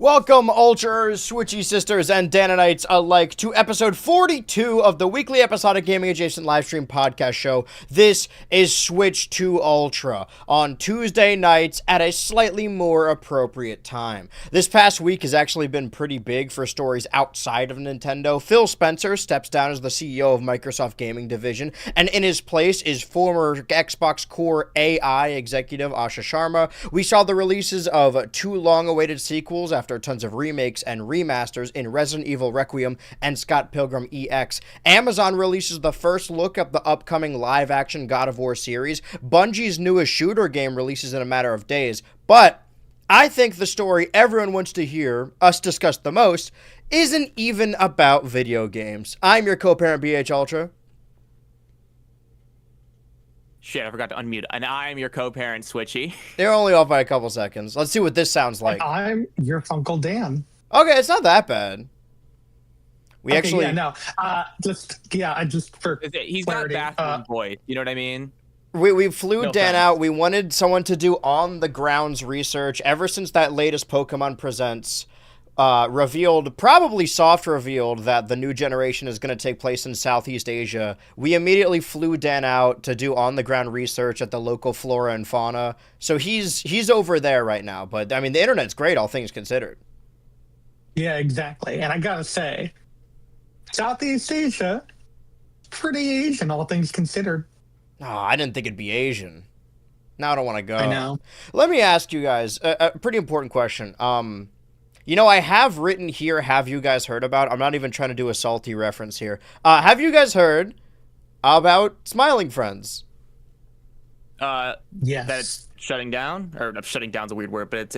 Welcome, Ultras, Switchy Sisters, and Danonites alike to episode 42 of the weekly episodic gaming adjacent livestream podcast show. This is Switch to Ultra on Tuesday nights at a slightly more appropriate time. This past week has actually been pretty big for stories outside of Nintendo. Phil Spencer steps down as the CEO of Microsoft Gaming Division, and in his place is former Xbox Core AI executive Asha Sharma. We saw the releases of two long-awaited sequels after tons of remakes and remasters in Resident Evil Requiem and Scott Pilgrim EX. Amazon releases the first look at the upcoming live-action God of War series. Bungie's newest shooter game releases in a matter of days. But I think the story everyone wants to hear us discuss the most isn't even about video games. I'm your co-parent BHultra. Shit, I forgot to unmute. And I'm your co-parent, Switchy. They're only off by a couple seconds. Let's see what this sounds like. And I'm your Uncle Dan. Okay, it's not that bad. Just for He's clarity, not bathroom boy. You know what I mean? We flew No Dan offense. out. We wanted someone to do on-the-grounds research. Ever since that latest Pokémon Presents probably soft revealed that the new generation is going to take place in Southeast Asia, we immediately flew Dan out to do on-the-ground research at the local flora and fauna. So he's over there right now. But, I mean, the internet's great, all things considered. yeah, exactly. And I gotta say, Southeast Asia, pretty Asian, all things considered. Oh, I didn't think it'd be Asian. Now I don't want to go. I know. Let me ask you guys a pretty important question. I have written here, have you guys heard about? I'm not even trying to do a salty reference here. Have you guys heard about Smiling Friends? Yes. That it's shutting down, or shutting down's a weird word, but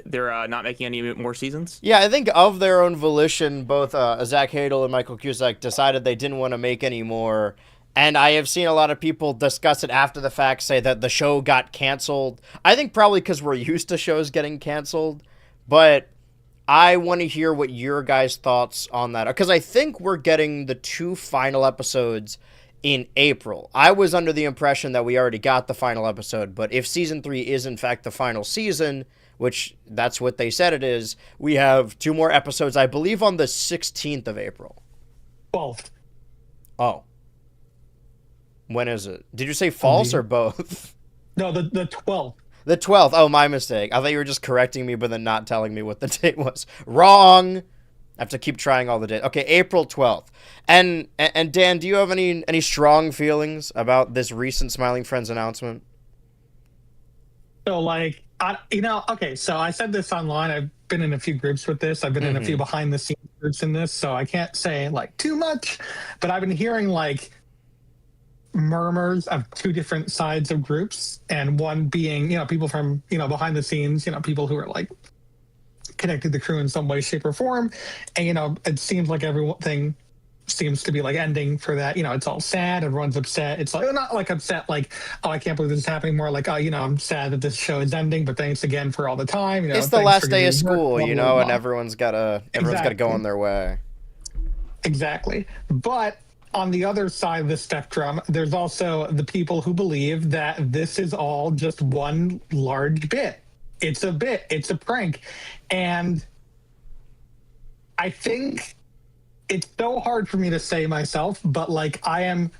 they're not making any more seasons. Yeah, I think of their own volition, both Zach Hadel and Michael Cusack decided they didn't want to make any more. And I have seen a lot of people discuss it after the fact, say that the show got canceled. I think probably because we're used to shows getting canceled, but I want to hear what your guys' thoughts on that. Because I think we're getting the two final episodes in April. I was under the impression that we already got the final episode, but if Season 3 is in fact the final season, which that's what they said it is, we have two more episodes, I believe, on the 16th of April. 12th. Oh. When is it? Did you say false or both? No, the 12th. The 12th. Oh, my mistake. I thought you were just correcting me, but then not telling me what the date was. Wrong. I have to keep trying all the dates. Okay, April 12th. And Dan, do you have any strong feelings about this recent Smiling Friends announcement? So, so I said this online. I've been in a few groups with this. I've been in a few behind-the-scenes groups in this, so I can't say, too much. But I've been hearing, murmurs of two different sides of groups, and one being people from behind the scenes, people who are connected to the crew in some way, shape, or form. And it seems like everything seems to be ending for that. It's all sad, everyone's upset. It's not upset oh, I can't believe this is happening, more I'm sad that this show is ending, but thanks again for all the time. It's the thanks last for day giving of school, work, blah, blah, and blah. everyone's gotta go on their way. Exactly. But on the other side of the spectrum, there's also the people who believe that this is all just one large bit. It's a bit. It's a prank. And I think it's so hard for me to say myself, but I am,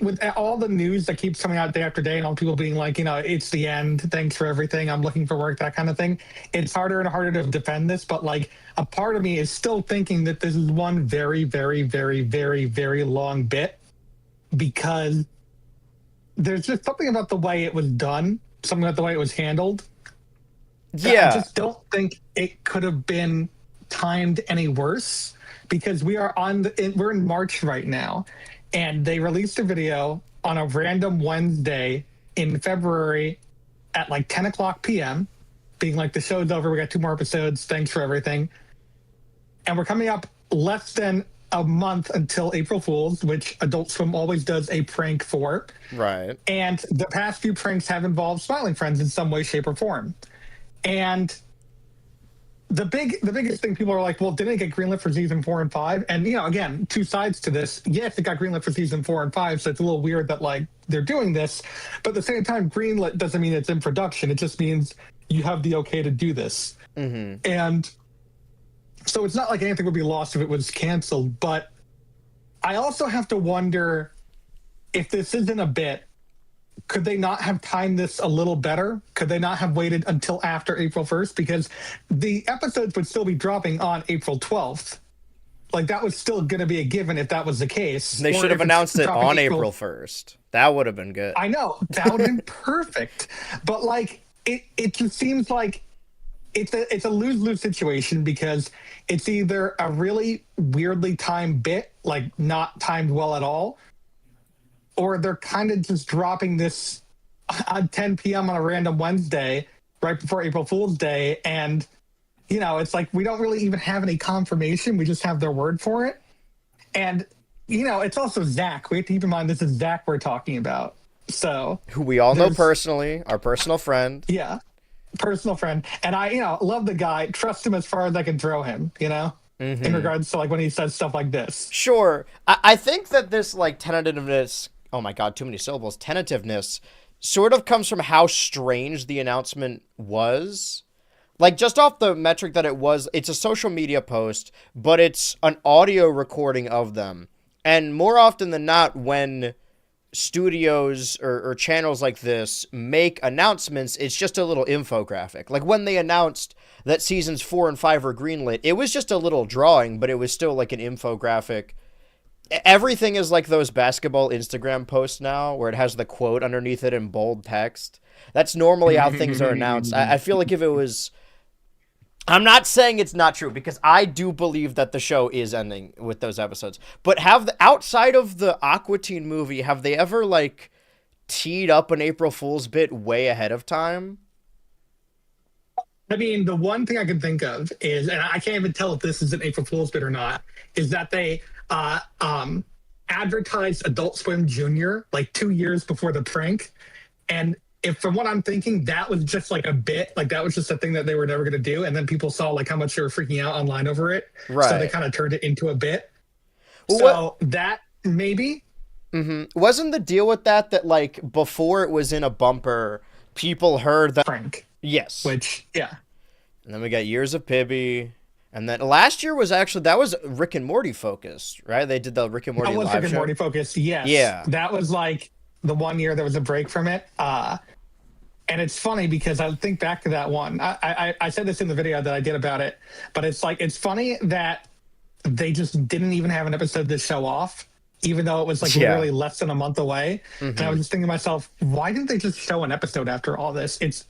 with all the news that keeps coming out day after day and all people being it's the end, thanks for everything, I'm looking for work, that kind of thing, it's harder and harder to defend this. But a part of me is still thinking that this is one very, very, very, very, very long bit, because there's just something about the way it was done, something about the way it was handled. Yeah. I just don't think it could have been timed any worse, because we're in March right now, and they released a video on a random Wednesday in February at 10 o'clock p.m. being the show's over, we got two more episodes, thanks for everything. And we're coming up less than a month until April Fool's, which Adult Swim always does a prank for. Right. And the past few pranks have involved Smiling Friends in some way, shape, or form. And the biggest thing, people are well, didn't it get greenlit for season 4 and 5? And again, two sides to this. Yes, it got greenlit for season 4 and 5, so it's a little weird that they're doing this. But at the same time, greenlit doesn't mean it's in production. It just means you have the okay to do this. And so it's not like anything would be lost if it was canceled, but I also have to wonder if this isn't a bit, could they not have timed this a little better? Could they not have waited until after April 1st? Because the episodes would still be dropping on April 12th. Like, that was still going to be a given if that was the case. They should have announced it on April 1st. That would have been good. I know. That would have been perfect. But, like, it just seems like it's a lose-lose situation, because it's either a really weirdly timed bit, like not timed well at all, or they're kind of just dropping this at 10 p.m. on a random Wednesday right before April Fool's Day, and it's like we don't really even have any confirmation. We just have their word for it. And it's also Zach. We have to keep in mind this is Zach we're talking about. So who we all know personally, our personal friend. Yeah. Personal friend. And I, love the guy, trust him as far as I can throw him, in regards to like when he says stuff like this. Sure. I think that this like tentativeness, oh my God, too many syllables, tentativeness sort of comes from how strange the announcement was. Like, just off the metric that it's a social media post, but it's an audio recording of them. And more often than not, when studios or channels like this make announcements, it's just a little infographic. Like when they announced that seasons 4 and 5 were greenlit, it was just a little drawing, but it was still like an infographic. Everything is like those basketball Instagram posts now, where it has the quote underneath it in bold text. That's normally how things are announced. I feel like if it was... I'm not saying it's not true, because I do believe that the show is ending with those episodes. But outside of the Aqua Teen movie, have they ever like teed up an April Fool's bit way ahead of time? I mean, the one thing I can think of is, and I can't even tell if this is an April Fool's bit or not, is that they advertised Adult Swim Junior like 2 years before the prank, and if from what I'm thinking, that was just like a bit, like that was just a thing that they were never going to do. And then people saw like how much they were freaking out online over it. Right. So they kind of turned it into a bit. Well, so that maybe. Wasn't the deal with that like before it was in a bumper, people heard that. Frank. Yes. Which, yeah. And then we got Years of Pibby. And then last year was actually, that was Rick and Morty focused, right? They did the Rick and Morty live show. That was Rick and Morty focused, yes. Yeah. That was like the 1 year there was a break from it. And it's funny because I think back to that one. I said this in the video that I did about it, but it's like, it's funny that they just didn't even have an episode to show off, even though it was like literally less than a month away. And I was just thinking to myself, why didn't they just show an episode after all this? It's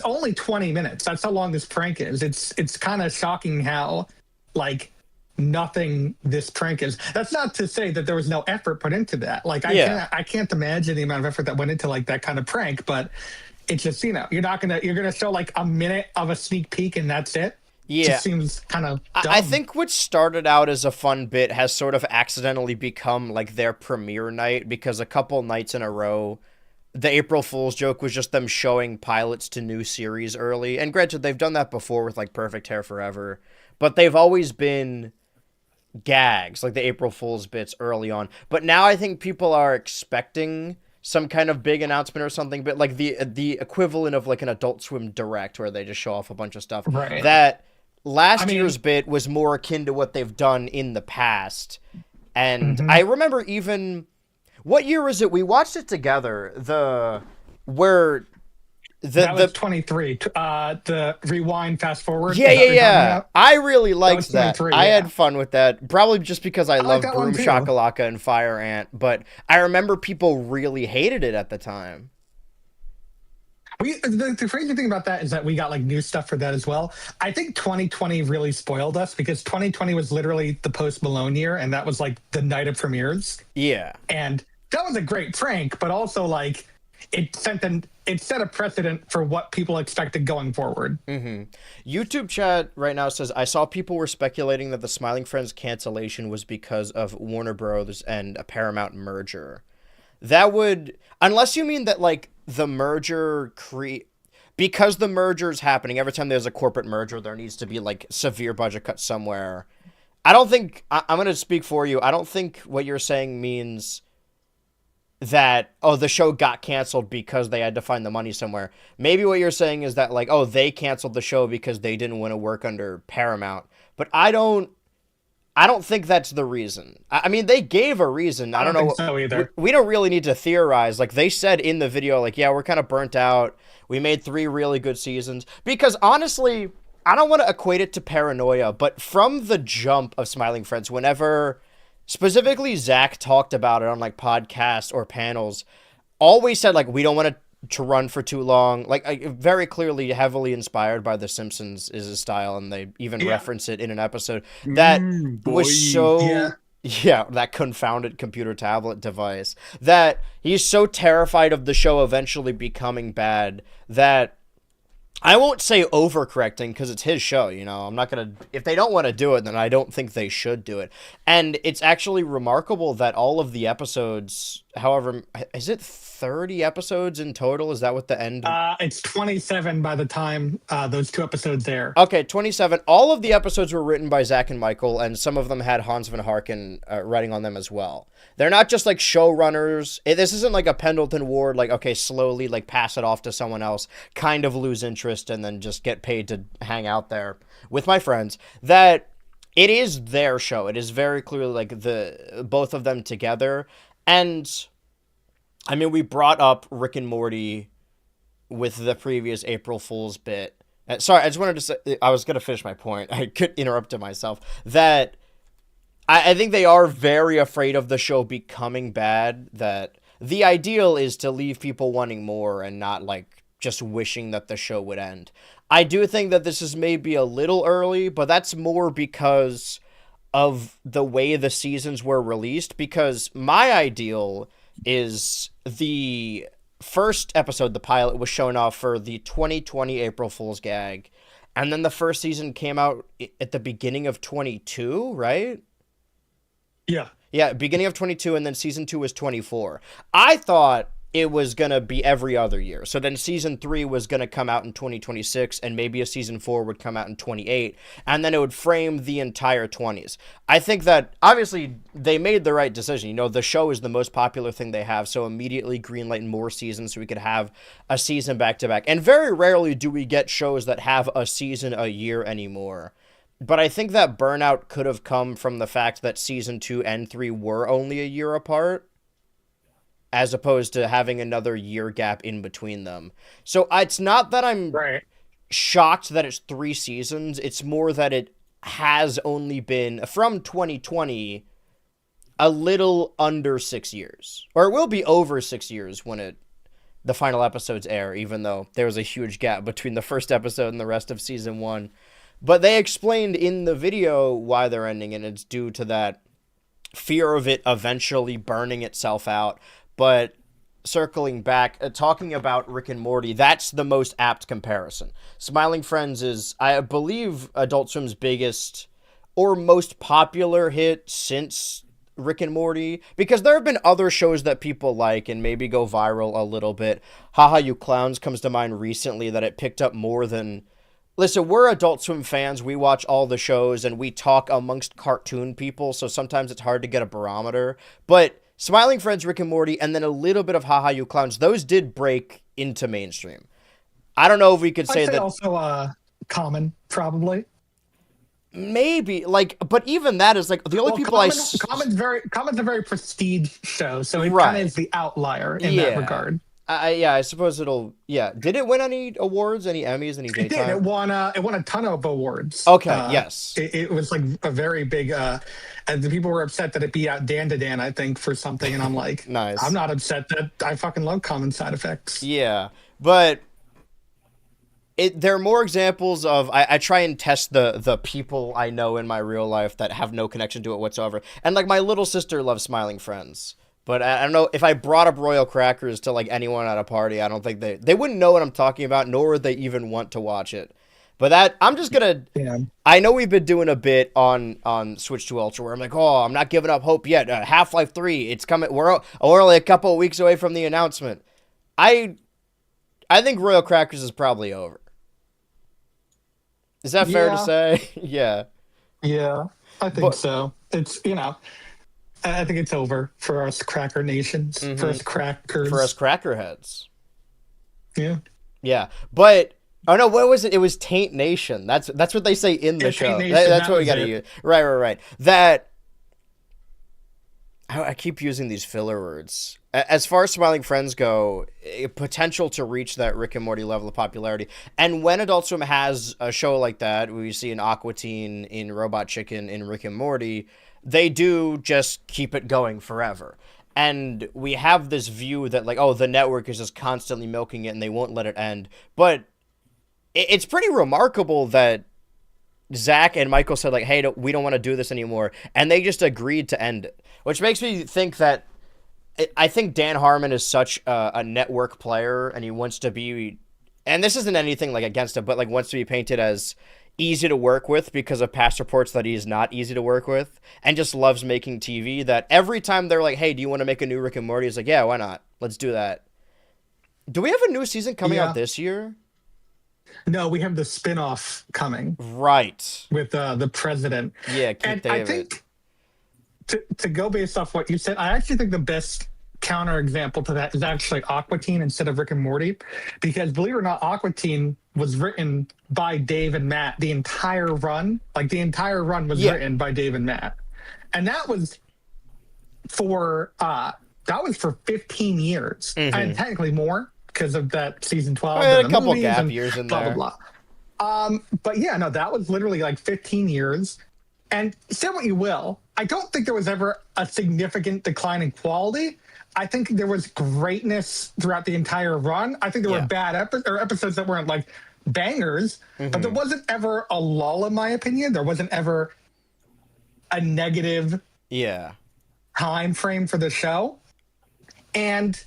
only 20 minutes. That's how long this prank is. It's kind of shocking how like nothing this prank is. That's not to say that there was no effort put into that. Like I can't imagine the amount of effort that went into like that kind of prank, but it's just, you're gonna show like a minute of a sneak peek and that's it. Yeah. It just seems kind of dumb. I think what started out as a fun bit has sort of accidentally become like their premiere night, because a couple nights in a row the April Fool's joke was just them showing pilots to new series early. And granted, they've done that before with like Perfect Hair Forever, but they've always been gags, like the April Fool's bits early on. But now I think people are expecting some kind of big announcement or something, but like the equivalent of like an Adult Swim Direct where they just show off a bunch of stuff. Right. That last year's bit was more akin to what they've done in the past. And I remember even... What year was it? We watched it together. That was 23. The rewind, fast forward. Yeah. I really liked that. I had fun with that. Probably just because I love Broom Shakalaka and Fire Ant. But I remember people really hated it at the time. The crazy thing about that is that we got like new stuff for that as well. I think 2020 really spoiled us, because 2020 was literally the Post Malone year, and that was like the night of premieres. Yeah. And that was a great prank, but also like it set a precedent for what people expected going forward. YouTube chat right now says, I saw people were speculating that the Smiling Friends cancellation was because of Warner Bros. And a Paramount merger. That would, unless you mean that like the merger because the merger is happening, every time there's a corporate merger, there needs to be like severe budget cuts somewhere. I don't think, I'm going to speak for you. I don't think what you're saying means that, oh, the show got canceled because they had to find the money somewhere. Maybe what you're saying is that, like, oh, they canceled the show because they didn't want to work under Paramount. But I don't think that's the reason. I mean, they gave a reason. I don't know. Think so either. We don't really need to theorize. Like, they said in the video, like, yeah, we're kind of burnt out. We made 3 really good seasons. Because honestly, I don't want to equate it to paranoia, but from the jump of Smiling Friends, whenever specifically Zach talked about it on like podcasts or panels, always said like, we don't want to run for too long. Like, very clearly heavily inspired by The Simpsons is his style, and they even reference it in an episode that was so that confounded computer tablet device, that he's so terrified of the show eventually becoming bad that I won't say overcorrecting because it's his show, you know. I'm not going to... If they don't want to do it, then I don't think they should do it. And it's actually remarkable that all of the episodes, however... Is it 30 episodes in total? Is that what the end... It's 27 by the time those 2 episodes air. Okay, 27. All of the episodes were written by Zach and Michael, and some of them had Hans Van Harken writing on them as well. They're not just like showrunners. This isn't like a Pendleton Ward, like, okay, slowly like pass it off to someone else, kind of lose interest, and then just get paid to hang out there with my friends. That it is their show. It is very clearly like the both of them together. And I mean, we brought up Rick and Morty with the previous April Fool's bit. Sorry, I just wanted to say, I was going to finish my point. I could interrupt myself. That I think they are very afraid of the show becoming bad, that the ideal is to leave people wanting more and not like just wishing that the show would end. I do think that this is maybe a little early, but that's more because of the way the seasons were released, because my ideal is the first episode, the pilot, was shown off for the 2020 April Fool's gag, and then the first season came out at the beginning of 22, right? Yeah, beginning of 22, and then season 2 was 24. I thought it was going to be every other year. So then season 3 was going to come out in 2026, and maybe a season 4 would come out in 28, and then it would frame the entire 20s. I think that, obviously, they made the right decision. You know, the show is the most popular thing they have, so immediately greenlight more seasons so we could have a season back-to-back. And very rarely do we get shows that have a season a year anymore. But I think that burnout could have come from the fact that season 2 and 3 were only a year apart, as opposed to having another year gap in between them. So it's not that I'm shocked that it's 3 seasons. It's more that it has only been, from 2020, a little under 6 years. Or it will be over 6 years when the final episodes air, even though there was a huge gap between the first episode and the rest of season 1. But they explained in the video why they're ending, and it's due to that fear of it eventually burning itself out. But circling back, talking about Rick and Morty, that's the most apt comparison. Smiling Friends is, I believe, Adult Swim's biggest or most popular hit since Rick and Morty, because there have been other shows that people like and maybe go viral a little bit. Haha You Clowns comes to mind recently, that it picked up more than... Listen, we're Adult Swim fans. We watch all the shows, and we talk amongst cartoon people, so sometimes it's hard to get a barometer. But Smiling Friends, Rick and Morty, and then a little bit of Haha You Clowns, those did break into mainstream. I don't know if we could say that... also Common, probably. Maybe, like, but even that is like the only people Common's a very prestige show, so it kind of is the outlier in that regard. I suppose it'll... Yeah. Did it win any awards, any Emmys, any daytime? It did. It won a ton of awards. Okay, yes. It was like a very big... and the people were upset that it beat out Dan to Dan, I think, for something. And I'm like, nice. I'm not upset that I fucking love Common side effects. Yeah. But there are more examples of... I try and test the people I know in my real life that have no connection to it whatsoever. And like my little sister loves Smiling Friends. But I don't know, if I brought up Royal Crackers to like anyone at a party, I don't think they wouldn't know what I'm talking about, nor would they even want to watch it. But that, I'm just gonna... Yeah. I know we've been doing a bit on Switch to Ultra where I'm like, oh, I'm not giving up hope yet. Half-Life 3, it's coming. We're only a couple of weeks away from the announcement. I think Royal Crackers is probably over. Is that fair to say? Yeah. Yeah, I think so. It's, I think it's over for us cracker nations, for us crackers. For us crackerheads. Yeah. Yeah, but oh no, what was it? It was Taint Nation. That's what they say in the Taint show. Nation, That's that what we was got to it. use. Right. That I keep using these filler words. As far as Smiling Friends go, potential to reach that Rick and Morty level of popularity. And when Adult Swim has a show like that, we see an Aqua Teen, in Robot Chicken, in Rick and Morty, they do just keep it going forever. And we have this view that, like, oh, the network is just constantly milking it and they won't let it end. But it's pretty remarkable that Zach and Michael said, like, hey, we don't want to do this anymore. And they just agreed to end it. Which makes me think that I think Dan Harmon is such a network player, and he wants to be, and this isn't anything like against him, but like wants to be painted as easy to work with because of past reports that he's not easy to work with, and just loves making TV, that every time they're like, hey, do you want to make a new Rick and Morty? He's like, yeah, why not? Let's do that. Do we have a new season coming out this year? No, we have the spinoff coming. Right. With the president. Yeah, Keith David. I think to go based off what you said, I actually think the best counter example to that is actually Aqua Teen instead of Rick and Morty, because believe it or not, Aqua Teen was written by Dave and Matt. The entire run, was written by Dave and Matt, and that was for 15 years, and technically more because of that season 12. And a couple gap years in there. Blah blah blah. But yeah, no, that was literally like 15 years. And say what you will, I don't think there was ever a significant decline in quality. I think there was greatness throughout the entire run. I think there were bad episodes that weren't like bangers, but there wasn't ever a lull, in my opinion. There wasn't ever a negative time frame for the show. And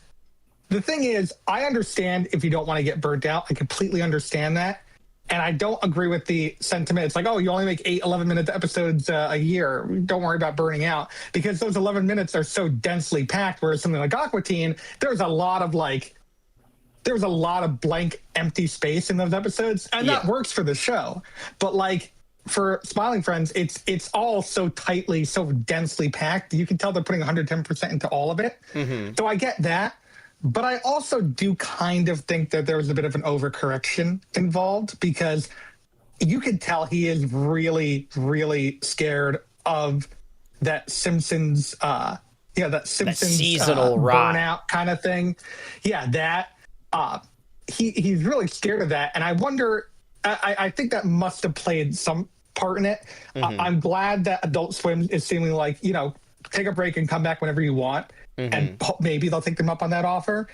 the thing is, I understand if you don't want to get burnt out. I completely understand that. And I don't agree with the sentiment. It's like, oh, you only make 11-minute episodes a year. Don't worry about burning out, because those 11 minutes are so densely packed. Whereas something like Aqua Teen, there's a lot of blank, empty space in those episodes, and that works for the show. But like for Smiling Friends, it's all so tightly, so densely packed. You can tell they're putting 110% into all of it. So I get that. But I also do kind of think that there was a bit of an overcorrection involved, because you could tell he is really, really scared of that Simpsons, that seasonal burnout kind of thing. Yeah, that he's really scared of that, and I wonder. I think that must have played some part in it. I'm glad that Adult Swim is seeming like, take a break and come back whenever you want. And maybe they'll take them up on that offer.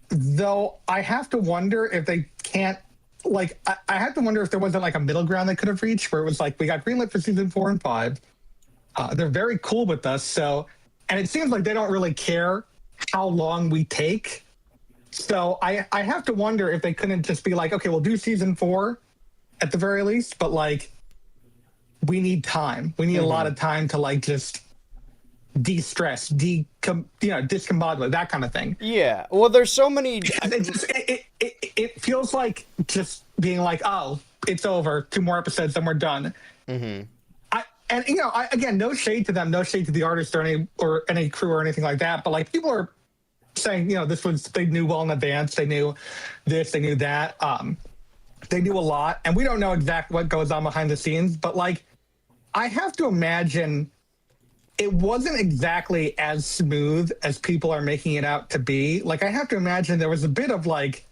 Though I have to wonder if they can't, like, I have to wonder if there wasn't like a middle ground they could have reached, where it was like, we got greenlit for season 4 and 5. They're very cool with us. So, and it seems like they don't really care how long we take. So I have to wonder if they couldn't just be like, okay, we'll do season 4 at the very least, but like, we need time. We need a lot of time to like just de-stress, discombobulate, that kind of thing. Yeah. Well, there's so many. It feels like just being like, oh, it's over. 2 more episodes, then we're done. Again, no shade to them, no shade to the artist or any crew or anything like that. But like, people are saying, they knew well in advance. They knew this, they knew that. They knew a lot, and we don't know exactly what goes on behind the scenes. But like, I have to imagine it wasn't exactly as smooth as people are making it out to be. Like, I have to imagine there was a bit of like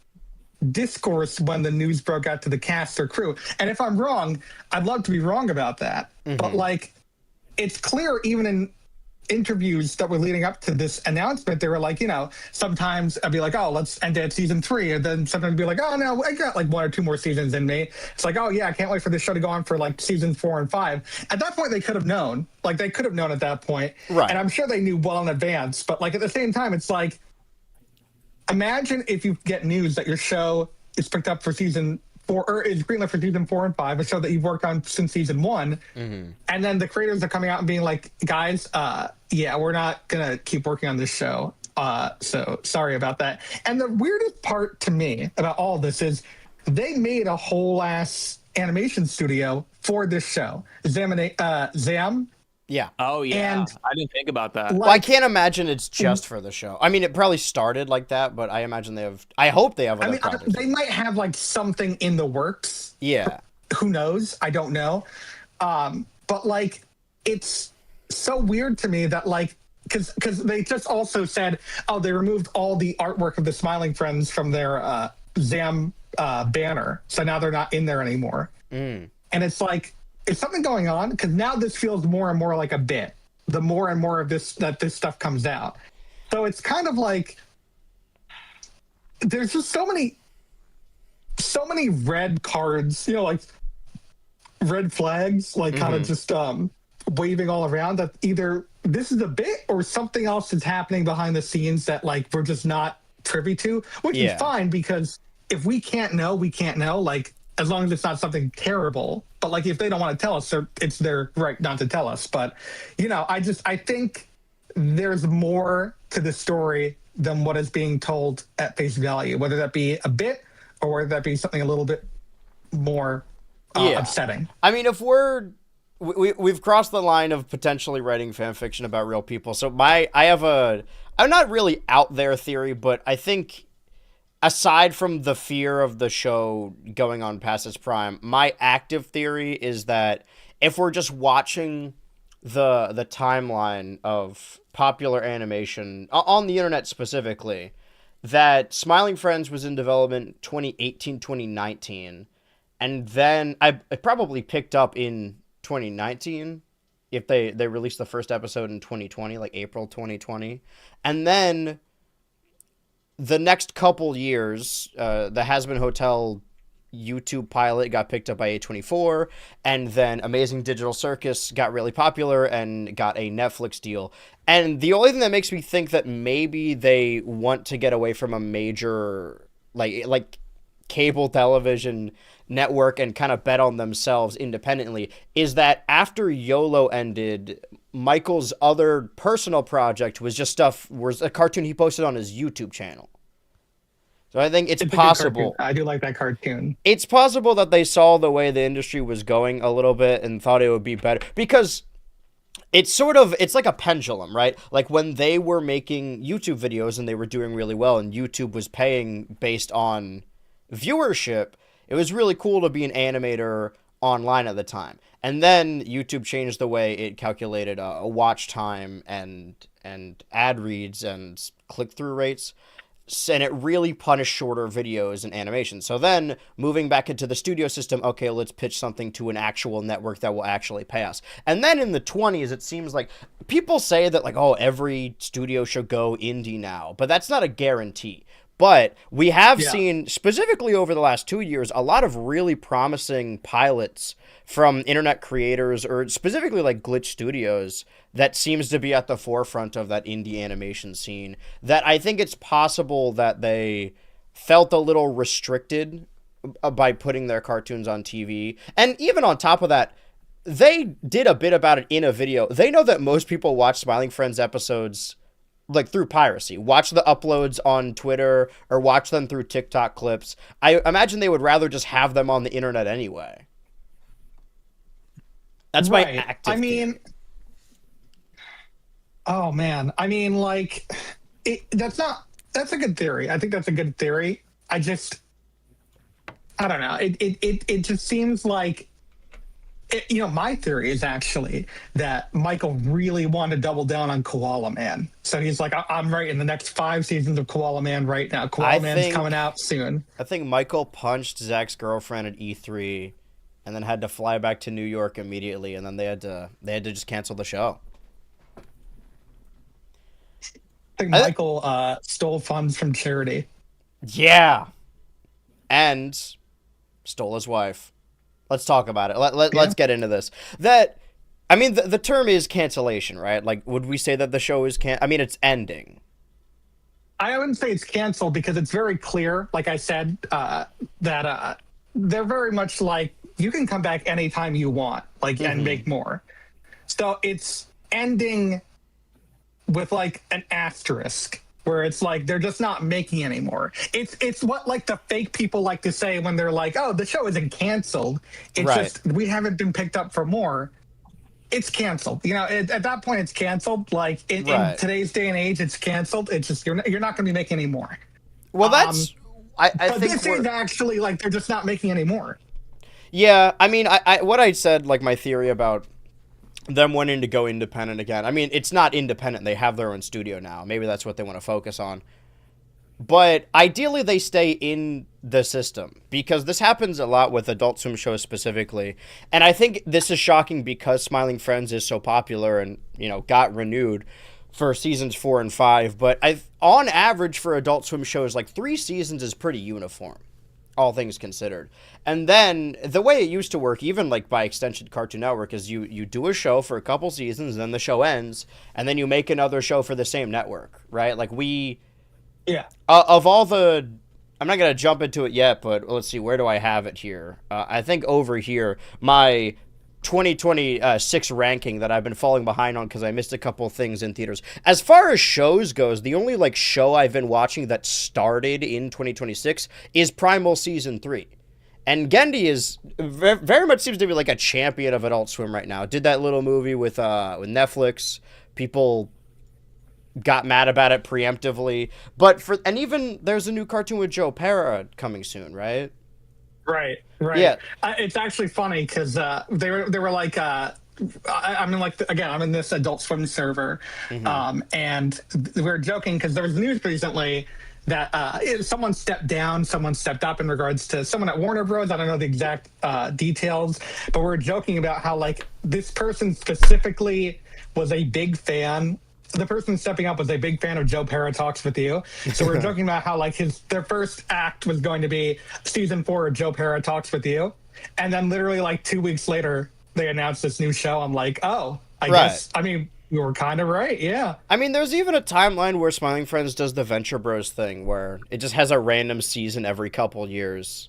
discourse when the news broke out to the cast or crew. And if I'm wrong, I'd love to be wrong about that. But like, it's clear even in interviews that were leading up to this announcement, they were like, sometimes I'd be like, oh, let's end it at season 3. And then sometimes I'd be like, oh no, I got like 1 or 2 more seasons in me. It's like, oh yeah, I can't wait for this show to go on for like season 4 and 5. At that point, they could have known. Like, they could have known at that point. Right. And I'm sure they knew well in advance. But like, at the same time, it's like, imagine if you get news that your show is picked up for season 4, or is greenlit for season 4 and 5, a show that you've worked on since season 1, and then the creators are coming out and being like, guys, we're not gonna keep working on this show, so sorry about that. And the weirdest part to me about all this is they made a whole ass animation studio for this show. Zam Yeah. Oh yeah, And I didn't think about that. like, Well, I can't imagine it's just for the show. I mean, it probably started like that, but I imagine they have. I hope they have I other mean, projects. they might have like something in the works. Yeah. Who knows? I don't know. But like, it's so weird to me that like, because they just also said, oh, they removed all the artwork of the Smiling Friends from their Zam banner, so now they're not in there anymore. And it's like, is something going on? Because now this feels more and more like a bit. The more and more of this stuff comes out, so it's kind of like there's just so many red cards, like red flags, like kind of just waving all around, that either this is a bit or something else is happening behind the scenes that like we're just not privy to, which is fine, because if we can't know, we can't know, like as long as it's not something terrible. But like if they don't want to tell us, it's their right not to tell us. But I think there's more to the story than what is being told at face value, whether that be a bit or whether that be something a little bit more upsetting. I mean, if we've crossed the line of potentially writing fan fiction about real people. So I'm not really out there theory, but I think aside from the fear of the show going on past its prime, my active theory is that if we're just watching the timeline of popular animation on the internet specifically, that Smiling Friends was in development 2018, 2019, and then I probably picked up in 2019 if they released the first episode in 2020, like April 2020, and then the next couple years, the Has-Been Hotel YouTube pilot got picked up by A24, and then Amazing Digital Circus got really popular and got a Netflix deal. And the only thing that makes me think that maybe they want to get away from a major like cable television network and kind of bet on themselves independently is that after YOLO ended, Michael's other personal project was a cartoon he posted on his YouTube channel. So I think it's possible. I do like that cartoon. It's possible that they saw the way the industry was going a little bit and thought it would be better, because it's like a pendulum, right? Like when they were making YouTube videos and they were doing really well and YouTube was paying based on viewership, it was really cool to be an animator online at the time. And then YouTube changed the way it calculated a watch time and ad reads and click-through rates. And it really punished shorter videos and animation. So then, moving back into the studio system, okay, let's pitch something to an actual network that will actually pay us. And then in the 20s, it seems like people say that, like, oh, every studio should go indie now. But that's not a guarantee. But we have seen, specifically over the last 2 years, a lot of really promising pilots from internet creators, or specifically like Glitch Studios, that seems to be at the forefront of that indie animation scene, that I think it's possible that they felt a little restricted by putting their cartoons on TV. And even on top of that, they did a bit about it in a video. They know that most people watch Smiling Friends episodes like through piracy, watch the uploads on Twitter or watch them through TikTok clips. I imagine they would rather just have them on the internet anyway. That's my active theory. Oh man. I mean, like, that's a good theory. I think that's a good theory. I don't know. It just seems like, my theory is actually that Michael really wanted to double down on Koala Man. So he's like, I'm writing the next 5 seasons of Koala Man right now. Koala Man's coming out soon. I think Michael punched Zach's girlfriend at E3 and then had to fly back to New York immediately, and then they had to just cancel the show. I think Michael stole funds from charity. Yeah. And stole his wife. Let's talk about it. Let's get into this. The term is cancellation, right? Like, would we say that the show is it's ending. I wouldn't say it's canceled because it's very clear, like I said, that they're very much like, you can come back anytime you want, like, and make more. So it's ending with like an asterisk, where it's like they're just not making anymore. It's what like the fake people like to say when they're like, oh, the show isn't canceled. It's just we haven't been picked up for more. it's canceled. You know, at that point, it's canceled. Like in today's day and age, it's canceled. It's just you're not going to be making any more. Well, that's I But think this is actually like they're just not making any more. Yeah, I mean, I what I said, like my theory about them wanting to go independent again. I mean, it's not independent. They have their own studio now. Maybe that's what they want to focus on. But ideally, they stay in the system because this happens a lot with Adult Swim shows specifically. And I think this is shocking because Smiling Friends is so popular and, you know, got renewed for seasons 4 and 5. But on average for Adult Swim shows, like 3 seasons is pretty uniform, all things considered. And then the way it used to work, even like by extension Cartoon Network, is you do a show for a couple seasons, then the show ends, and then you make another show for the same network, right? Like of all the, I'm not going to jump into it yet, but let's see, where do I have it here? I think over here, my 2026 ranking that I've been falling behind on because I missed a couple things in theaters. As far as shows goes, the only like show I've been watching that started in 2026 is Primal Season 3. And Gendy is very much seems to be like a champion of Adult Swim right now. Did that little movie with Netflix. People got mad about it preemptively. And even there's a new cartoon with Joe Pera coming soon, right? Right. Yeah. It's actually funny because they were like, I'm in like again, I'm in this Adult Swim server, and we were joking because there was news recently that someone stepped down, someone stepped up in regards to someone at Warner Bros. I don't know the exact details, but we're joking about how like this person specifically was a big fan. The person stepping up was a big fan of Joe Pera Talks With You. So we're joking about how like their first act was going to be season 4 of Joe Pera Talks With You. And then literally like 2 weeks later, they announced this new show. I'm like, oh, I guess, I mean, we were kind of right. Yeah. I mean, there's even a timeline where Smiling Friends does the Venture Bros thing where it just has a random season every couple years.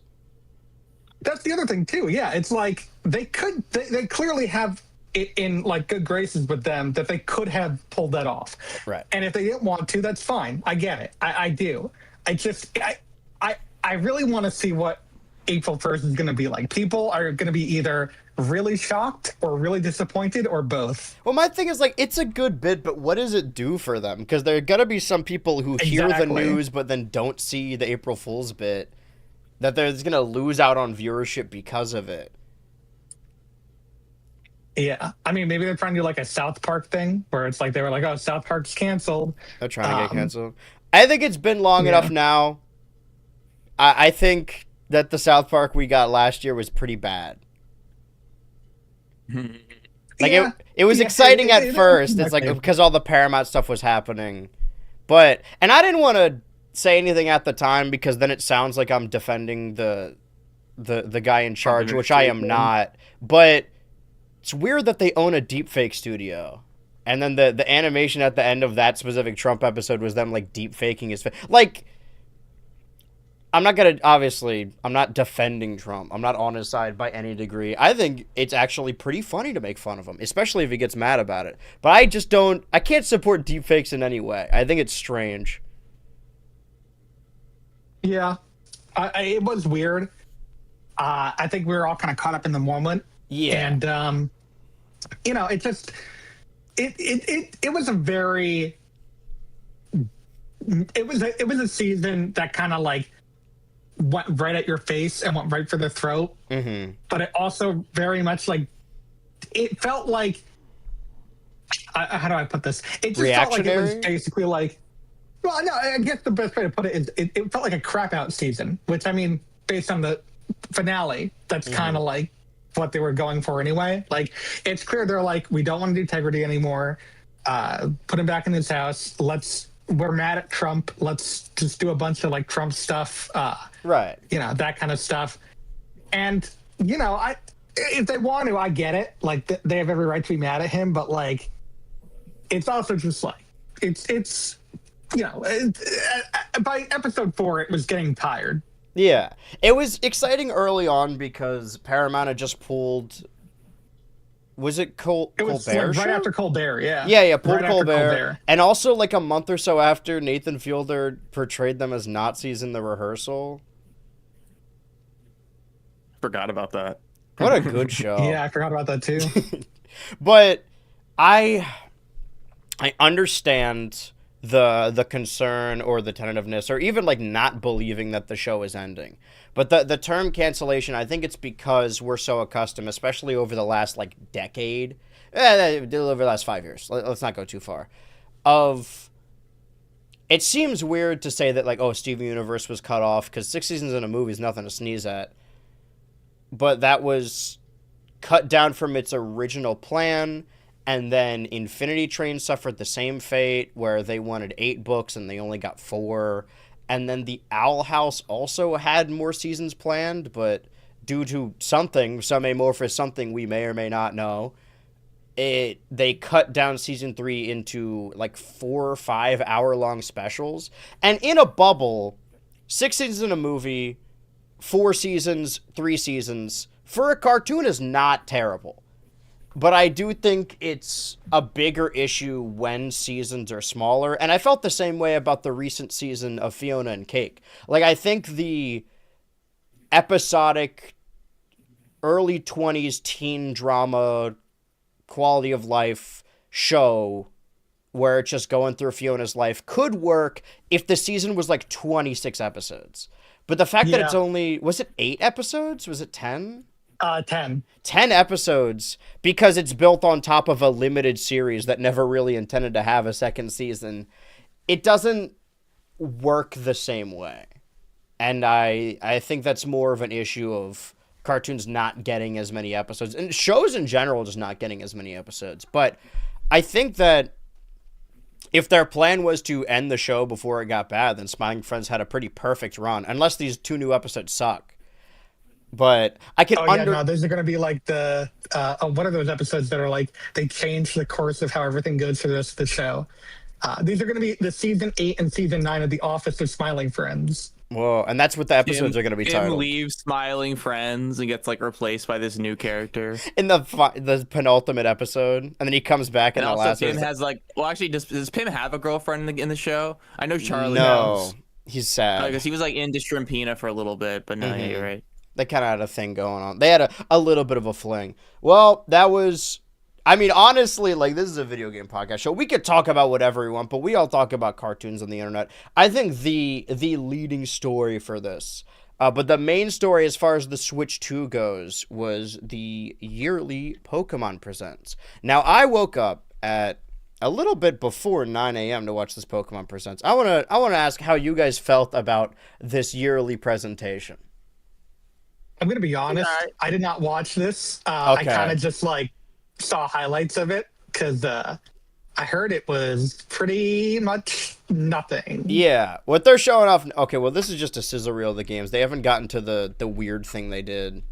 That's the other thing too. Yeah. It's like they clearly have it in like good graces with them that they could have pulled that off. Right. And if they didn't want to, that's fine. I get it. I do. I really want to see what April 1st is going to be like. People are going to be either really shocked or really disappointed or both. Well, my thing is like, it's a good bit, but what does it do for them? Because there are going to be some people who hear the news but then don't see the April Fool's bit, that they're going to lose out on viewership because of it. Yeah. I mean, maybe they're trying to do like a South Park thing where it's like they were like, oh, South Park's canceled. They're trying to get canceled. I think it's been long enough now. I think that the South Park we got last year was pretty bad. Like it was exciting at first. It's like because all the Paramount stuff was happening. And I didn't want to say anything at the time because then it sounds like I'm defending the guy in charge, which I am not. But it's weird that they own a deepfake studio. And then the animation at the end of that specific Trump episode was them like deepfaking his face. Like, I'm not defending Trump. I'm not on his side by any degree. I think it's actually pretty funny to make fun of him, especially if he gets mad about it. But I can't support deepfakes in any way. I think it's strange. Yeah. It was weird. I think we were all kind of caught up in the moment. Yeah. And, you know, it just, it was a very, it was a season that kind of like went right at your face and went right for the throat. Mm-hmm. But it also very much like, it felt like, how do I put this? It just felt like it was basically like, well, no, I guess the best way to put it is it felt like a crap out season, which I mean, based on the finale, that's kind of like what they were going for anyway. Like, it's clear they're like, we don't want to do integrity anymore. Put him back in his house. We're mad at Trump. Let's just do a bunch of like Trump stuff. Right. You know, that kind of stuff. And, you know, if they want to, I get it. Like, they have every right to be mad at him, but like, it's also just like, it's you know, by episode 4, it was getting tired. Yeah. It was exciting early on because Paramount had just pulled... Was it Colbert? It was like right after Colbert, yeah. Yeah, pulled right Colbert. And also like a month or so after Nathan Fielder portrayed them as Nazis in The Rehearsal. Forgot about that. What a good show. Yeah, I forgot about that too. But I understand the concern or the tentativeness or even like not believing that the show is ending. But the term cancellation, I think it's because we're so accustomed, especially over the last like decade, over the last 5 years. Let's not go too far. Of it seems weird to say that like, oh, Steven Universe was cut off because 6 seasons in a movie is nothing to sneeze at. But that was cut down from its original plan. And then Infinity Train suffered the same fate where they wanted 8 books and they only got 4. And then the Owl House also had more seasons planned, but due to something, some amorphous something we may or may not know, they cut down season 3 into like 4 or 5 hour-long specials. And in a bubble, 6 seasons in a movie, 4 seasons, 3 seasons, for a cartoon is not terrible. But I do think it's a bigger issue when seasons are smaller. And I felt the same way about the recent season of Fiona and Cake. Like, I think the episodic early 20s teen drama quality of life show where it's just going through Fiona's life could work if the season was like 26 episodes. But the fact that it's only, was it 8 episodes? Was it 10? 10. 10 episodes because it's built on top of a limited series that never really intended to have a second season. It doesn't work the same way. And I think that's more of an issue of cartoons not getting as many episodes and shows in general just not getting as many episodes. But I think that if their plan was to end the show before it got bad, then Smiling Friends had a pretty perfect run, unless these 2 new episodes suck. But I can those are going to be like the one of those episodes that are like they change the course of how everything goes for the rest of the show. These are going to be the season 8 and season 9 of The Office of Smiling Friends. Whoa, and that's what the episodes are going to be titled. Tim leaves Smiling Friends and gets like replaced by this new character in the penultimate episode, and then he comes back in the last. Pim has like, well, actually, does Pim have a girlfriend in the show? I know Charlie. No, does. He's sad because he was like into Shrimpina for a little bit, but no, yeah, you're right. They kind of had a thing going on. They had a little bit of a fling. Well, that was... I mean, honestly, like, this is a video game podcast show. We could talk about whatever we want, but we all talk about cartoons on the internet. I think the leading story for this, but the main story as far as the Switch 2 goes, was the yearly Pokemon Presents. Now, I woke up at a little bit before 9 a.m. to watch this Pokemon Presents. I want to ask how you guys felt about this yearly presentation. I'm going to be honest. I did not watch this. I kind of just like saw highlights of it because I heard it was pretty much nothing. Yeah, what they're showing off. Okay, well, this is just a sizzle reel of the games. They haven't gotten to the weird thing they did.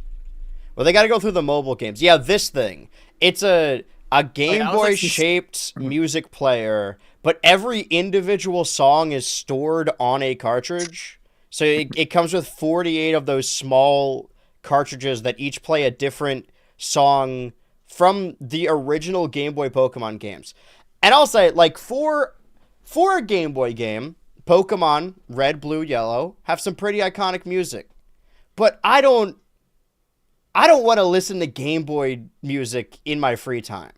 Well, they got to go through the mobile games. Yeah, this thing. It's a Game Boy shaped music player, but every individual song is stored on a cartridge. So it comes with 48 of those small cartridges that each play a different song from the original Game Boy Pokemon games. And I'll say, like, for a Game Boy game, Pokemon Red, Blue, Yellow have some pretty iconic music. But I don't want to listen to Game Boy music in my free time.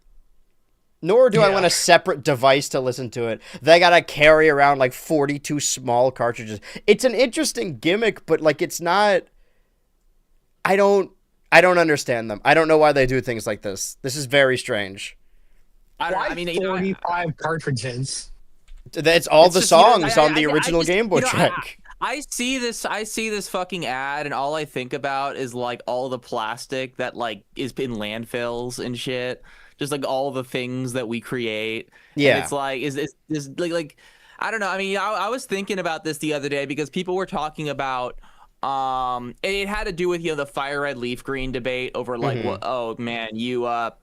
Nor do I want a separate device to listen to it. They gotta carry around like 42 small cartridges. It's an interesting gimmick, but like it's not... I don't understand them. I don't know why they do things like this. This is very strange. I mean, 45 cartridges. It's all the songs on the original Game Boy track. I see this fucking ad, and all I think about is like all the plastic that like is in landfills and shit. Just like all the things that we create. Yeah, and it's like is like I don't know. I mean, I was thinking about this the other day because people were talking about. It had to do with the fire red leaf green debate over like oh man, you like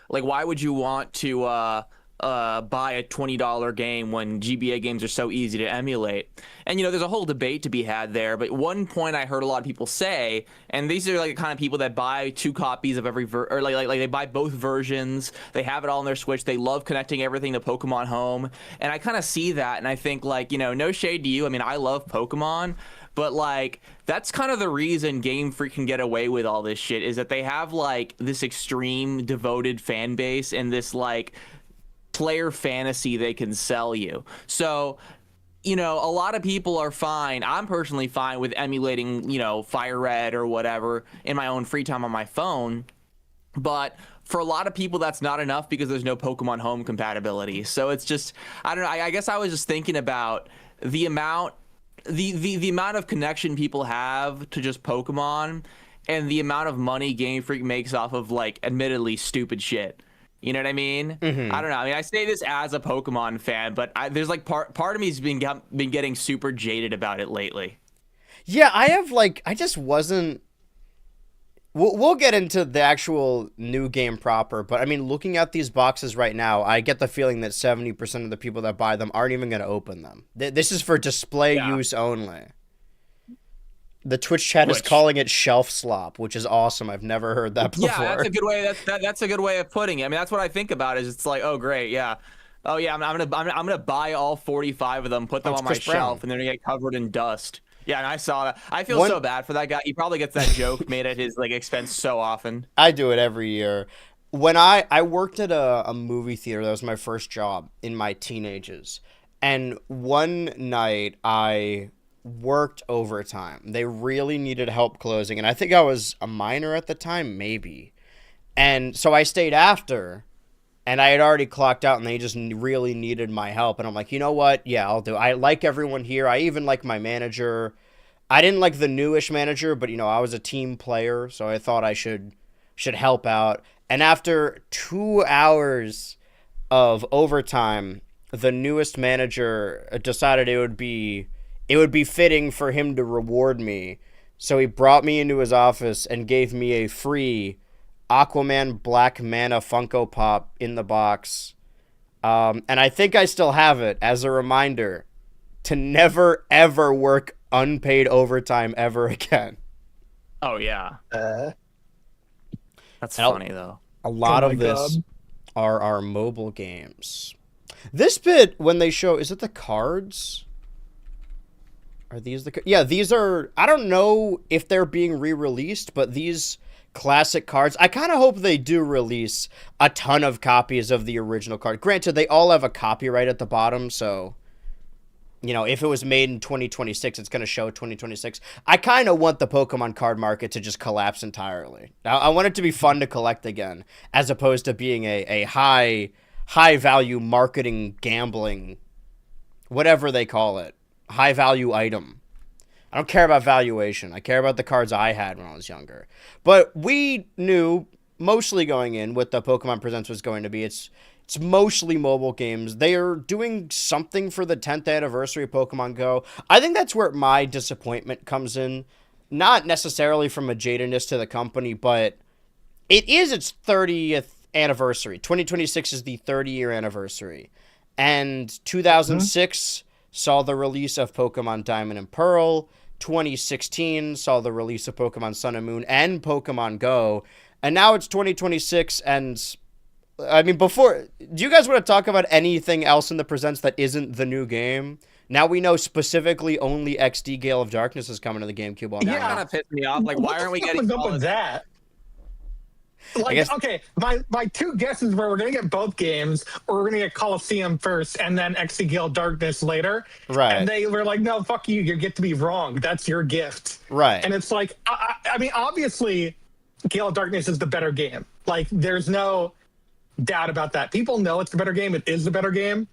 why would you want to buy a $20 game when GBA games are so easy to emulate. And there's a whole debate to be had there, but one point I heard a lot of people say, and these are like the kind of people that buy 2 copies of every or like they buy both versions, they have it all on their Switch, they love connecting everything to Pokemon Home, and I kind of see that, and I think, like, no shade to you, I mean, I love Pokemon, but like that's kind of the reason Game Freak can get away with all this shit, is that they have like this extreme devoted fan base and this like player fantasy they can sell you. So a lot of people are fine. I'm personally fine with emulating, Fire Red or whatever in my own free time on my phone. But for a lot of people, that's not enough because there's no Pokemon Home compatibility. So it's just, I don't know. I guess I was just thinking about the amount, the amount of connection people have to just Pokemon and the amount of money Game Freak makes off of, like, admittedly stupid shit. You know what I mean? Mm-hmm. I don't know. I mean, I say this as a Pokemon fan, but there's like part of me's been getting super jaded about it lately. Yeah, I just wasn't. We'll get into the actual new game proper, but I mean, looking at these boxes right now, I get the feeling that 70% of the people that buy them aren't even going to open them. This is for display use only. The Twitch chat is calling it shelf slop, which is awesome. I've never heard that before. Yeah, that's a good way. That's a good way of putting it. I mean, that's what I think about. Is it's like, oh great, yeah, oh yeah, I'm gonna buy all 45 of them, put them on my shelf, and they're gonna get covered in dust. Yeah, and I saw that. I feel so bad for that guy. He probably gets that joke made at his like expense so often. I do it every year. When I worked at a movie theater, that was my first job in my teenagers, and one night I worked overtime. They really needed help closing, and I think I was a minor at the time, maybe. And so I stayed after, and I had already clocked out, and they just really needed my help. And I'm like, you know what? Yeah, I'll do it. I like everyone here. I even like my manager. I didn't like the newish manager, but I was a team player, so I thought I should help out. And after 2 hours of overtime, the newest manager decided it would be fitting for him to reward me. So he brought me into his office and gave me a free Aquaman Black Mana Funko Pop in the box. And I think I still have it as a reminder to never, ever work unpaid overtime ever again. Oh, yeah. That's funny, though. A lot of this are our mobile games. This bit, when they show... Is it the cards? Are these the... Yeah, these are... I don't know if they're being re-released, but these classic cards... I kind of hope they do release a ton of copies of the original card. Granted, they all have a copyright at the bottom, so... if it was made in 2026, it's going to show 2026. I kind of want the Pokemon card market to just collapse entirely. I want it to be fun to collect again, as opposed to being a high-value marketing, gambling, whatever they call it. High-value item. I don't care about valuation. I care about the cards I had when I was younger. But we knew, mostly going in, what the Pokemon Presents was going to be. It's mostly mobile games. They are doing something for the 10th anniversary of Pokemon Go. I think that's where my disappointment comes in. Not necessarily from a jadedness to the company, but it is its 30th anniversary. 2026 is the 30-year anniversary. And 2006 saw the release of Pokemon Diamond and Pearl. 2016 saw the release of Pokemon Sun and Moon and Pokemon Go. And now it's 2026, and... I mean, do you guys want to talk about anything else in the Presents that isn't the new game? Now we know specifically only XD Gale of Darkness is coming to the GameCube. Yeah, kind of pissed me off. Like, why aren't we getting up with that? Like, okay, my two guesses were we're gonna get both games, or we're gonna get Coliseum first, and then XD Gale of Darkness later. Right. And they were like, "No, fuck you. You get to be wrong. That's your gift." Right. And it's like, I mean, obviously, Gale of Darkness is the better game. Like, there's no doubt about that. People know it's the better game. It is the better game.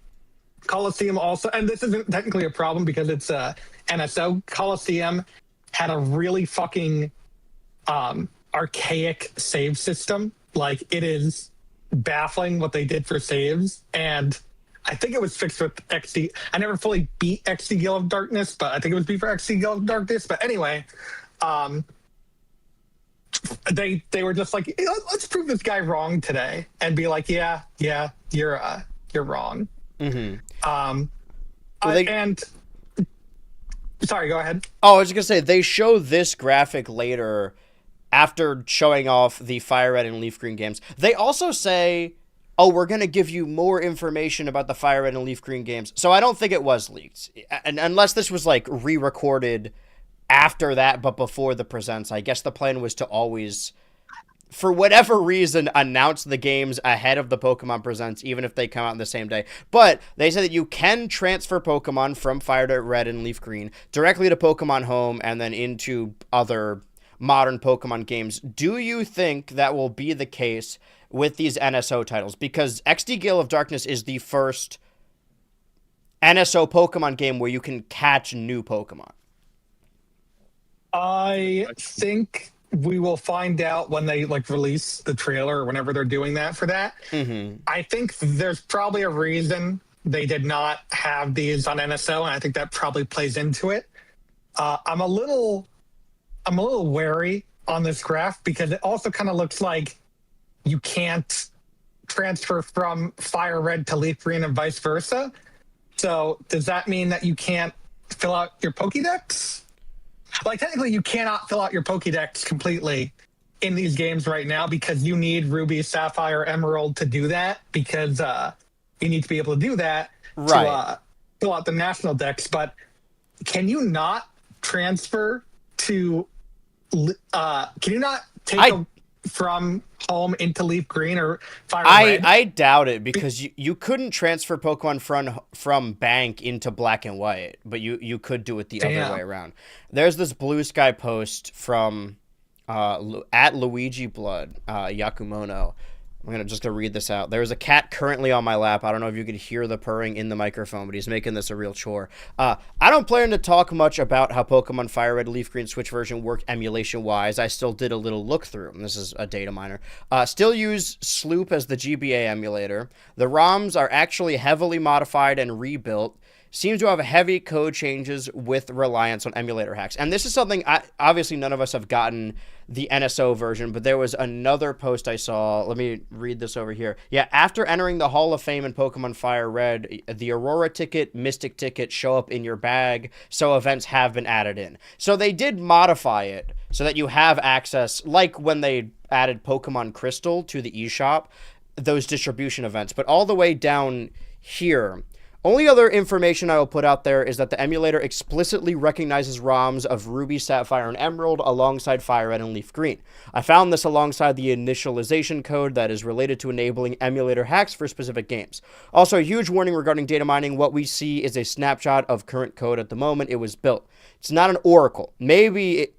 Coliseum also, and this isn't technically a problem because it's NSO. Coliseum had a really fucking archaic save system. Like, it is baffling what they did for saves, and I think it was fixed with XD. I never fully beat XD Gale of Darkness, but I think it was beat for XD Gale of Darkness. But anyway, they were just like, let's prove this guy wrong today, and be like, yeah, you're you're wrong. Well, they, And sorry, go ahead. I was just gonna say they show this graphic later after showing off the Fire Red and Leaf Green games. They also say, "Oh, we're gonna give you more information about the Fire Red and Leaf Green games." So I don't think it was leaked, and unless this was like re-recorded after that, but before the presents. I guess the plan was to always, for whatever reason, announce the games ahead of the Pokemon Presents, even if they come out on the same day. But they said that you can transfer Pokemon from Fire Red and Leaf Green directly to Pokemon Home and then into other modern Pokemon games. Do you think that will be the case with these NSO titles? Because XD Gale of Darkness is the first NSO Pokemon game where you can catch new Pokemon. I think we will find out when they like release the trailer or whenever they're doing that for that. I think there's probably a reason they did not have these on NSO, and I think that probably plays into it. I'm a little wary on this graph because it also kind of looks like you can't transfer from Fire Red to Leaf Green and vice versa. So does that mean that you can't fill out your Pokédex? Like technically you cannot fill out your Pokédex completely in these games right now because you need Ruby, Sapphire, Emerald to do that because you need to be able to do that to fill out the national decks. But can you not transfer to can you not take from Home into Leaf Green or Fire Red? I doubt it because you couldn't transfer Pokemon from Bank into Black and White, but you could do it the other way around. There's this Blue Sky post from at Luigi Blood, Yakumono. I'm just gonna read this out. There's a cat currently on my lap. I don't know if you could hear the purring in the microphone, but he's making this a real chore. I don't plan to talk much about how Pokemon Fire Red Leaf Green Switch version worked emulation-wise. I still did a little look-through, and this is a data miner. Still use Sloop as the GBA emulator. The ROMs are actually heavily modified and rebuilt. Seems to have heavy code changes with reliance on emulator hacks. And this is something, obviously none of us have gotten the NSO version, but there was another post I saw. Let me read this over here. Yeah, after entering the Hall of Fame in Pokemon Fire Red, the Aurora ticket, Mystic ticket show up in your bag, so events have been added in. So they did modify it so that you have access, like when they added Pokemon Crystal to the eShop, those distribution events. But all the way down here, only other information I will put out there is that the emulator explicitly recognizes ROMs of Ruby, Sapphire, and Emerald alongside Fire Red and Leaf Green. I found this alongside the initialization code that is related to enabling emulator hacks for specific games. Also, a huge warning regarding data mining. What we see is a snapshot of current code at the moment it was built. It's not an oracle. Maybe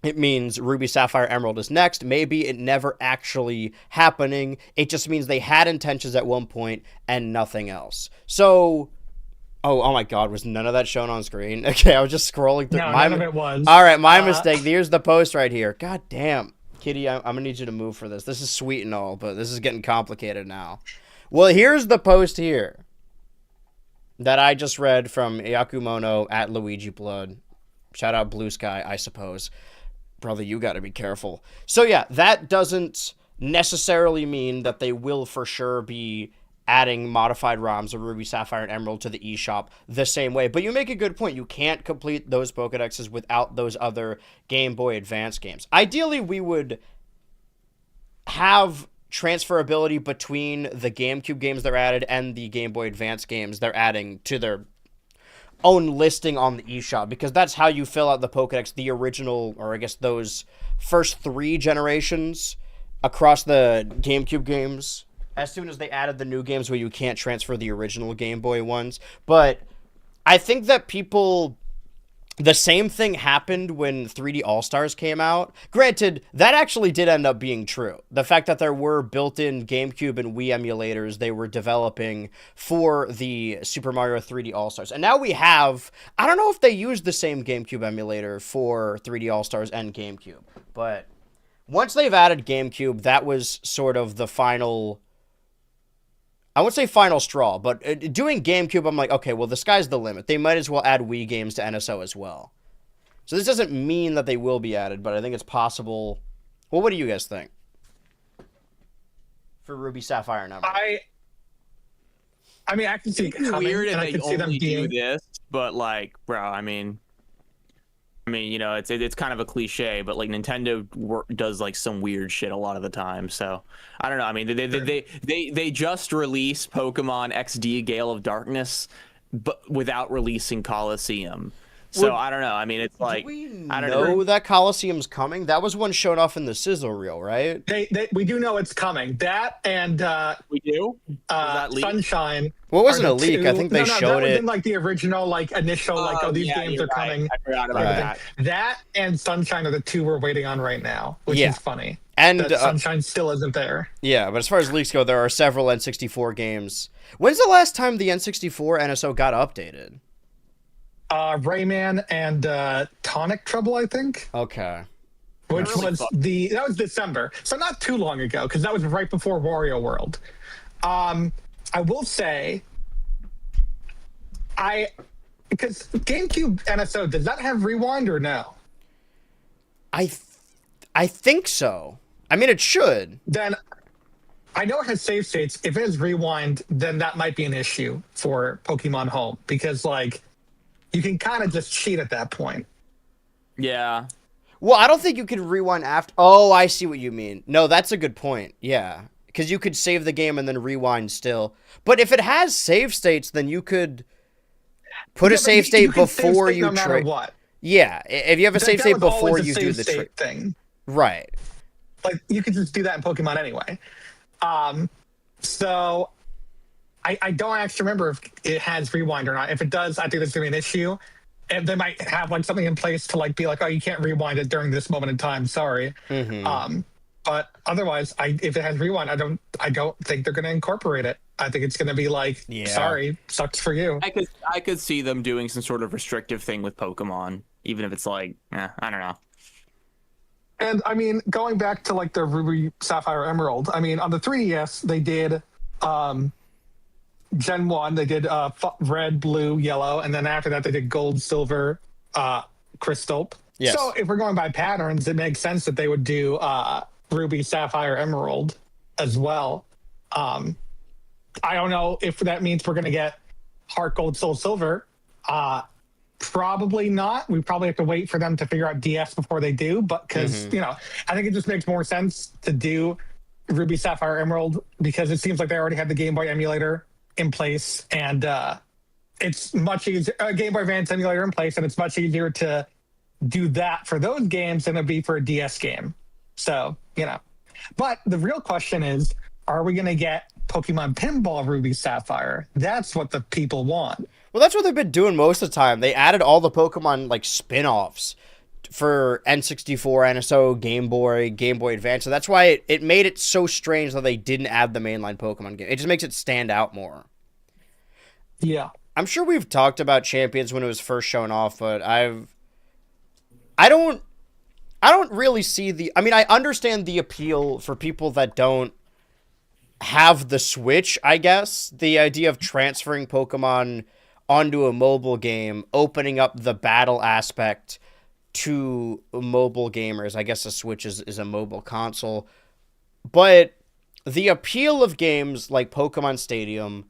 it means Ruby, Sapphire, Emerald is next. Maybe it never actually happening. It just means they had intentions at one point and nothing else. So, oh my God, was none of that shown on screen? Okay, I was just scrolling through. No, none of it was. All right, my mistake. Here's the post right here. God damn. Kitty, I'm going to need you to move for this. This is sweet and all, but this is getting complicated now. Well, here's the post here that I just read from Yakumono at Luigi Blood. Shout out Blue Sky, I suppose. Brother, you got to be careful. So yeah, that doesn't necessarily mean that they will for sure be adding modified ROMs of Ruby, Sapphire, and Emerald to the eShop the same way. But you make a good point. You can't complete those Pokédexes without those other Game Boy Advance games. Ideally, we would have transferability between the GameCube games they're added and the Game Boy Advance games they're adding to their own listing on the eShop, because that's how you fill out the Pokédex, the original, or I guess those first 3 generations across the GameCube games, as soon as they added the new games where you can't transfer the original Game Boy ones. But I think that the same thing happened when 3D All-Stars came out. Granted, that actually did end up being true. The fact that there were built-in GameCube and Wii emulators they were developing for the Super Mario 3D All-Stars. And now we have, I don't know if they used the same GameCube emulator for 3D All-Stars and GameCube, but once they've added GameCube, that was sort of the final, I wouldn't say final straw, but doing GameCube, I'm like, okay, well, the sky's the limit. They might as well add Wii games to NSO as well. So this doesn't mean that they will be added, but I think it's possible. Well, what do you guys think? For Ruby, Sapphire, and Emerald. I mean, I can see it It's coming, weird if and I they can see them only do being. this, but like, bro, I mean, you know, it's kind of a cliche, but like Nintendo does like some weird shit a lot of the time. So I don't know. I mean, they just released Pokemon XD Gale of Darkness, but without releasing Coliseum. So Would- I don't know. I mean, it's Do like we I don't know know. that Colosseum's coming? That was one shown off in the sizzle reel, right? We do know it's coming. That and We do. Was that leaked? Sunshine. Well, it are wasn't the a leak. I two. think they No, that showed was it. in like the original, like initial, like these Yeah, games you're are right. coming. I forgot about Right. that. That and Sunshine are the two we're waiting on right now, which Yeah. is funny. And That Sunshine still isn't there. yeah, but as far as leaks go, there are several N64 games. When's the last time the N64 NSO got updated? Rayman and Tonic Trouble, I think, Okay. which Really was that was December, so not too long ago, because that was right before Wario World. I will say, because GameCube NSO, does that have rewind or no? I think so. I mean, it should. Then I know it has save states. If it has rewind, then that might be an issue for Pokemon Home, because like you can kind of just cheat at that point. Yeah. Well, I don't think you can rewind after. Oh, I see what you mean. No, that's a good point. Yeah. Because you could save the game and then rewind still. But if it has save states, then you could put a Yeah, but state you can save before state you no matter trade. what. Yeah, if you have a save That state was always before a you save do the state trick. thing. Right. Like you could just do that in Pokemon anyway. So I don't actually remember if it has rewind or not. If it does, I think that's gonna be an issue. And they might have like something in place to like be like, oh, you can't rewind it during this moment in time. Sorry. But otherwise, if it has rewind, I don't think they're gonna incorporate it. I think it's gonna be like, Yeah. sorry, sucks for you. I could see them doing some sort of restrictive thing with Pokemon, even if it's like, I don't know. And I mean, going back to like the Ruby, Sapphire, Emerald, I mean, on the 3DS, they did Gen 1, they did red, blue, yellow, and then after that, they did gold, silver, crystal. Yes. So if we're going by patterns, it makes sense that they would do Ruby, Sapphire, Emerald as well. I don't know if that means we're going to get Heart Gold, Soul Silver. Probably not. We probably have to wait for them to figure out DS before they do. But because, I think it just makes more sense to do Ruby, Sapphire, Emerald because it seems like they already have the Game Boy emulator in place. And it's much easier, Game Boy Advance emulator in place. And it's much easier to do that for those games than it'd be for a DS game. So, But the real question is, are we going to get Pokemon Pinball Ruby Sapphire? That's what the people want. Well, that's what they've been doing most of the time. They added all the Pokemon like spin-offs for N64, NSO, Game Boy Advance. So that's why it made it so strange that they didn't add the mainline Pokemon game. It just makes it stand out more. Yeah. I'm sure we've talked about Champions when it was first shown off, but I don't really see I understand the appeal for people that don't have the Switch, I guess. The idea of transferring Pokemon onto a mobile game, opening up the battle aspect to mobile gamers. I guess the Switch is a mobile console. But the appeal of games like Pokemon Stadium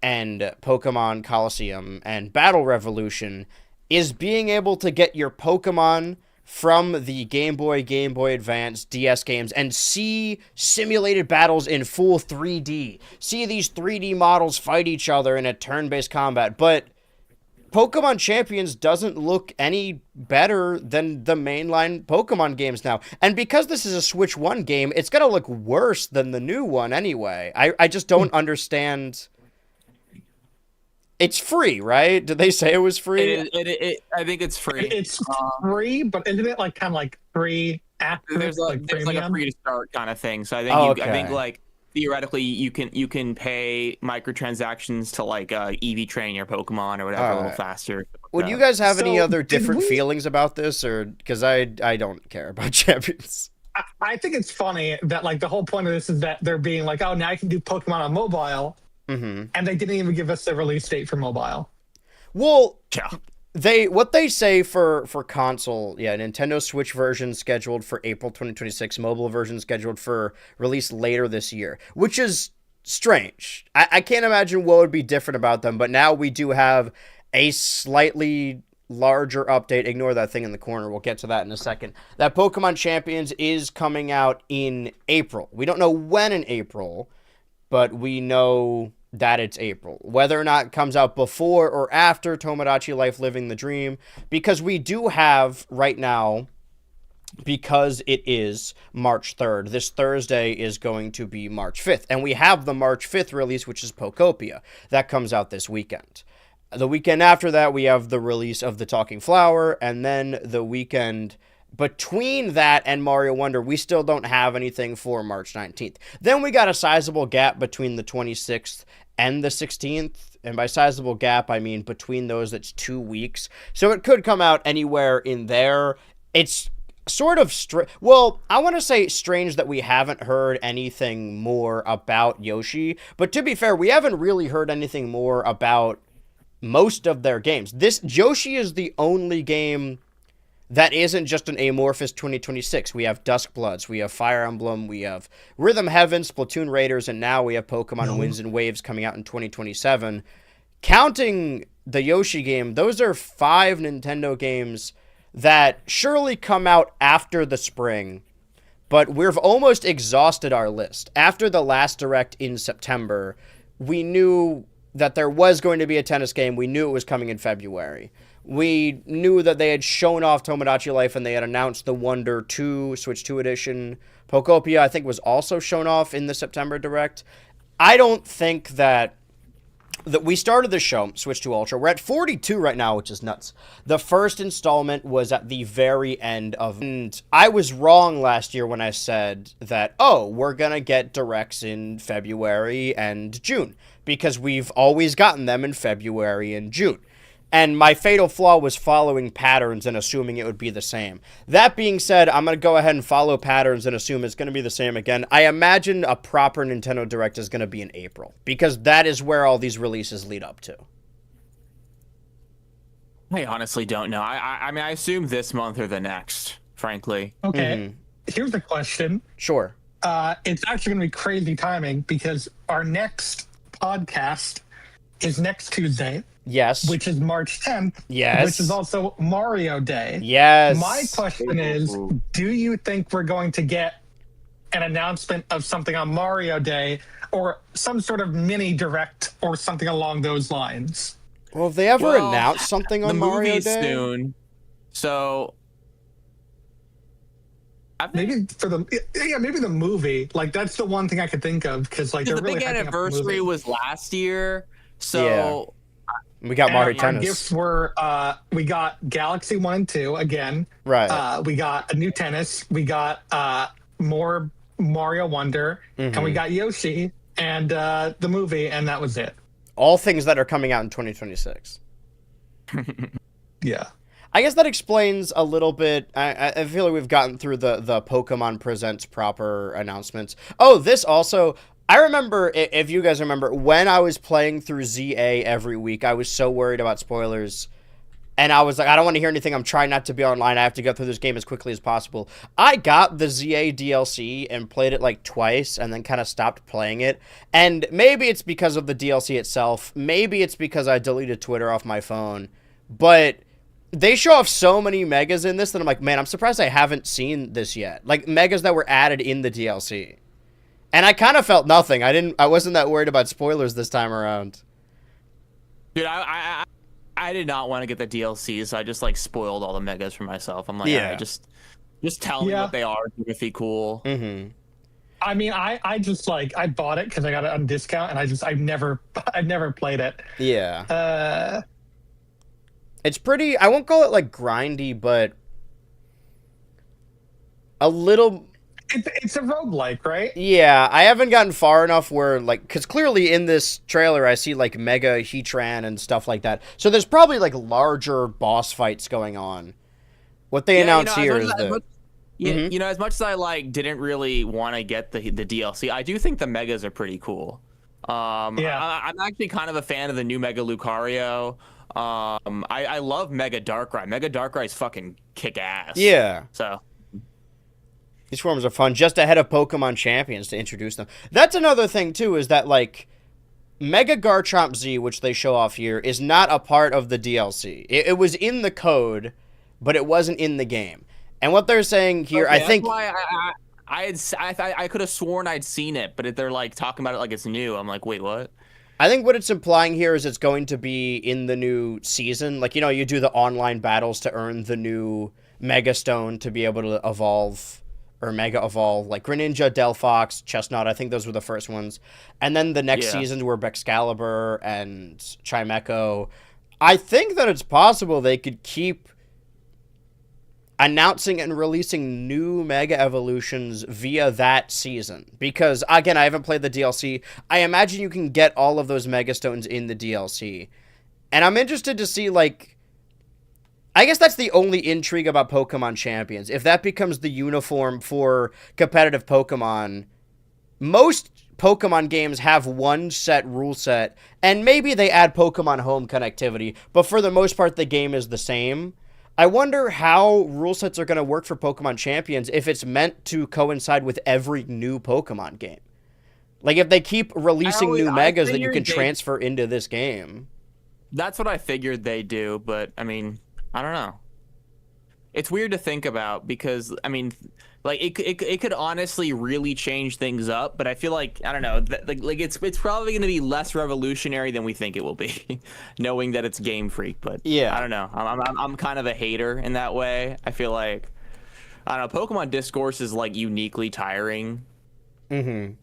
and Pokemon Coliseum and Battle Revolution is being able to get your Pokemon from the Game Boy Advance, DS games, and see simulated battles in full 3D. See these 3D models fight each other in a turn-based combat. But Pokemon Champions doesn't look any better than the mainline Pokemon games now. And because this is a Switch 1 game, it's going to look worse than the new one anyway. I just don't understand. It's free, right? Did they say it was free? I think it's free. It's free, but isn't it like kind of like free after? There's like a free to start kind of thing. So I think I think like theoretically you can pay microtransactions to like EV train your Pokemon or whatever a little faster. Would you guys have any So, other did different we- feelings about this, or because I don't care about Champions? I think it's funny that like the whole point of this is that they're being like, oh, now I can do Pokemon on mobile, and they didn't even give us the release date for mobile. Well, Yeah. what they say for console, Nintendo Switch version scheduled for April 2026, mobile version scheduled for release later this year, which is strange. I can't imagine what would be different about them, but now we do have a slightly larger update. Ignore that thing in the corner. We'll get to that in a second. That Pokemon Champions is coming out in April. We don't know when in April, but we know that it's April. Whether or not it comes out before or after Tomodachi Life Living the Dream, because we do have right now, because it is March 3rd, this Thursday is going to be March 5th. And we have the March 5th release, which is Pokopia. That comes out this weekend. The weekend after that, we have the release of The Talking Flower. And then the weekend between that and Mario Wonder, we still don't have anything for March 19th. Then we got a sizable gap between the 26th and the 16th. And by sizable gap, I mean between those, that's 2 weeks. So it could come out anywhere in there. It's sort of I want to say strange that we haven't heard anything more about Yoshi, but to be fair, we haven't really heard anything more about most of their games. This Yoshi is the only game that isn't just an Amorphous 2026. We have Duskbloods, we have Fire Emblem, we have Rhythm Heaven, Splatoon Raiders, and now we have Pokemon Winds and Waves coming out in 2027. Counting the Yoshi game, those are 5 Nintendo games that surely come out after the spring, but we've almost exhausted our list. After the last Direct in September, we knew that there was going to be a tennis game. We knew it was coming in February. We knew that they had shown off Tomodachi Life and they had announced the Wonder 2, Switch 2 edition. Pokopia, I think, was also shown off in the September Direct. I don't think that we started the show, Switch 2 Ultra. We're at 42 right now, which is nuts. The first installment was at the very end of... And I was wrong last year when I said that, oh, we're going to get Directs in February and June, because we've always gotten them in February and June. And my fatal flaw was following patterns and assuming it would be the same. That being said, I'm going to go ahead and follow patterns and assume it's going to be the same again. I imagine a proper Nintendo Direct is going to be in April, because that is where all these releases lead up to. I honestly don't know. I mean, I assume this month or the next, frankly. Okay, Here's a question. Sure. It's actually going to be crazy timing, because our next podcast is next Tuesday. Yes. Which is March 10th. Yes. Which is also Mario Day. Yes. My question is, do you think we're going to get an announcement of something on Mario Day, or some sort of mini Direct or something along those lines? Well, have they ever announced something on Mario Day? Soon. So maybe maybe the movie. Like, that's the one thing I could think of, because like the really big anniversary was last year. So yeah. We got Mario Tennis. Our gifts were we got Galaxy 1 and 2 again. Right. We got a new tennis. We got more Mario Wonder, and we got Yoshi and the movie, and that was it. All things that are coming out in 2026. Yeah. I guess that explains a little bit. I feel like we've gotten through the Pokemon Presents proper announcements. Oh, this also... I remember, if you guys remember, when I was playing through ZA every week, I was so worried about spoilers. And I was like, I don't want to hear anything. I'm trying not to be online. I have to go through this game as quickly as possible. I got the ZA DLC and played it like twice and then kind of stopped playing it. And maybe it's because of the DLC itself. Maybe it's because I deleted Twitter off my phone. But they show off so many megas in this that I'm like, man, I'm surprised I haven't seen this yet. Like, megas that were added in the DLC. And I kind of felt nothing. I wasn't that worried about spoilers this time around. Dude, I did not want to get the DLC, so I just like spoiled all the megas for myself. I'm like, yeah, just tell me what they are. It's be cool. Mm-hmm. I mean, I just like, I bought it because I got it on discount, and I've never played it. Yeah. It's pretty. I won't call it like grindy, but a little. It's a roguelike, right? Yeah, I haven't gotten far enough where, like, because clearly in this trailer I see, like, Mega Heatran and stuff like that. So there's probably, like, larger boss fights going on. What they announce here is that... You know, as much as I, like, didn't really want to get the DLC, I do think the Megas are pretty cool. I'm actually kind of a fan of the new Mega Lucario. I love Mega Darkrai. Mega Darkrai is fucking kick-ass. Yeah. So... These forums are fun, just ahead of Pokemon Champions to introduce them. That's another thing, too, is that, like, Mega Garchomp Z, which they show off here, is not a part of the DLC. It was in the code, but it wasn't in the game. And what they're saying here, Okay, I think... That's why I could have sworn I'd seen it, but they're, like, talking about it like it's new. I'm like, wait, what? I think what it's implying here is it's going to be in the new season. Like, you know, you do the online battles to earn the new Mega Stone to be able to evolve... or Mega Evolve, like Greninja, Delphox, Chestnut, I think those were the first ones. And then the next seasons were Excalibur and Chimecho. I think that it's possible they could keep announcing and releasing new Mega Evolutions via that season. Because, again, I haven't played the DLC. I imagine you can get all of those Mega Stones in the DLC. And I'm interested to see, like... I guess that's the only intrigue about Pokemon Champions. If that becomes the uniform for competitive Pokemon, most Pokemon games have one set rule set, and maybe they add Pokemon Home connectivity, but for the most part, the game is the same. I wonder how rule sets are going to work for Pokemon Champions if it's meant to coincide with every new Pokemon game. Like, if they keep releasing new Megas that you can transfer into this game. That's what I figured they do, but, I mean... I don't know. It's weird to think about because, I mean, like it could honestly really change things up, but I feel like, I don't know, like it's probably going to be less revolutionary than we think it will be, knowing that it's Game Freak. But yeah, I don't know. I'm kind of a hater in that way. I feel like, I don't know, Pokemon Discourse is like uniquely tiring. Mm-hmm.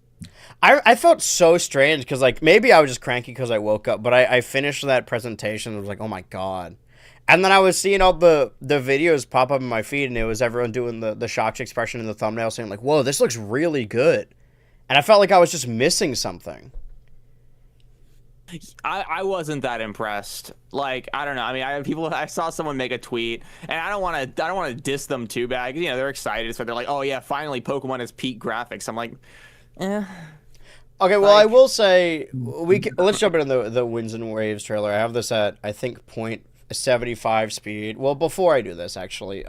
I felt so strange because, like, maybe I was just cranky because I woke up, but I finished that presentation and was like, oh my god. And then I was seeing all the videos pop up in my feed, and it was everyone doing the shocked expression in the thumbnail saying, like, whoa, this looks really good. And I felt like I was just missing something. I wasn't that impressed. Like, I don't know. I mean, I saw someone make a tweet, and I don't want to diss them too bad. You know, they're excited, so they're like, oh yeah, finally Pokemon has peak graphics. I'm like, eh. Okay, well, I will say let's jump into the Winds and Waves trailer. I have this at, I think, 0.75 speed. Well, before I do this, actually,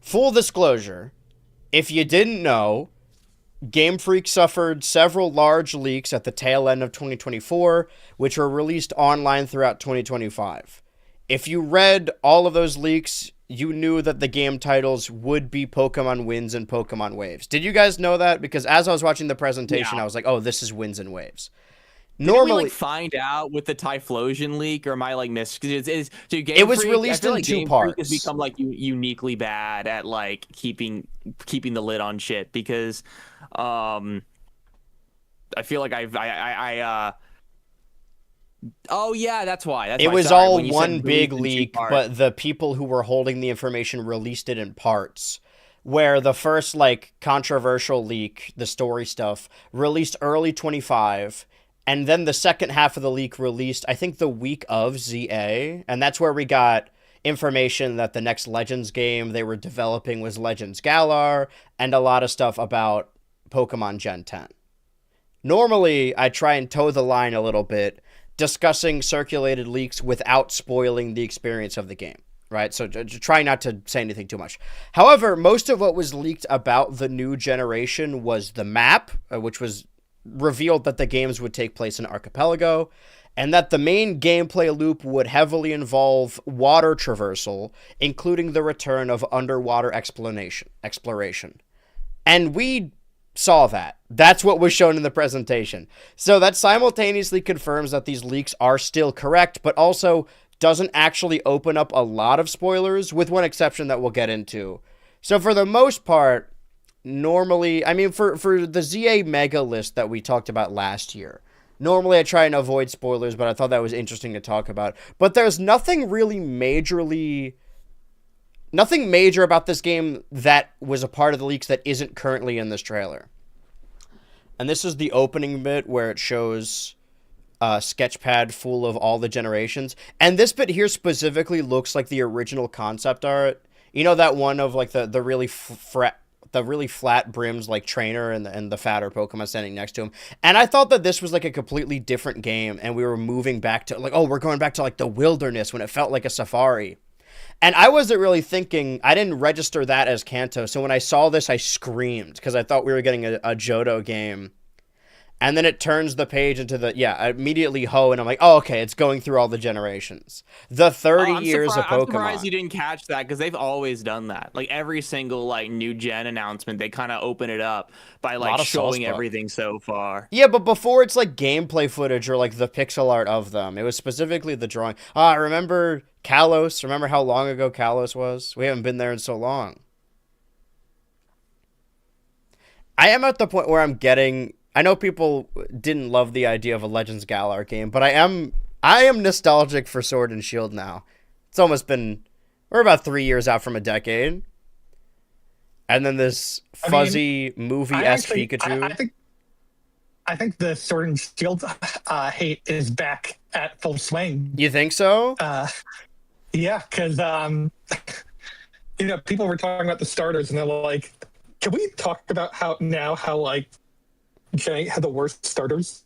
full disclosure, if you didn't know, Game Freak suffered several large leaks at the tail end of 2024, which were released online throughout 2025. If you read all of those leaks, you knew that the game titles would be Pokemon Winds and Pokemon Waves. Did you guys know that? Because as I was watching the presentation, I was like, oh, this is Winds and Waves. Normally, we, like, find out with the Typhlosion leak, or am I like missed? It was released in two parts. Has become like uniquely bad at like keeping the lid on shit because, I feel like oh yeah, that's why. It was all one big leak, but the people who were holding the information released it in parts. Where the first, like, controversial leak, the story stuff, released early 25. And then the second half of the leak released, I think, the week of ZA. And that's where we got information that the next Legends game they were developing was Legends Galar, and a lot of stuff about Pokemon Gen 10. Normally, I try and toe the line a little bit, discussing circulated leaks without spoiling the experience of the game, right? So try not to say anything too much. However, most of what was leaked about the new generation was the map, which was revealed that the games would take place in Archipelago, and that the main gameplay loop would heavily involve water traversal, including the return of underwater exploration. And we saw that. That's what was shown in the presentation. So that simultaneously confirms that these leaks are still correct, but also doesn't actually open up a lot of spoilers, with one exception that we'll get into. So for the most part, normally, I mean, for the ZA Mega list that we talked about last year, normally I try and avoid spoilers, but I thought that was interesting to talk about. But there's nothing major about this game that was a part of the leaks that isn't currently in this trailer. And this is the opening bit where it shows a sketchpad full of all the generations. And this bit here specifically looks like the original concept art. You know, that one of, like, the really flat brims, like, trainer and the fatter Pokemon standing next to him. And I thought that this was, like, a completely different game, and we were moving back to, like, oh, we're going back to, like, the wilderness when it felt like a safari. And I wasn't really thinking, I didn't register that as Kanto. So when I saw this, I screamed because I thought we were getting a Johto game. And then it turns the page into immediately Ho, and I'm like, oh, okay, it's going through all the generations. The 30 years of Pokemon. I'm surprised you didn't catch that, because they've always done that. Like, every single, like, new gen announcement, they kind of open it up by, like, showing everything so far. Yeah, but before it's, like, gameplay footage or, like, the pixel art of them. It was specifically the drawing. Remember Kalos? Remember how long ago Kalos was? We haven't been there in so long. I am at the point where I'm getting... I know people didn't love the idea of a Legends Galar game, but I am nostalgic for Sword and Shield now. It's almost been... We're about 3 years out from a decade. And then this fuzzy movie-esque Pikachu. I think the Sword and Shield hate is back at full swing. You think so? Yeah, because people were talking about the starters, and they're like, "Can we talk about how like Jay had the worst starters?"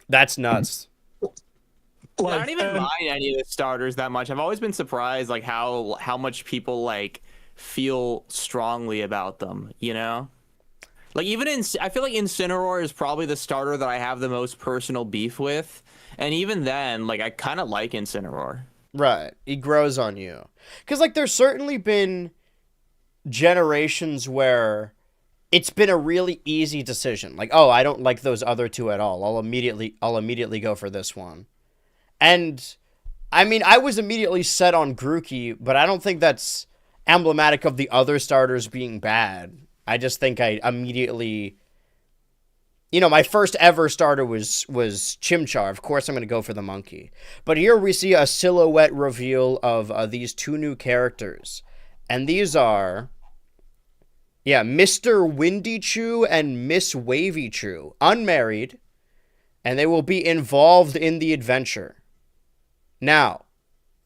That's nuts. I don't even mind any of the starters that much. I've always been surprised, like, how much people, like, feel strongly about them, you know? Like, I feel like Incineroar is probably the starter that I have the most personal beef with. And even then, like, I kind of like Incineroar. Right. He grows on you. Because, like, there's certainly been generations where it's been a really easy decision. Like, oh, I don't like those other two at all. I'll immediately go for this one. And, I mean, I was immediately set on Grookey, but I don't think that's emblematic of the other starters being bad. I just think I immediately... my first ever starter was Chimchar. Of course, I'm going to go for the monkey. But here we see a silhouette reveal of these two new characters. And these are... Mr. Windy Chew and Miss Wavy Chew. Unmarried. And they will be involved in the adventure. Now,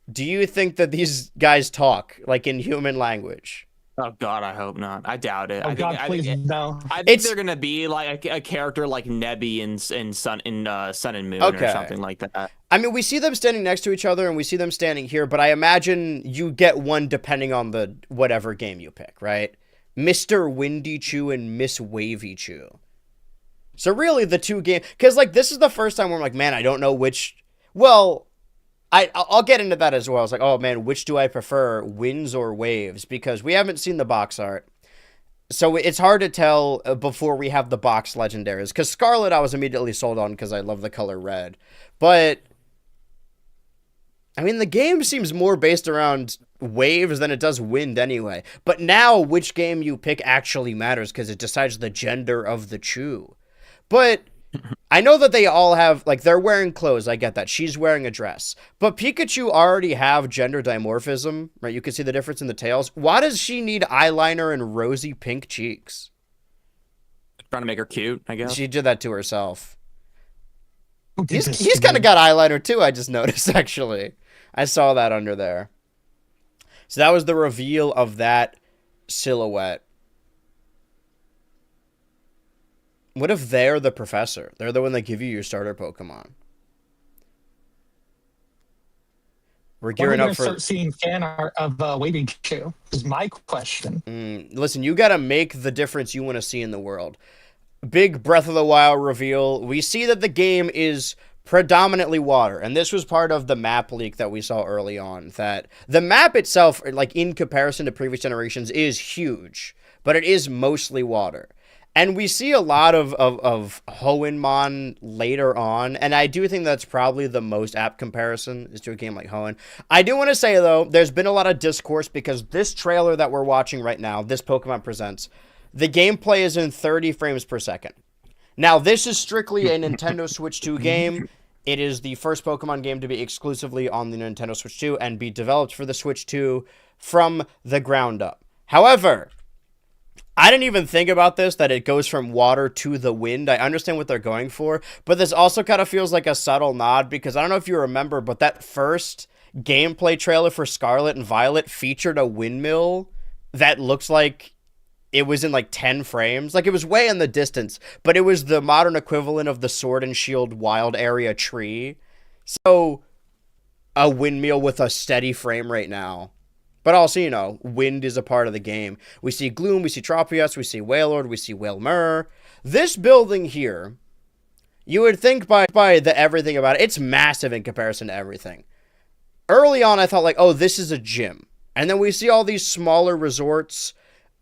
do you think that these guys talk, like, in human language? Oh, God, I hope not. I doubt it. Please, no. I think they're going to be like a character like Nebby in Sun and Moon or something like that. I mean, we see them standing next to each other, and we see them standing here, but I imagine you get one depending on the whatever game you pick, right? Mr. Windy Chew and Miss Wavy Chew. So really, the two games... Because, like, this is the first time where I'm like, man, I don't know which... Well... I'll get into that as well. It's like, oh man, which do I prefer, winds or waves? Because we haven't seen the box art. So it's hard to tell before we have the box legendaries. Because Scarlet I was immediately sold on because I love the color red. But, I mean, the game seems more based around waves than it does wind anyway. But now, which game you pick actually matters because it decides the gender of the Chew. But... I know that they all have, like, they're wearing clothes, I get that. She's wearing a dress. But Pikachu already have gender dimorphism, right? You can see the difference in the tails. Why does she need eyeliner and rosy pink cheeks? Trying to make her cute, I guess. She did that to herself. He's kind of got eyeliner too, I just noticed, actually. I saw that under there. So that was the reveal of that silhouette. What if they're the professor? They're the one that give you your starter Pokemon. We're gearing up for... start seeing fan art of Wavy Chew is my question. Listen, you got to make the difference you want to see in the world. Big Breath of the Wild reveal. We see that the game is predominantly water. And this was part of the map leak that we saw early on. That the map itself, like in comparison to previous generations, is huge. But it is mostly water. And we see a lot of Hoenn later on, and I do think that's probably the most apt comparison is to a game like Hoenn. I do want to say, though, there's been a lot of discourse because this trailer that we're watching right now, this Pokemon Presents, the gameplay is in 30 frames per second. Now, this is strictly a Nintendo Switch 2 game. It is the first Pokemon game to be exclusively on the Nintendo Switch 2 and be developed for the Switch 2 from the ground up. However... I didn't even think about this, that it goes from water to the wind. I understand what they're going for, but this also kind of feels like a subtle nod because I don't know if you remember, but that first gameplay trailer for Scarlet and Violet featured a windmill that looks like it was in like 10 frames. Like it was way in the distance, but it was the modern equivalent of the Sword and Shield wild area tree. So a windmill with a steady frame rate now But also, you know, wind is a part of the game. We see Gloom, we see Tropius, we see Wailord, we see Wailmer. This building here, you would think by the everything about it, it's massive in comparison to everything. Early on, I thought like, oh, this is a gym. And then we see all these smaller resorts.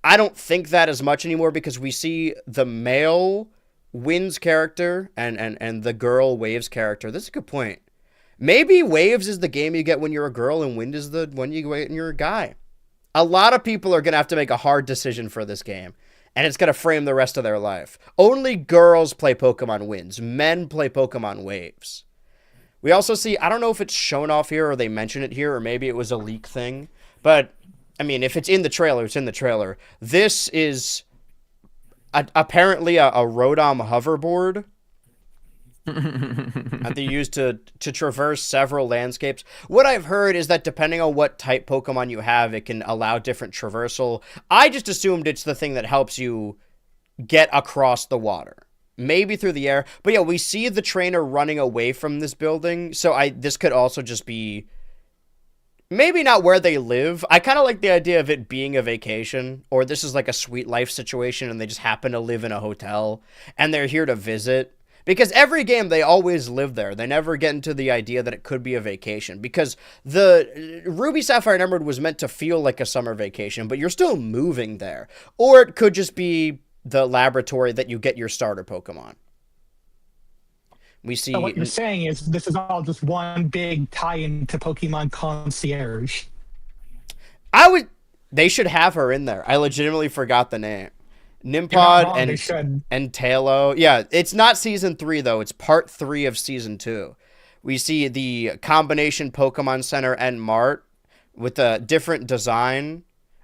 I don't think that as much anymore because we see the male Wind's character and the girl Waves character. This is a good point. Maybe Waves is the game you get when you're a girl and Wind is the one you get when you're a guy. A lot of people are going to have to make a hard decision for this game, and it's going to frame the rest of their life. Only girls play Pokemon Winds. Men play Pokemon Waves. We also see, I don't know if it's shown off here or they mention it here, or maybe it was a leak thing, but, I mean, if it's in the trailer, it's in the trailer. This is apparently a Rotom hoverboard that they use to traverse several landscapes. What I've heard is that depending on what type Pokemon you have, it can allow different traversal. I just assumed it's the thing that helps you get across the water. Maybe through the air. But yeah, we see the trainer running away from this building. So this could also just be maybe not where they live. I kind of like the idea of it being a vacation, or this is like a sweet life situation and they just happen to live in a hotel and they're here to visit. Because every game, they always live there. They never get into the idea that it could be a vacation. Because the Ruby, Sapphire, and Emerald was meant to feel like a summer vacation, but you're still moving there. Or it could just be the laboratory that you get your starter Pokemon. We see... So what you're saying is this is all just one big tie-in to Pokemon Concierge. They should have her in there. I legitimately forgot the name. Nimpod and Talo. Yeah, it's not Season 3, though. It's Part 3 of Season 2. We see the combination Pokemon Center and Mart with a different design.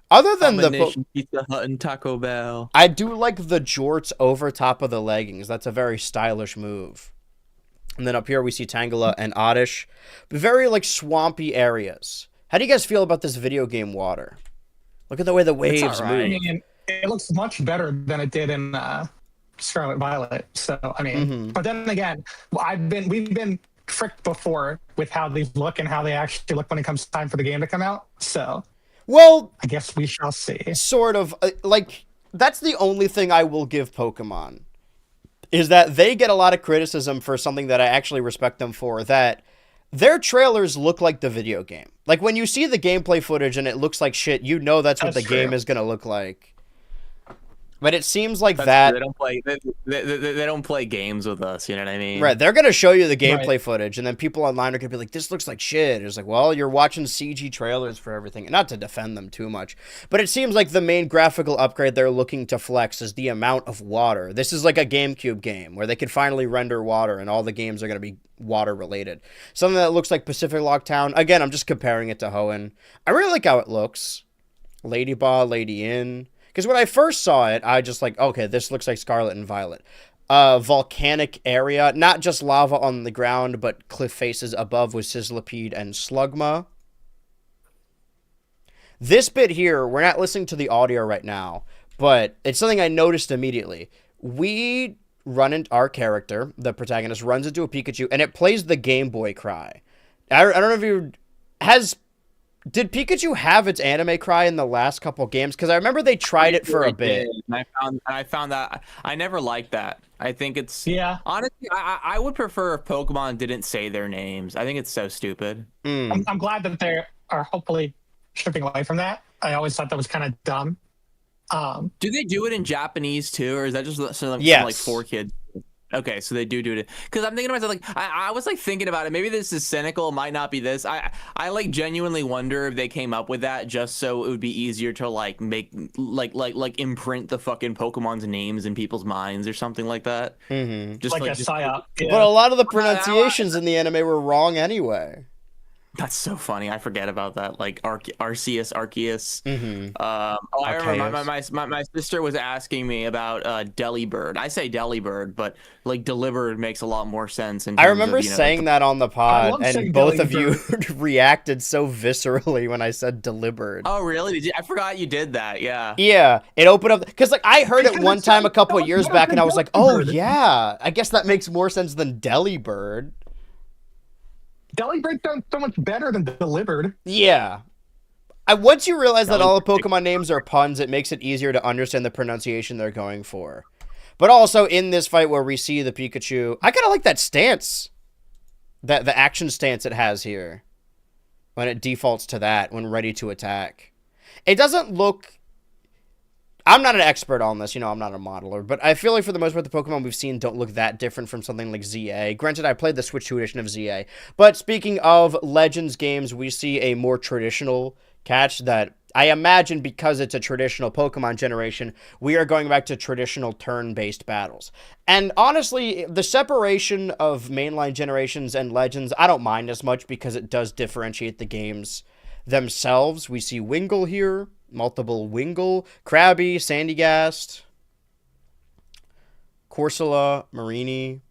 Other than the Pizza Hut and Taco Bell. I do like the jorts over top of the leggings. That's a very stylish move. And then up here we see Tangela and Oddish. Very, like, swampy areas. How do you guys feel about this video game water? Look at the way the waves move. It looks much better than it did in Scarlet Violet. So I mean, but then again, we've been tricked before with how these look and how they actually look when it comes time for the game to come out. So, well, I guess we shall see. Sort of like that's the only thing I will give Pokemon is that they get a lot of criticism for something that I actually respect them for. That their trailers look like the video game. Like when you see the gameplay footage and it looks like shit, you know that's what the game is gonna look like. But it seems like that they don't play games with us, you know what I mean? Right, they're gonna show you the gameplay footage, and then people online are gonna be like, "This looks like shit." It's like, well, you're watching CG trailers for everything, and not to defend them too much, but it seems like the main graphical upgrade they're looking to flex is the amount of water. This is like a GameCube game where they could finally render water, and all the games are gonna be water related. Something that looks like Pacific Log Town. Again, I'm just comparing it to Hoenn. I really like how it looks. Lady Ba, Lady In. Because when I first saw it, I just like, okay, this looks like Scarlet and Violet. Volcanic area, not just lava on the ground, but cliff faces above with Sizzlipede and Slugma. This bit here, we're not listening to the audio right now, but it's something I noticed immediately. We run into our character, the protagonist, runs into a Pikachu, and it plays the Game Boy cry. I don't know if you... Did Pikachu have its anime cry in the last couple games? Because I remember they tried it for a bit. I found that I never liked that. I think it's honestly I would prefer if Pokemon didn't say their names. I think it's so stupid. I'm glad that they are hopefully stripping away from that. I always thought that was kind of dumb. Do they do it in Japanese too, or is that just some like 4 kids? Okay, so they do it because I'm thinking to myself, like I was like thinking about it. Maybe this is cynical. It might not be this. I like genuinely wonder if they came up with that just so it would be easier to like make like imprint the fucking Pokemon's names in people's minds or something like that. Mm-hmm. Just like a psyop. Yeah. But a lot of the pronunciations in the anime were wrong anyway. That's so funny. I forget about that. Like Arceus. Mm-hmm. I remember my sister was asking me about Delibird. I say Delibird, but like Delivered makes a lot more sense. I remember saying that on the pod, and both of you reacted so viscerally when I said Delivered. Oh, really? Did you? I forgot you did that. Yeah. Yeah, it opened up because like I heard it one time a couple of years back, and I was like, oh yeah, I guess that makes more sense than Delibird. Delibird sounds so much better than Delivered. Yeah. Once you realize that all the Pokemon names are puns, it makes it easier to understand the pronunciation they're going for. But also in this fight where we see the Pikachu, I kind of like that stance. The action stance it has here. When it defaults to that when ready to attack. It doesn't look... I'm not an expert on this, I'm not a modeler, but I feel like for the most part the Pokemon we've seen don't look that different from something like ZA. Granted, I played the Switch 2 edition of ZA, but speaking of Legends games, we see a more traditional catch that I imagine because it's a traditional Pokemon generation, we are going back to traditional turn-based battles. And honestly, the separation of mainline generations and Legends, I don't mind as much because it does differentiate the games themselves. We see Wingull here. Multiple Wingull, Krabby, Sandygast, Corsola, Marini,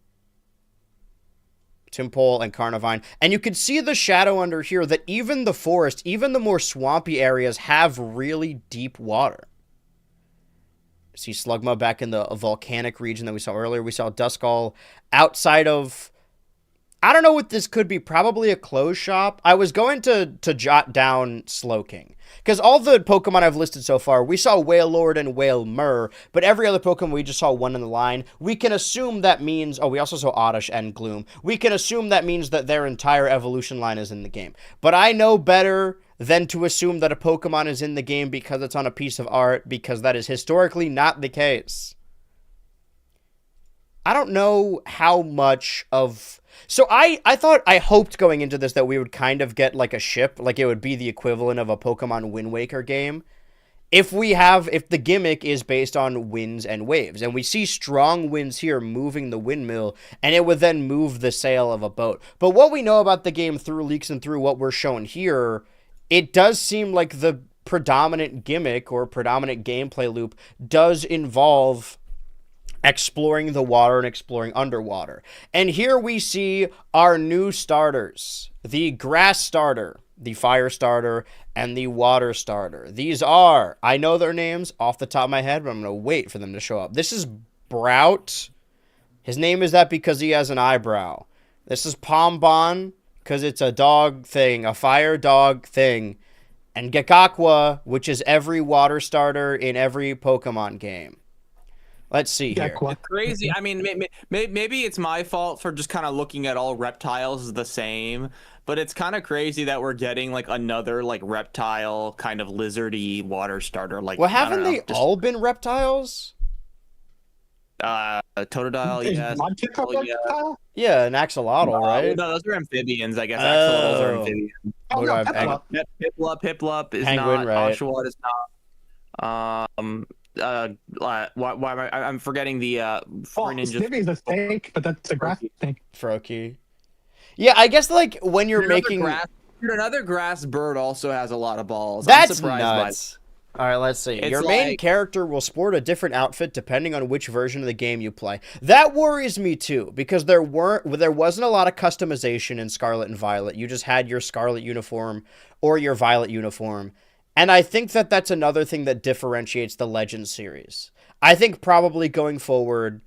Timpole, and Carnivine. And you can see the shadow under here that even the forest, even the more swampy areas have really deep water. See Slugma back in the volcanic region that we saw earlier. We saw Duskull outside of... I don't know what this could be. Probably a clothes shop. I was going to jot down Slowking. Because all the Pokemon I've listed so far, we saw Wailord and Wailmer, but every other Pokemon we just saw one in the line. We can assume that means... Oh, we also saw Oddish and Gloom. We can assume that means that their entire evolution line is in the game. But I know better than to assume that a Pokemon is in the game because it's on a piece of art, because that is historically not the case. I don't know how much of... So I hoped going into this that we would kind of get like a ship, like it would be the equivalent of a Pokemon Wind Waker game. If the gimmick is based on winds and waves, and we see strong winds here moving the windmill, and it would then move the sail of a boat. But what we know about the game through leaks and through what we're shown here, it does seem like the predominant gimmick or predominant gameplay loop does involve exploring the water and exploring underwater. And here we see our new starters. The grass starter, the fire starter, and the water starter. These are, I know their names off the top of my head, but I'm going to wait for them to show up. This is Brout. His name is that because he has an eyebrow. This is Pombon, because it's a dog thing, a fire dog thing. And Gekakwa, which is every water starter in every Pokemon game. Let's see here. It's crazy. I mean, maybe it's my fault for just kind of looking at all reptiles the same, but it's kind of crazy that we're getting like another like reptile kind of lizardy water starter. Like, well, haven't they all been reptiles? Totodile, yes. Yeah, an axolotl, right? No, those are amphibians, I guess. Axolotls are amphibians. Oh, no, Piplup is Penguin, not. right. Oshawott is not. Why am I'm forgetting the Snivy is a snake, but that's a grass snake. Froakie. Yeah, I guess like when you're making another grass bird also has a lot of balls. That's I'm surprised nuts. All right, let's see. Your main character will sport a different outfit depending on which version of the game you play. That worries me too, because there wasn't a lot of customization in Scarlet and Violet. You just had your Scarlet uniform or your Violet uniform. And I think that that's another thing that differentiates the Legends series. I think probably going forward,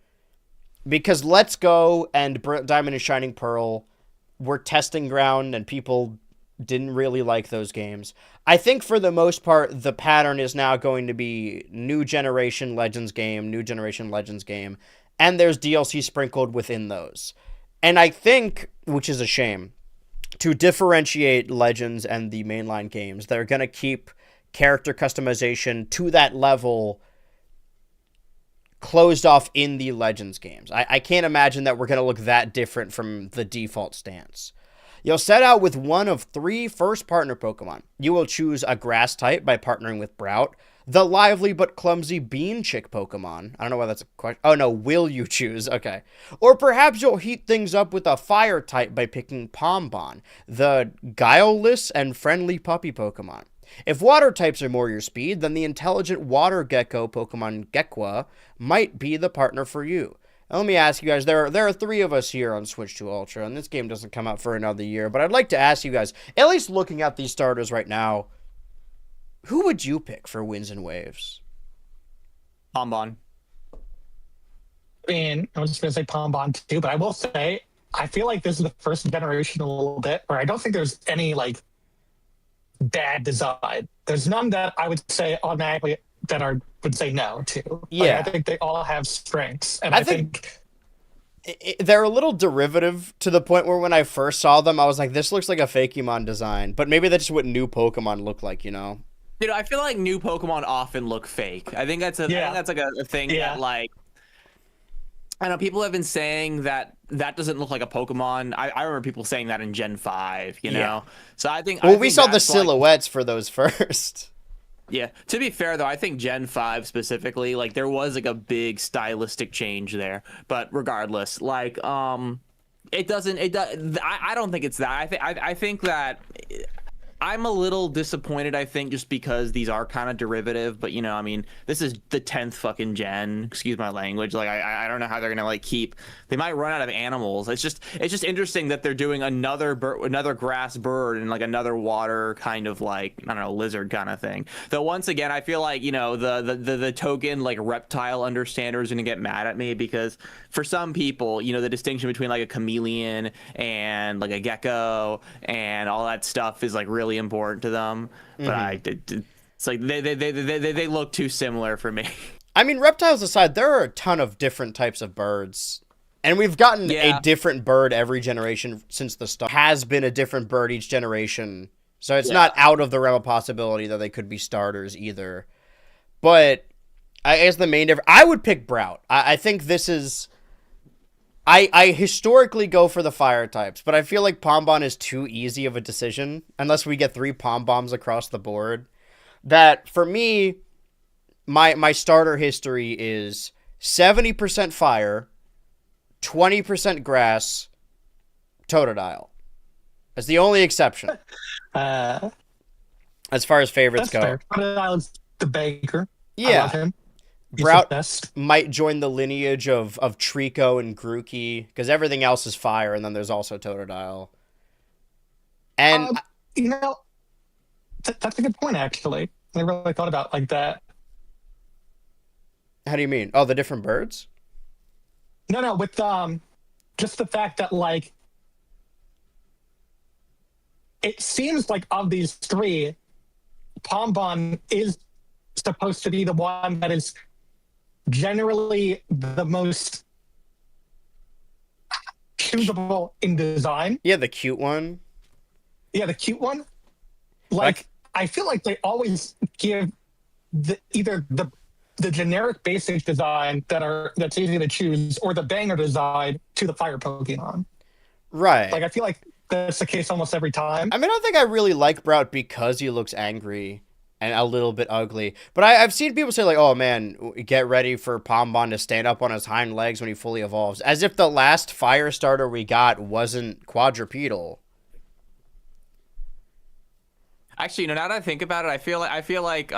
because Let's Go and Diamond and Shining Pearl were testing ground and people didn't really like those games. I think for the most part, the pattern is now going to be new generation Legends game, and there's DLC sprinkled within those. And I think, which is a shame, to differentiate Legends and the mainline games, they're going to keep character customization to that level closed off in the Legends games. I can't imagine that we're going to look that different from the default stance. You'll set out with one of 3 first partner Pokemon. You will choose a grass type by partnering with Brout, the lively but clumsy Bean Chick Pokemon. I don't know why that's a question. Oh no, will you choose? Okay. Or perhaps you'll heat things up with a fire type by picking Pombon, the guileless and friendly puppy Pokemon. If water types are more your speed, then the intelligent water gecko Pokemon Gekwa might be the partner for you. Now, let me ask you guys, there are 3 of us here on Switch 2 Ultra, and this game doesn't come out for another year, but I'd like to ask you guys, at least looking at these starters right now, who would you pick for Winds and Waves? Pombon. I mean, I was just going to say Pombon too, but I will say, I feel like this is the first generation a little bit where I don't think there's any, like, bad design. There's none that I would say automatically that I would say no to. Like, Yeah. I think they all have strengths, and I I think think they're a little derivative to the point where when I first saw them, I was like, this looks like a Fakemon design. But maybe that's just what new Pokemon look like, you know? You know, I feel like new Pokemon often look fake. I think that's I think that's like a thing that like I know people have been saying that doesn't look like a Pokemon. I remember people saying that in Gen 5, you know? Yeah. So I think Well, we saw the silhouettes for those first. Yeah. To be fair though, I think Gen 5 specifically, like there was like a big stylistic change there. But regardless, like it doesn't I don't think it's that. I think that I'm a little disappointed, I think, just because these are kind of derivative, but you know, I mean, this is the 10th fucking gen, excuse my language. Like I don't know how they're gonna like they might run out of animals. It's just interesting that they're doing another grass bird and like another water kind of like, I don't know, lizard kind of thing. Though once again, I feel like, you know, the token like reptile understanders are gonna get mad at me, because for some people, you know, the distinction between like a chameleon and like a gecko and all that stuff is like really important to them, but it's like they look too similar for me. I mean, reptiles aside, there are a ton of different types of birds, and we've gotten a different bird every generation since the start. Has been a different bird each generation, so it's not out of the realm of possibility that they could be starters either. But I guess the main difference, I would pick Brout. I think this is. I historically go for the fire types, but I feel like Pombon is too easy of a decision unless we get 3 Pomboms across the board. That, for me, my starter history is 70% fire, 20% grass, Totodile. That's the only exception. As far as favorites go. Fair. Totodile's the baker. Yeah. I love him. Brout might join the lineage of Trico and Grookey, because everything else is fire, and then there's also Totodile. And you know, that's a good point, actually. I never really thought about it like that. How do you mean? Oh, the different birds? No, with just the fact that like it seems like of these 3, Pombon is supposed to be the one that is generally the most choosable in design. Yeah, the cute one. Yeah, the cute one. Like I feel like they always give either the generic basic design that's easy to choose, or the banger design to the fire Pokemon. Right. Like I feel like that's the case almost every time. I mean, I don't think I really like Brout because he looks angry and a little bit ugly. But I've seen people say, like, oh, man, get ready for Pombon to stand up on his hind legs when he fully evolves. As if the last fire starter we got wasn't quadrupedal. Actually, you know, now that I think about it, I feel like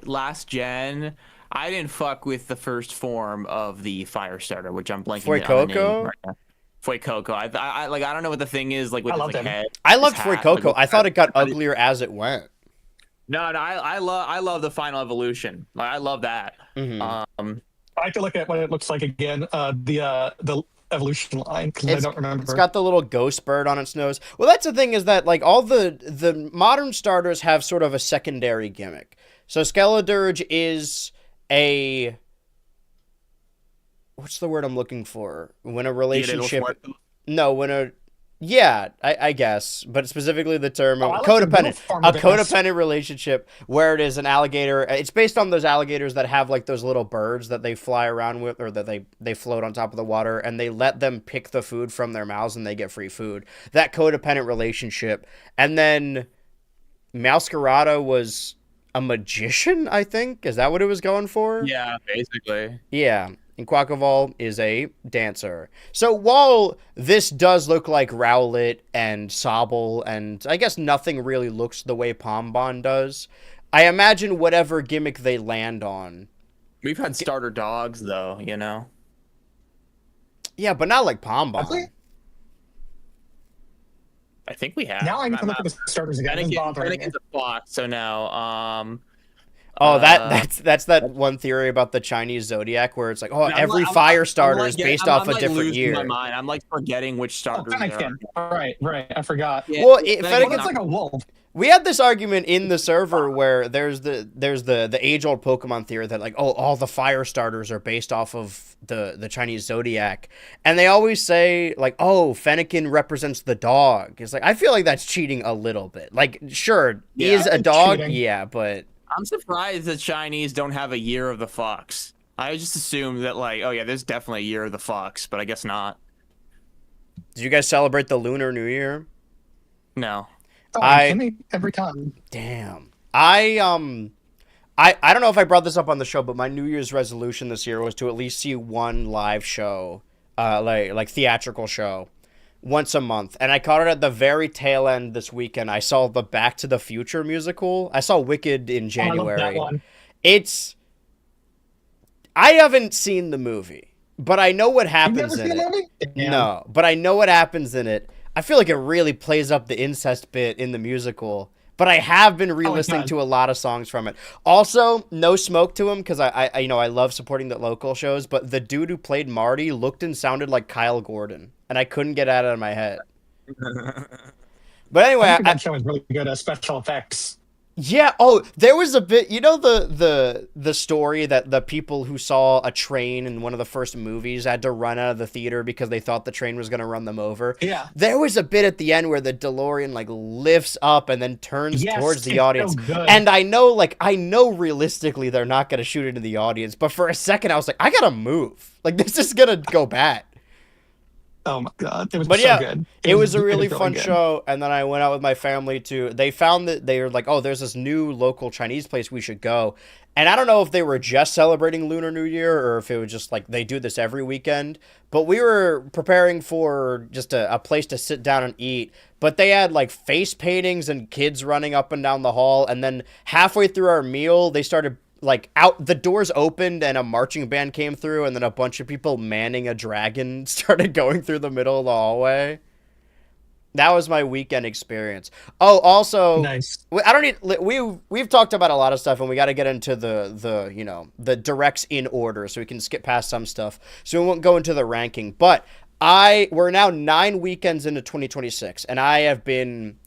last gen, I didn't fuck with the first form of the fire starter, which I'm blanking on the name right now. Fuecoco. I don't know what the thing is like with his like, head. I loved Fuecoco. Like, I thought it got uglier as it went. No, I love the final evolution. Like, I love that. Mm-hmm. I have to look at what it looks like again. The evolution line, because I don't remember. It's got the little ghost bird on its nose. Well, that's the thing, is that like all the modern starters have sort of a secondary gimmick. So Skeledirge is a, what's the word I'm looking for? When a relationship. No, when a. Yeah, I guess, but specifically the term codependent. A codependent relationship where it is an alligator. It's based on those alligators that have like those little birds that they fly around with, or that they float on top of the water, and they let them pick the food from their mouths and they get free food. That codependent relationship. And then Masquerada was a magician, I think. Is that what it was going for? Yeah, basically. Yeah. And Quackleval is a dancer. So while this does look like Rowlet and Sobble, and I guess nothing really looks the way Pombon does, I imagine whatever gimmick they land on. We've had starter dogs, though, you know? Yeah, but not like Pombon. I think we have. Now I need to look at the starters again. Renegade, Renegade's a fox, so no. Oh, that's that one theory about the Chinese zodiac where it's like, oh, every fire starter is based off a different year. My mind. I'm like forgetting which starters there are. Right. I forgot. Yeah, well, it's like a wolf. We had this argument in the server where there's the age old Pokemon theory that like, oh, all the fire starters are based off of the Chinese zodiac, and they always say like, oh, Fennekin represents the dog. It's like, I feel like that's cheating a little bit. Like, sure, is a dog, cheating. Yeah, but I'm surprised the Chinese don't have a year of the fox. I just assumed that like, oh yeah, there's definitely a year of the fox, but I guess not. Did you guys celebrate the Lunar New Year? No. Oh, every time. Damn. I don't know if I brought this up on the show, but my New Year's resolution this year was to at least see one live show, like theatrical show, once a month. And I caught it at the very tail end this weekend. I saw the Back to the Future musical. I saw Wicked in January. I love that one. I haven't seen the movie, but I know what happens in it. No, but I know what happens in it. I feel like it really plays up the incest bit in the musical, but I have been re-listening to a lot of songs from it. Also, no smoke to him because I love supporting the local shows, but the dude who played Marty looked and sounded like Kyle Gordon, and I couldn't get it out of my head. But anyway, I think that show is really good at special effects. Yeah. Oh, there was a bit. You know the story that the people who saw a train in one of the first movies had to run out of the theater because they thought the train was going to run them over. Yeah. There was a bit at the end where the DeLorean like lifts up and then turns towards the audience. So and I know realistically they're not going to shoot it in the audience, but for a second I was like, I gotta move. Like this is gonna go bad. Oh my god, it was good. It was a really fun show, and then I went out with my family to. They found that they were like, oh, there's this new local Chinese place we should go, and I don't know if they were just celebrating Lunar New Year or if it was just like they do this every weekend. But we were preparing for just a place to sit down and eat. But they had like face paintings and kids running up and down the hall, and then halfway through our meal, they started. Like out the doors opened and a marching band came through and then a bunch of people manning a dragon started going through the middle of the hallway. That was my weekend experience. Oh, also, nice. We've talked about a lot of stuff and we got to get into the directs in order so we can skip past some stuff. So we won't go into the ranking, but we're now 9 weekends into 2026 and I have been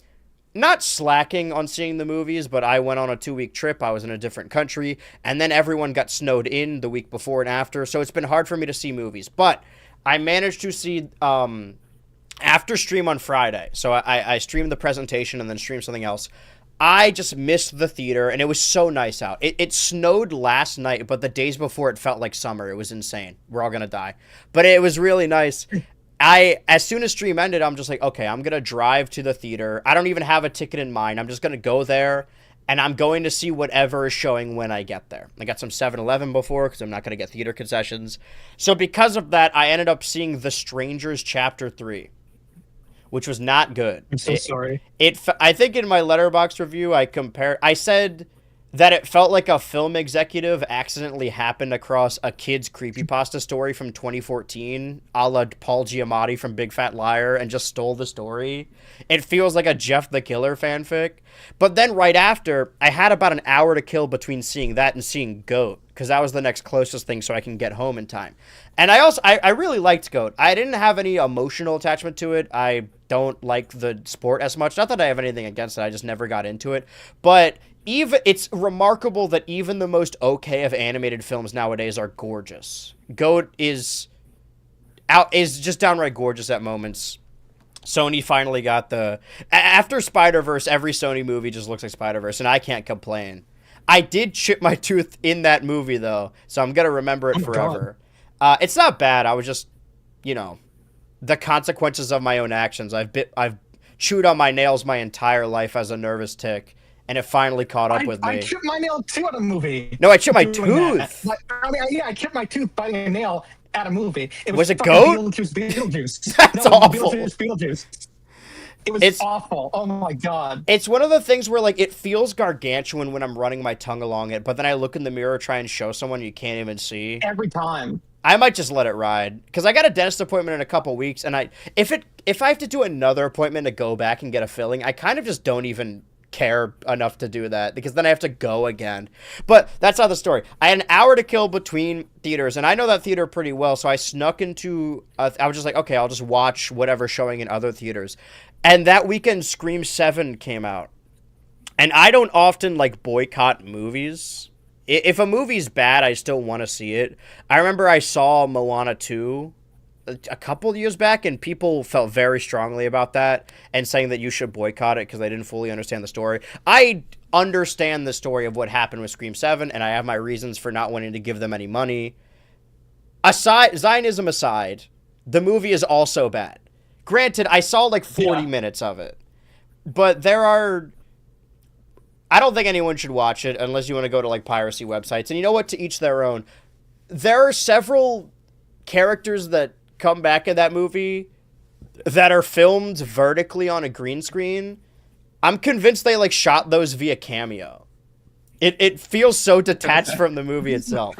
not slacking on seeing the movies, but I went on a 2-week trip. I was in a different country, and then everyone got snowed in the week before and after, so it's been hard for me to see movies. But I managed to see after stream on Friday. So I streamed the presentation and then streamed something else. I just missed the theater, and it was so nice out. It snowed last night, but the days before it felt like summer. It was insane. We're all going to die. But it was really nice. As soon as stream ended, I'm just like, okay, I'm going to drive to the theater. I don't even have a ticket in mind. I'm just going to go there, and I'm going to see whatever is showing when I get there. I got some 7-Eleven before because I'm not going to get theater concessions. So because of that, I ended up seeing The Strangers Chapter 3, which was not good. I'm so sorry. I think in my Letterboxd review, I said that it felt like a film executive accidentally happened across a kid's creepypasta story from 2014, a la Paul Giamatti from Big Fat Liar, and just stole the story. It feels like a Jeff the Killer fanfic. But then right after, I had about an hour to kill between seeing that and seeing GOAT, because that was the next closest thing so I can get home in time. And I really liked GOAT. I didn't have any emotional attachment to it. I don't like the sport as much. Not that I have anything against it. I just never got into it. But it's remarkable that even the most okay of animated films nowadays are gorgeous. GOAT is just downright gorgeous at moments. Sony finally got after Spider-Verse, every Sony movie just looks like Spider-Verse, and I can't complain. I did chip my tooth in that movie though, so I'm gonna remember it forever. It's not bad. I was just, the consequences of my own actions. I've chewed on my nails my entire life as a nervous tick. And it finally caught up with me. I chipped my nail too at a movie. No, I chipped my tooth. I chipped my tooth biting a nail at a movie. Was it GOAT? Beetlejuice. That's awful. Beetlejuice. It was awful. Oh my god. It's one of the things where it feels gargantuan when I'm running my tongue along it, but then I look in the mirror, try and show someone you can't even see. Every time. I might just let it ride because I got a dentist appointment in a couple weeks, and if I have to do another appointment to go back and get a filling, I kind of just don't even care enough to do that because then I have to go again. But that's not the story. I had an hour to kill between theaters, and I know that theater pretty well, so I snuck into I was just like, okay, I'll just watch whatever's showing in other theaters. And that weekend Scream 7 came out. And I don't often like boycott movies. If a movie's bad, I still want to see it. I remember I saw Moana 2 a couple years back, and people felt very strongly about that and saying that you should boycott it because they didn't fully understand the story. I understand the story of what happened with Scream 7, and I have my reasons for not wanting to give them any money. Zionism aside, the movie is also bad. Granted, I saw like 40 minutes of it, but I don't think anyone should watch it unless you want to go to like piracy websites. And you know what? To each their own. There are several characters that come back in that movie that are filmed vertically on a green screen. I'm convinced they like shot those via Cameo. It feels so detached from the movie itself.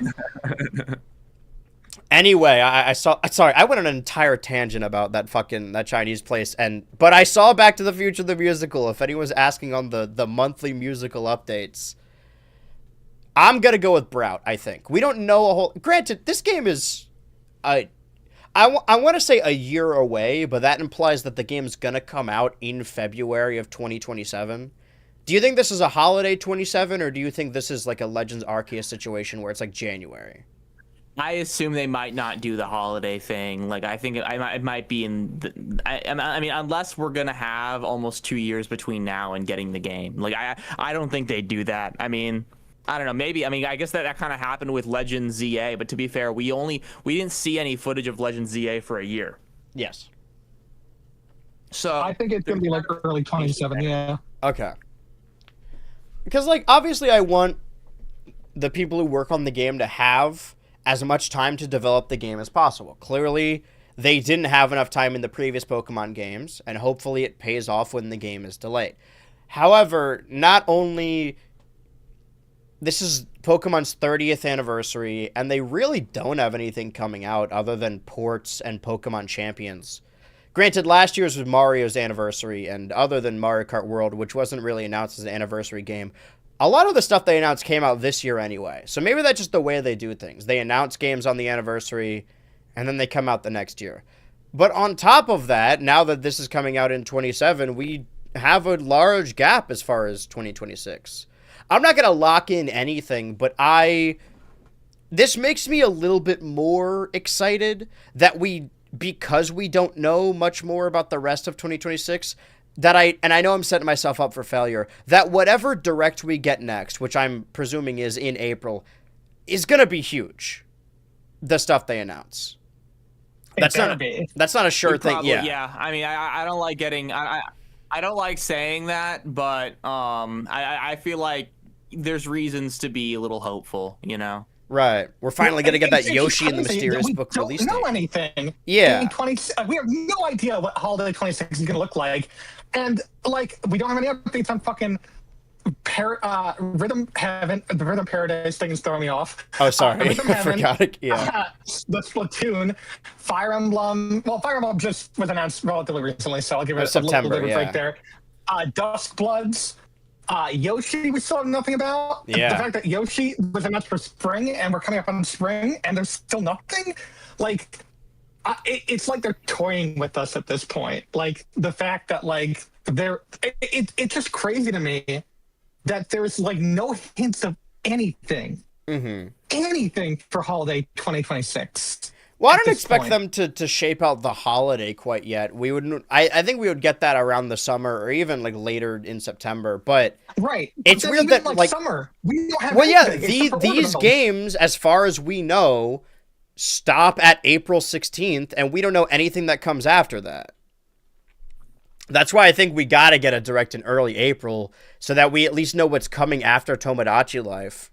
Anyway, I went on an entire tangent about that Chinese place, but I saw Back to the Future the musical. If anyone's asking on the monthly musical updates, I'm gonna go with Brout. I think we don't know a whole. Granted, this game is, I want to say a year away, but that implies that the game's gonna come out in February of 2027. Do you think this is a holiday 27, or do you think this is like a Legends Arceus situation where it's like January? I assume they might not do the holiday thing. Like, I think it might be I mean, unless we're going to have almost 2 years between now and getting the game. Like, I don't think they'd do that. I mean, I don't know. Maybe. I mean, I guess that kind of happened with Legends ZA. But to be fair, we didn't see any footage of Legends ZA for a year. Yes. So I think it's going to be like early 27. Yeah. Okay. Because, like, obviously I want the people who work on the game to have as much time to develop the game as possible. Clearly, they didn't have enough time in the previous Pokemon games, and hopefully it pays off when the game is delayed. However, not only... This is Pokemon's 30th anniversary, and they really don't have anything coming out other than ports and Pokemon Champions. Granted, last year's was Mario's anniversary, and other than Mario Kart World, which wasn't really announced as an anniversary game, a lot of the stuff they announced came out this year anyway. So maybe that's just the way they do things. They announce games on the anniversary, and then they come out the next year. But on top of that, now that this is coming out in 27, we have a large gap as far as 2026. I'm not going to lock in anything, but this makes me a little bit more excited that because we don't know much more about the rest of 2026, and I know I'm setting myself up for failure, that whatever direct we get next, which I'm presuming is in April, is going to be huge. The stuff they announce. That's not a sure thing. Yeah. I mean, I don't like getting, I don't like saying that, but I feel like there's reasons to be a little hopeful, you know? Right. We're finally going to get that Yoshi and the Mysterious Book release date. We don't know anything. Yeah. We have no idea what Holiday 26 is going to look like. And, like, we don't have any updates on fucking Rhythm Heaven. The Rhythm Paradise thing is throwing me off. Oh, sorry. Rhythm Heaven, I forgot it. Yeah. The Splatoon, Fire Emblem. Well, Fire Emblem just was announced relatively recently, so I'll give it a little bit of a break there. Duskbloods. Yoshi, we still have nothing about. Yeah. The fact that Yoshi was announced for spring, and we're coming up on spring, and there's still nothing. Like, it's like they're toying with us at this point. Like, the fact that, like, it's just crazy to me that there's, like, no hints of anything. Mm-hmm. Anything for holiday 2026. Well, I don't expect them to shape out the holiday quite yet. I think we would get that around the summer or even like later in September. But right, it's weird that like summer. We don't have. Well, anything. yeah, these games, as far as we know, stop at April 16th, and we don't know anything that comes after that. That's why I think we got to get a direct in early April so that we at least know what's coming after Tomodachi Life.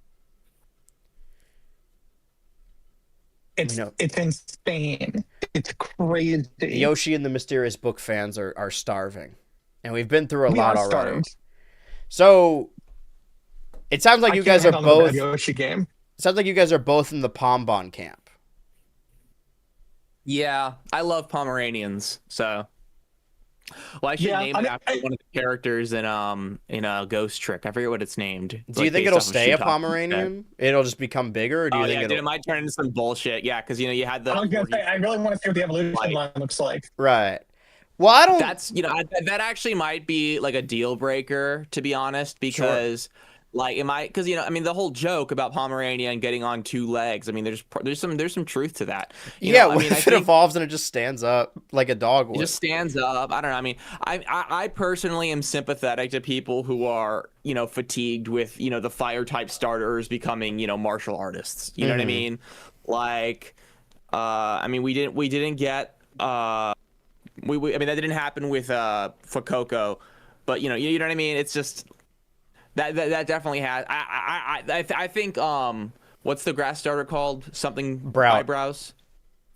It's insane. It's crazy. Yoshi and the Mysterious Book fans are starving. And we've been through a lot already. Starved. So it sounds like you guys are both Yoshi game. It sounds like you guys are both in the Pombon camp. Yeah, I love Pomeranians, so Well, I should Yeah, name I it mean, after one of the characters in a Ghost Trick. I forget what it's named. It's Do you like think based it'll off of stay a Shoot Talk. Pomeranian? It'll just become bigger, or do Oh you think yeah, dude, it'll... it might turn into some bullshit. Yeah, because you had I the was gonna say I really want to see what the evolution like line looks like. Right. Well, I don't... that's that actually might be like a deal breaker, to be honest, Sure. because like it might, because I mean the whole joke about Pomeranian getting on two legs, I mean there's some truth to that. Yeah, I what mean I if it think evolves and it just stands up like a dog it would? just stands up. I don't know. I mean, I personally am sympathetic to people who are, fatigued with, the fire type starters becoming, martial artists. You know what I mean? Like, I mean, we didn't get, I mean, that didn't happen with, for Coco, but you know what I mean? It's just that definitely has, I think, what's the grass starter called? Something Brout. eyebrows?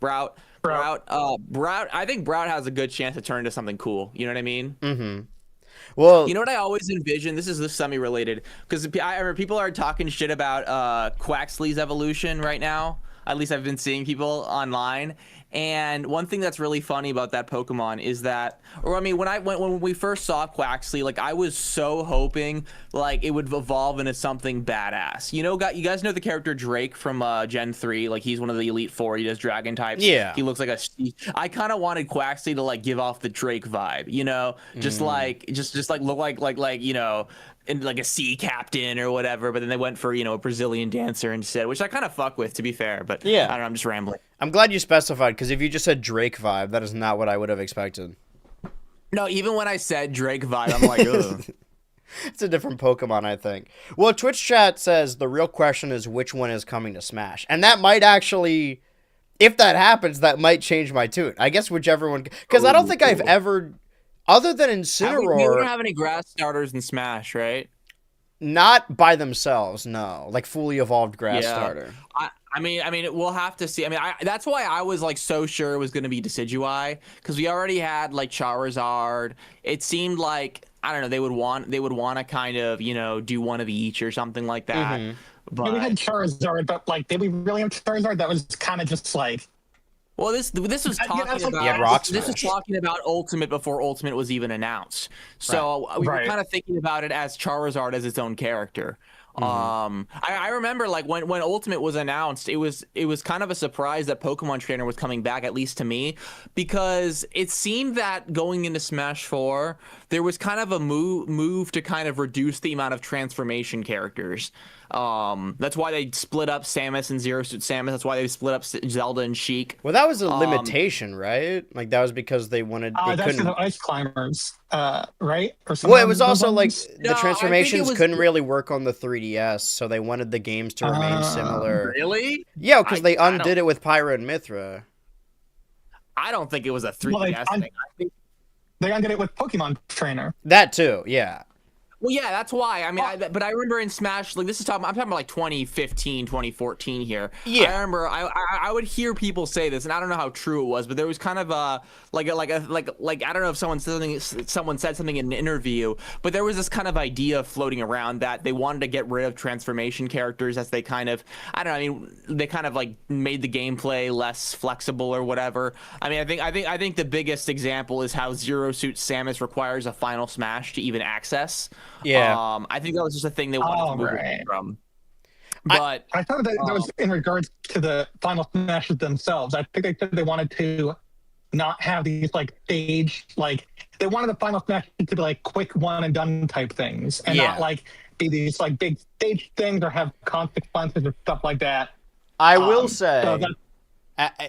Brout. Brout. I think Brout has a good chance to turn into something cool. You know what I mean? Well, You know what I always envision? This is semi-related because people are talking shit about Quaxley's evolution right now. At least I've been seeing people online. And one thing that's really funny about that Pokemon is that, or I mean, when we first saw Quaxley, like I was so hoping like it would evolve into something badass. You guys know the character Drake from Gen 3, like he's one of the Elite Four. He does dragon types. Yeah. He looks like I kind of wanted Quaxley to like give off the Drake vibe, just like look like and like a sea captain or whatever, but then they went for a Brazilian dancer instead, which I kind of fuck with, to be fair. But Yeah. I don't know, I'm just rambling. I'm glad you specified, because if you just said Drake vibe, that is not what I would have expected. No, even when I said Drake vibe, I'm like, ugh. It's a different Pokemon, I think. Well, Twitch chat says the real question is which one is coming to Smash, and that might actually, if that happens, that might change my tune. I guess whichever one, because I don't think I've ever, other than We Incineroar, don't have any grass starters in Smash, right? not by themselves, no, like fully evolved grass Yeah. starter. I mean, we'll have to see. I mean, that's why I was like so sure it was going to be Decidueye, because we already had like Charizard. It seemed like, I don't know, they would want to kind of do one of each or something like that. We had But Charizard, but like, did we really have Charizard? That was kind of just like, well, this was Yeah, talking that's like- about Yeah, Rock this was Smash. talking about Ultimate before Ultimate was even announced. So we were Right. kind of thinking about it as Charizard as its own character. I remember like when Ultimate was announced, it was kind of a surprise that Pokemon Trainer was coming back, at least to me, because it seemed that going into Smash 4, there was kind of a move to kind of reduce the amount of transformation characters. That's why they split up Samus and Zero Suit Samus. That's why they split up Zelda and Sheik. Well, that was a limitation, right? Like that was because they wanted, they that's couldn't. the Ice Climbers, right? Or Well, it something was along also those like lines? the No, I think it transformations was- couldn't really work on the 3DS, so they wanted the games to remain similar. Really? Yeah, because they I don't- undid it with Pyra and Mithra. I don't think it was a 3DS Well, thing. I think. They undid it with Pokemon Trainer. That too, yeah. Well, yeah, that's why. I mean, but I remember in Smash, like I'm talking about like 2015, 2014 here. Yeah. I remember I would hear people say this, and I don't know how true it was, but there was kind of a like I don't know if someone said something in an interview, but there was this kind of idea floating around that they wanted to get rid of transformation characters as they kind of, I don't know, I mean, they kind of like made the gameplay less flexible or whatever. I mean, I think the biggest example is how Zero Suit Samus requires a Final Smash to even access. Yeah. I think that was just a thing they wanted to move away from. But I thought that was in regards to the Final Smashes themselves. I think they said they wanted to not have these like stage, like they wanted the Final Smashes to be like quick one and done type things, and Yeah. not like be these like big stage things or have consequences or stuff like that. I will so say,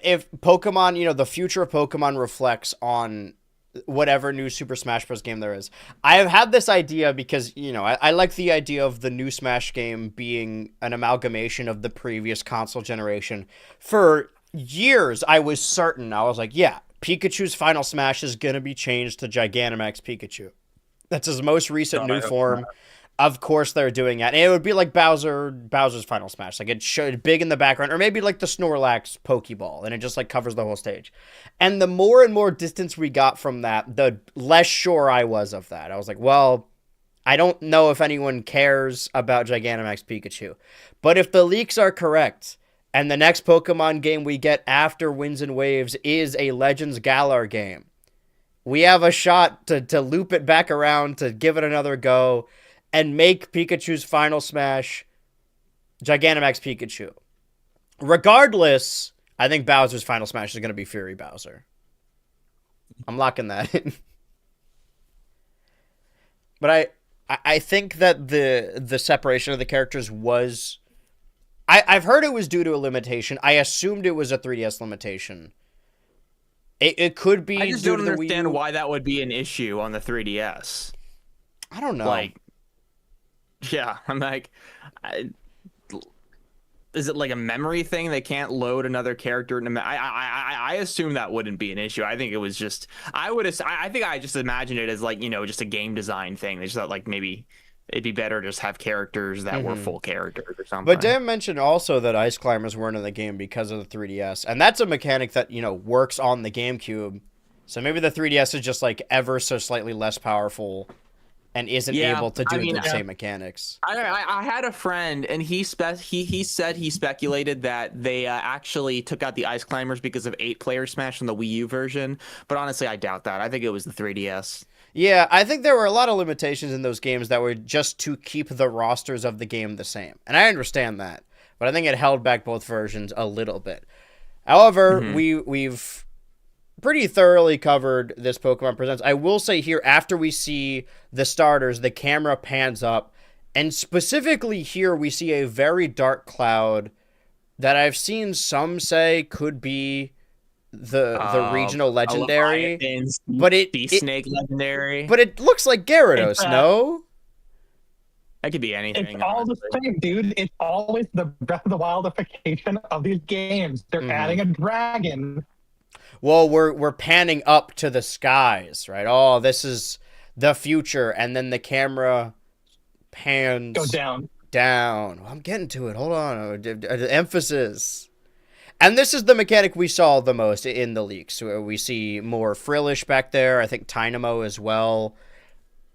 if Pokemon, the future of Pokemon reflects on whatever new Super Smash Bros. Game there is. I have had this idea because, I like the idea of the new Smash game being an amalgamation of the previous console generation. For years, I was certain. I was like, yeah, Pikachu's Final Smash is going to be changed to Gigantamax Pikachu. That's his most recent new form. Of course they're doing that. And it would be like Bowser's Final Smash. Like it showed big in the background, or maybe like the Snorlax Pokeball, and it just like covers the whole stage. And the more and more distance we got from that, the less sure I was of that. I was like, well, I don't know if anyone cares about Gigantamax Pikachu. But if the leaks are correct, and the next Pokemon game we get after Winds and Waves is a Legends Galar game, we have a shot to loop it back around, to give it another go, and make Pikachu's final smash Gigantamax Pikachu. Regardless, I think Bowser's final smash is going to be Fury Bowser. I'm locking that in. But I think that the separation of the characters was... I've heard it was due to a limitation. I assumed it was a 3DS limitation. It could be. I just due don't to understand why that would be an issue on the 3DS. I don't know. Like, yeah, I'm like, is it like a memory thing? They can't load another character into. I assume that wouldn't be an issue. I think it was just. I think I just imagined it as like, you know, just a game design thing. They just thought like maybe it'd be better to just have characters that were full characters or something. But Dan mentioned also that Ice Climbers weren't in the game because of the 3DS, and that's a mechanic that, you know, works on the GameCube. So maybe the 3DS is just like ever so slightly less powerful and isn't able to do the same mechanics. I had a friend, and he said he speculated that they actually took out the Ice Climbers because of 8-player Smash on the Wii U version. But honestly, I doubt that. I think it was the 3DS. Yeah, I think there were a lot of limitations in those games that were just to keep the rosters of the game the same. And I understand that, but I think it held back both versions a little bit. However, we've pretty thoroughly covered this Pokemon Presents. I will say here, after we see the starters, the camera pans up, and specifically here we see a very dark cloud that I've seen some say could be the regional legendary, but Snake legendary. But it looks like Gyarados, no? That could be anything. It's all the same, dude. It's always the Breath of the Wildification of these games. They're adding a dragon. Well, we're panning up to the skies, right? Oh, this is the future, and then the camera pans down. I'm getting to it. Hold on. Emphasis. And this is the mechanic we saw the most in the leaks, where we see more Frillish back there. I think Dynamo as well.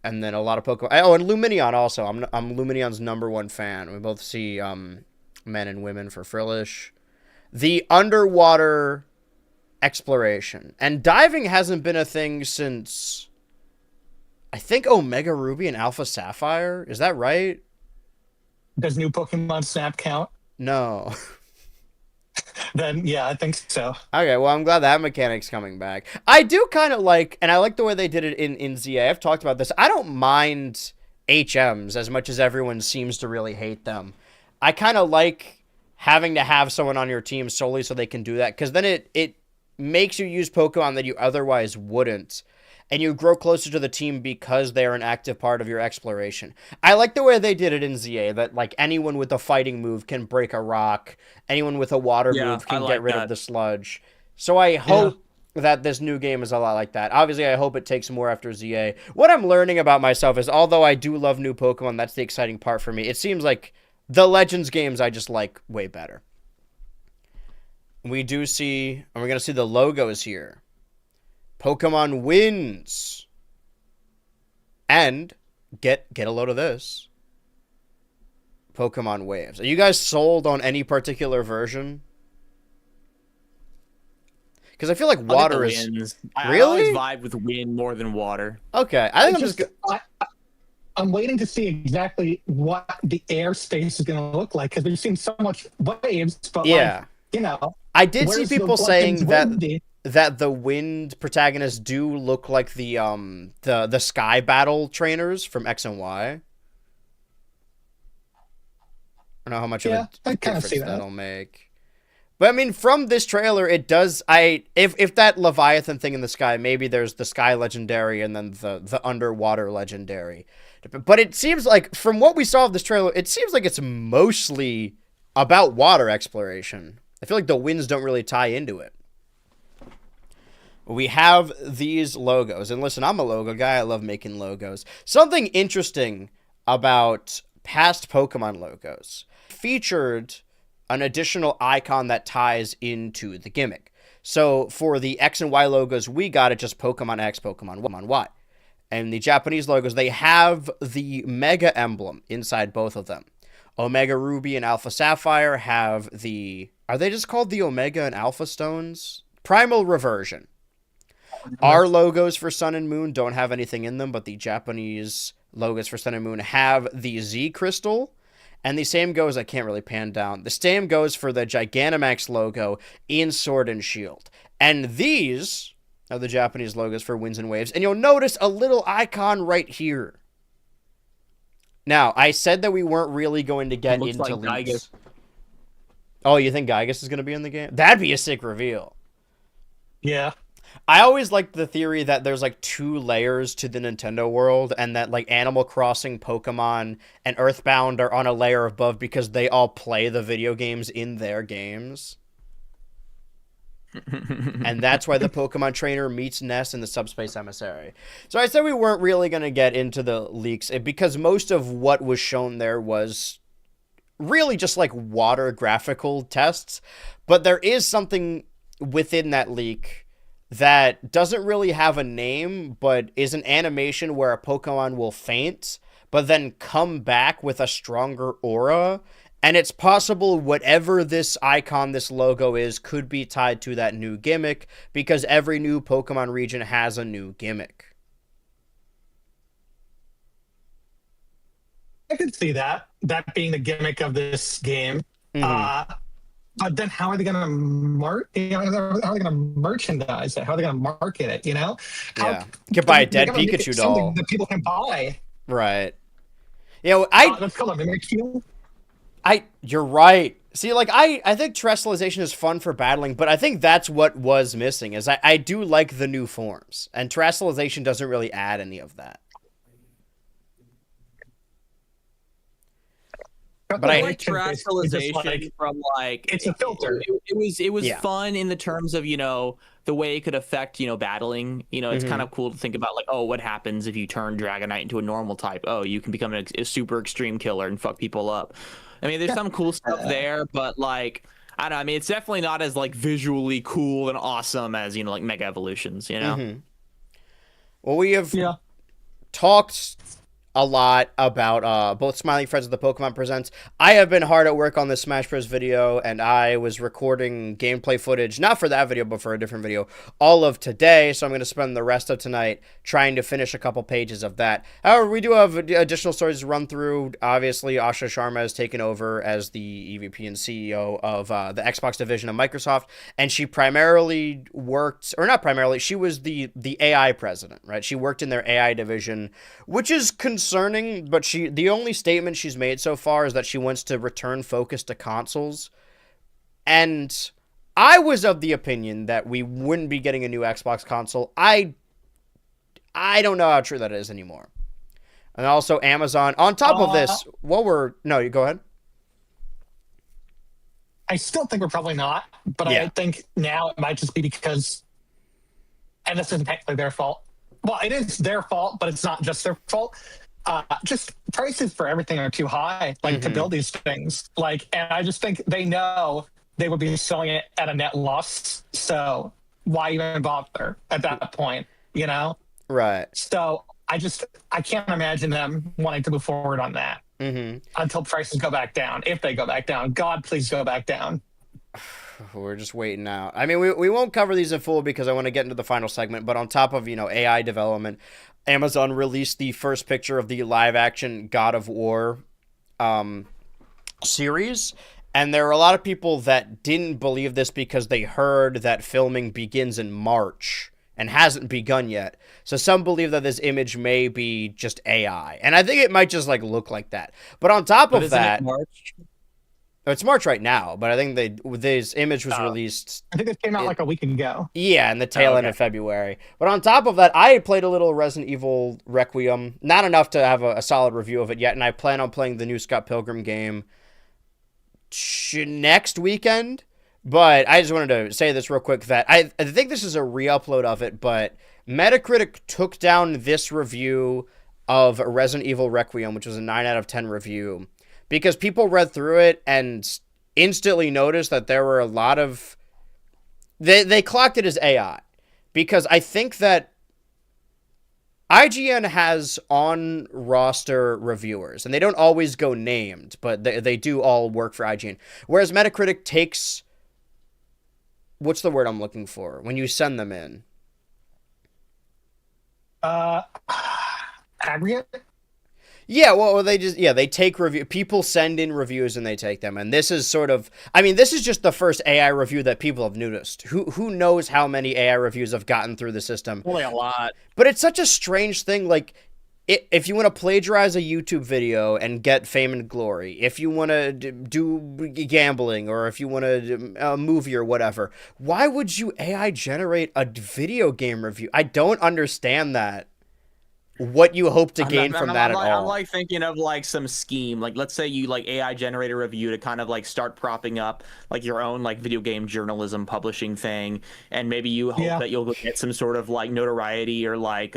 And then a lot of Pokemon. Oh, and Lumineon also. I'm Lumineon's #1 fan. We both see men and women for Frillish. The underwater exploration. And diving hasn't been a thing since, I think, Omega Ruby and Alpha Sapphire. Is that right? Does new Pokemon Snap count? No. Then, yeah, I think so. Okay, well, I'm glad that mechanic's coming back. I do kind of like, and I like the way they did it in ZA. I've talked about this. I don't mind HMs as much as everyone seems to really hate them. I kind of like having to have someone on your team solely so they can do that, because then it makes you use Pokemon that you otherwise wouldn't, and you grow closer to the team because they're an active part of your exploration. I like the way they did it in ZA, that like anyone with a fighting move can break a rock, anyone with a water move can get rid of the sludge. So I hope that this new game is a lot like that. Obviously, I hope it takes more after ZA. What I'm learning about myself is, although I do love new Pokemon, that's the exciting part for me. It seems like the Legends games I just like way better. We do see, and we're going to see the logos here. Pokemon wins. And get a load of this. Pokemon waves. Are you guys sold on any particular version? Because I feel like water is really. I always vibe with wind more than water. Okay, I think I'm waiting to see exactly what the airspace is going to look like, because we've seen so much waves, but like, you know, I did see people saying that the wind protagonists do look like the sky battle trainers from X and Y. I don't know how much of a difference that'll make. But I mean, from this trailer, it does. If that Leviathan thing in the sky, maybe there's the sky legendary and then the underwater legendary. But it seems like, from what we saw of this trailer, it seems like it's mostly about water exploration. I feel like the winds don't really tie into it. We have these logos. And listen, I'm a logo guy. I love making logos. Something interesting about past Pokemon logos featured an additional icon that ties into the gimmick. So for the X and Y logos, we got it just Pokemon X, Pokemon Y. And the Japanese logos, they have the Mega emblem inside both of them. Omega Ruby and Alpha Sapphire have the... Are they just called the Omega and Alpha Stones? Primal Reversion. Our logos for Sun and Moon don't have anything in them, but the Japanese logos for Sun and Moon have the Z crystal. And the same goes, I can't really pan down, the same goes for the Gigantamax logo in Sword and Shield. And these are the Japanese logos for Winds and Waves. And you'll notice a little icon right here. Now, I said that we weren't really going to get into like leaks. Gygus. Oh, you think Gygus is going to be in the game? That'd be a sick reveal. Yeah. I always liked the theory that there's like 2 layers to the Nintendo world, and that like Animal Crossing, Pokemon, and Earthbound are on a layer above because they all play the video games in their games. And that's why the Pokemon trainer meets Ness in the Subspace Emissary. So I said we weren't really going to get into the leaks because most of what was shown there was really just like water graphical tests. But there is something within that leak that doesn't really have a name, but is an animation where a Pokemon will faint, but then come back with a stronger aura. And it's possible whatever this icon, this logo is, could be tied to that new gimmick, because every new Pokemon region has a new gimmick. I could see that being the gimmick of this game. Mm-hmm. But then how are they going to how are they going to merchandise it? How are they going to market it? Yeah. You could buy a dead Pikachu doll that people can buy. Right. Yeah, let's call them Mimikyu. You're right. See, like, I think terrestrialization is fun for battling, but I think that's what was missing, is I do like the new forms, and terrestrialization doesn't really add any of that. But I like terrestrialization like, from like it's a filter. It was fun in the terms of, you know, the way it could affect, you know, battling. You know, it's kind of cool to think about, like, oh, what happens if you turn Dragonite into a normal type? Oh, you can become a super extreme killer and fuck people up. I mean, there's some cool stuff there, but like, I don't know. I mean, it's definitely not as like visually cool and awesome as, you know, like Mega Evolutions, you know? Well, we have talked a lot about both Smiling Friends of the Pokemon Presents. I have been hard at work on this Smash Bros. Video, and I was recording gameplay footage, not for that video, but for a different video, all of today, so I'm going to spend the rest of tonight trying to finish a couple pages of that. However, we do have additional stories to run through. Obviously, Asha Sharma has taken over as the EVP and CEO of the Xbox division of Microsoft, and she primarily worked, or not primarily, she was the AI president, right? She worked in their AI division, which is concerning, but the only statement she's made so far is that she wants to return focus to consoles. And I was of the opinion that we wouldn't be getting a new Xbox console. I don't know how true that is anymore. And also Amazon, on top of this, no, you go ahead. I still think we're probably not, but I think now it might just be because, and this isn't technically their fault. Well, it is their fault, but it's not just their fault. Just prices for everything are too high, like to build these things. Like, and I just think they know they would be selling it at a net loss. So why even bother at that point? You know? Right. So I can't imagine them wanting to move forward on that until prices go back down. If they go back down, God, please go back down. We're just waiting out. I mean, we won't cover these in full because I want to get into the final segment, but on top of, you know, AI development, Amazon released the first picture of the live-action God of War series, and there are a lot of people that didn't believe this because they heard that filming begins in March and hasn't begun yet. So some believe that this image may be just AI, and I think it might just, like, look like that. But on top of that... It's March right now, but I think this image was released... I think it came out like a week ago. Yeah, in the tail end of February. But on top of that, I played a little Resident Evil Requiem. Not enough to have a solid review of it yet, and I plan on playing the new Scott Pilgrim game next weekend. But I just wanted to say this real quick, that I think this is a re-upload of it, but Metacritic took down this review of Resident Evil Requiem, which was a 9 out of 10 review, because people read through it and instantly noticed that there were a lot of... They clocked it as AI. Because I think that IGN has on-roster reviewers, and they don't always go named, but they do all work for IGN. Whereas Metacritic takes... What's the word I'm looking for? When you send them in. Uh, Aggregate. Yeah, well, they take review. People send in reviews and they take them, and this is sort of, I mean, this is just the first AI review that people have noticed. Who knows how many AI reviews have gotten through the system? Only a lot. But it's such a strange thing. Like, if you want to plagiarize a YouTube video and get fame and glory, if you want to do gambling, or if you want to do a movie or whatever, why would you AI generate a video game review? I don't understand that. What you hope to gain from that at all? I'm like thinking of like some scheme. Like, let's say you like AI generate a review to kind of like start propping up like your own like video game journalism publishing thing, and maybe you hope that you'll get some sort of like notoriety or like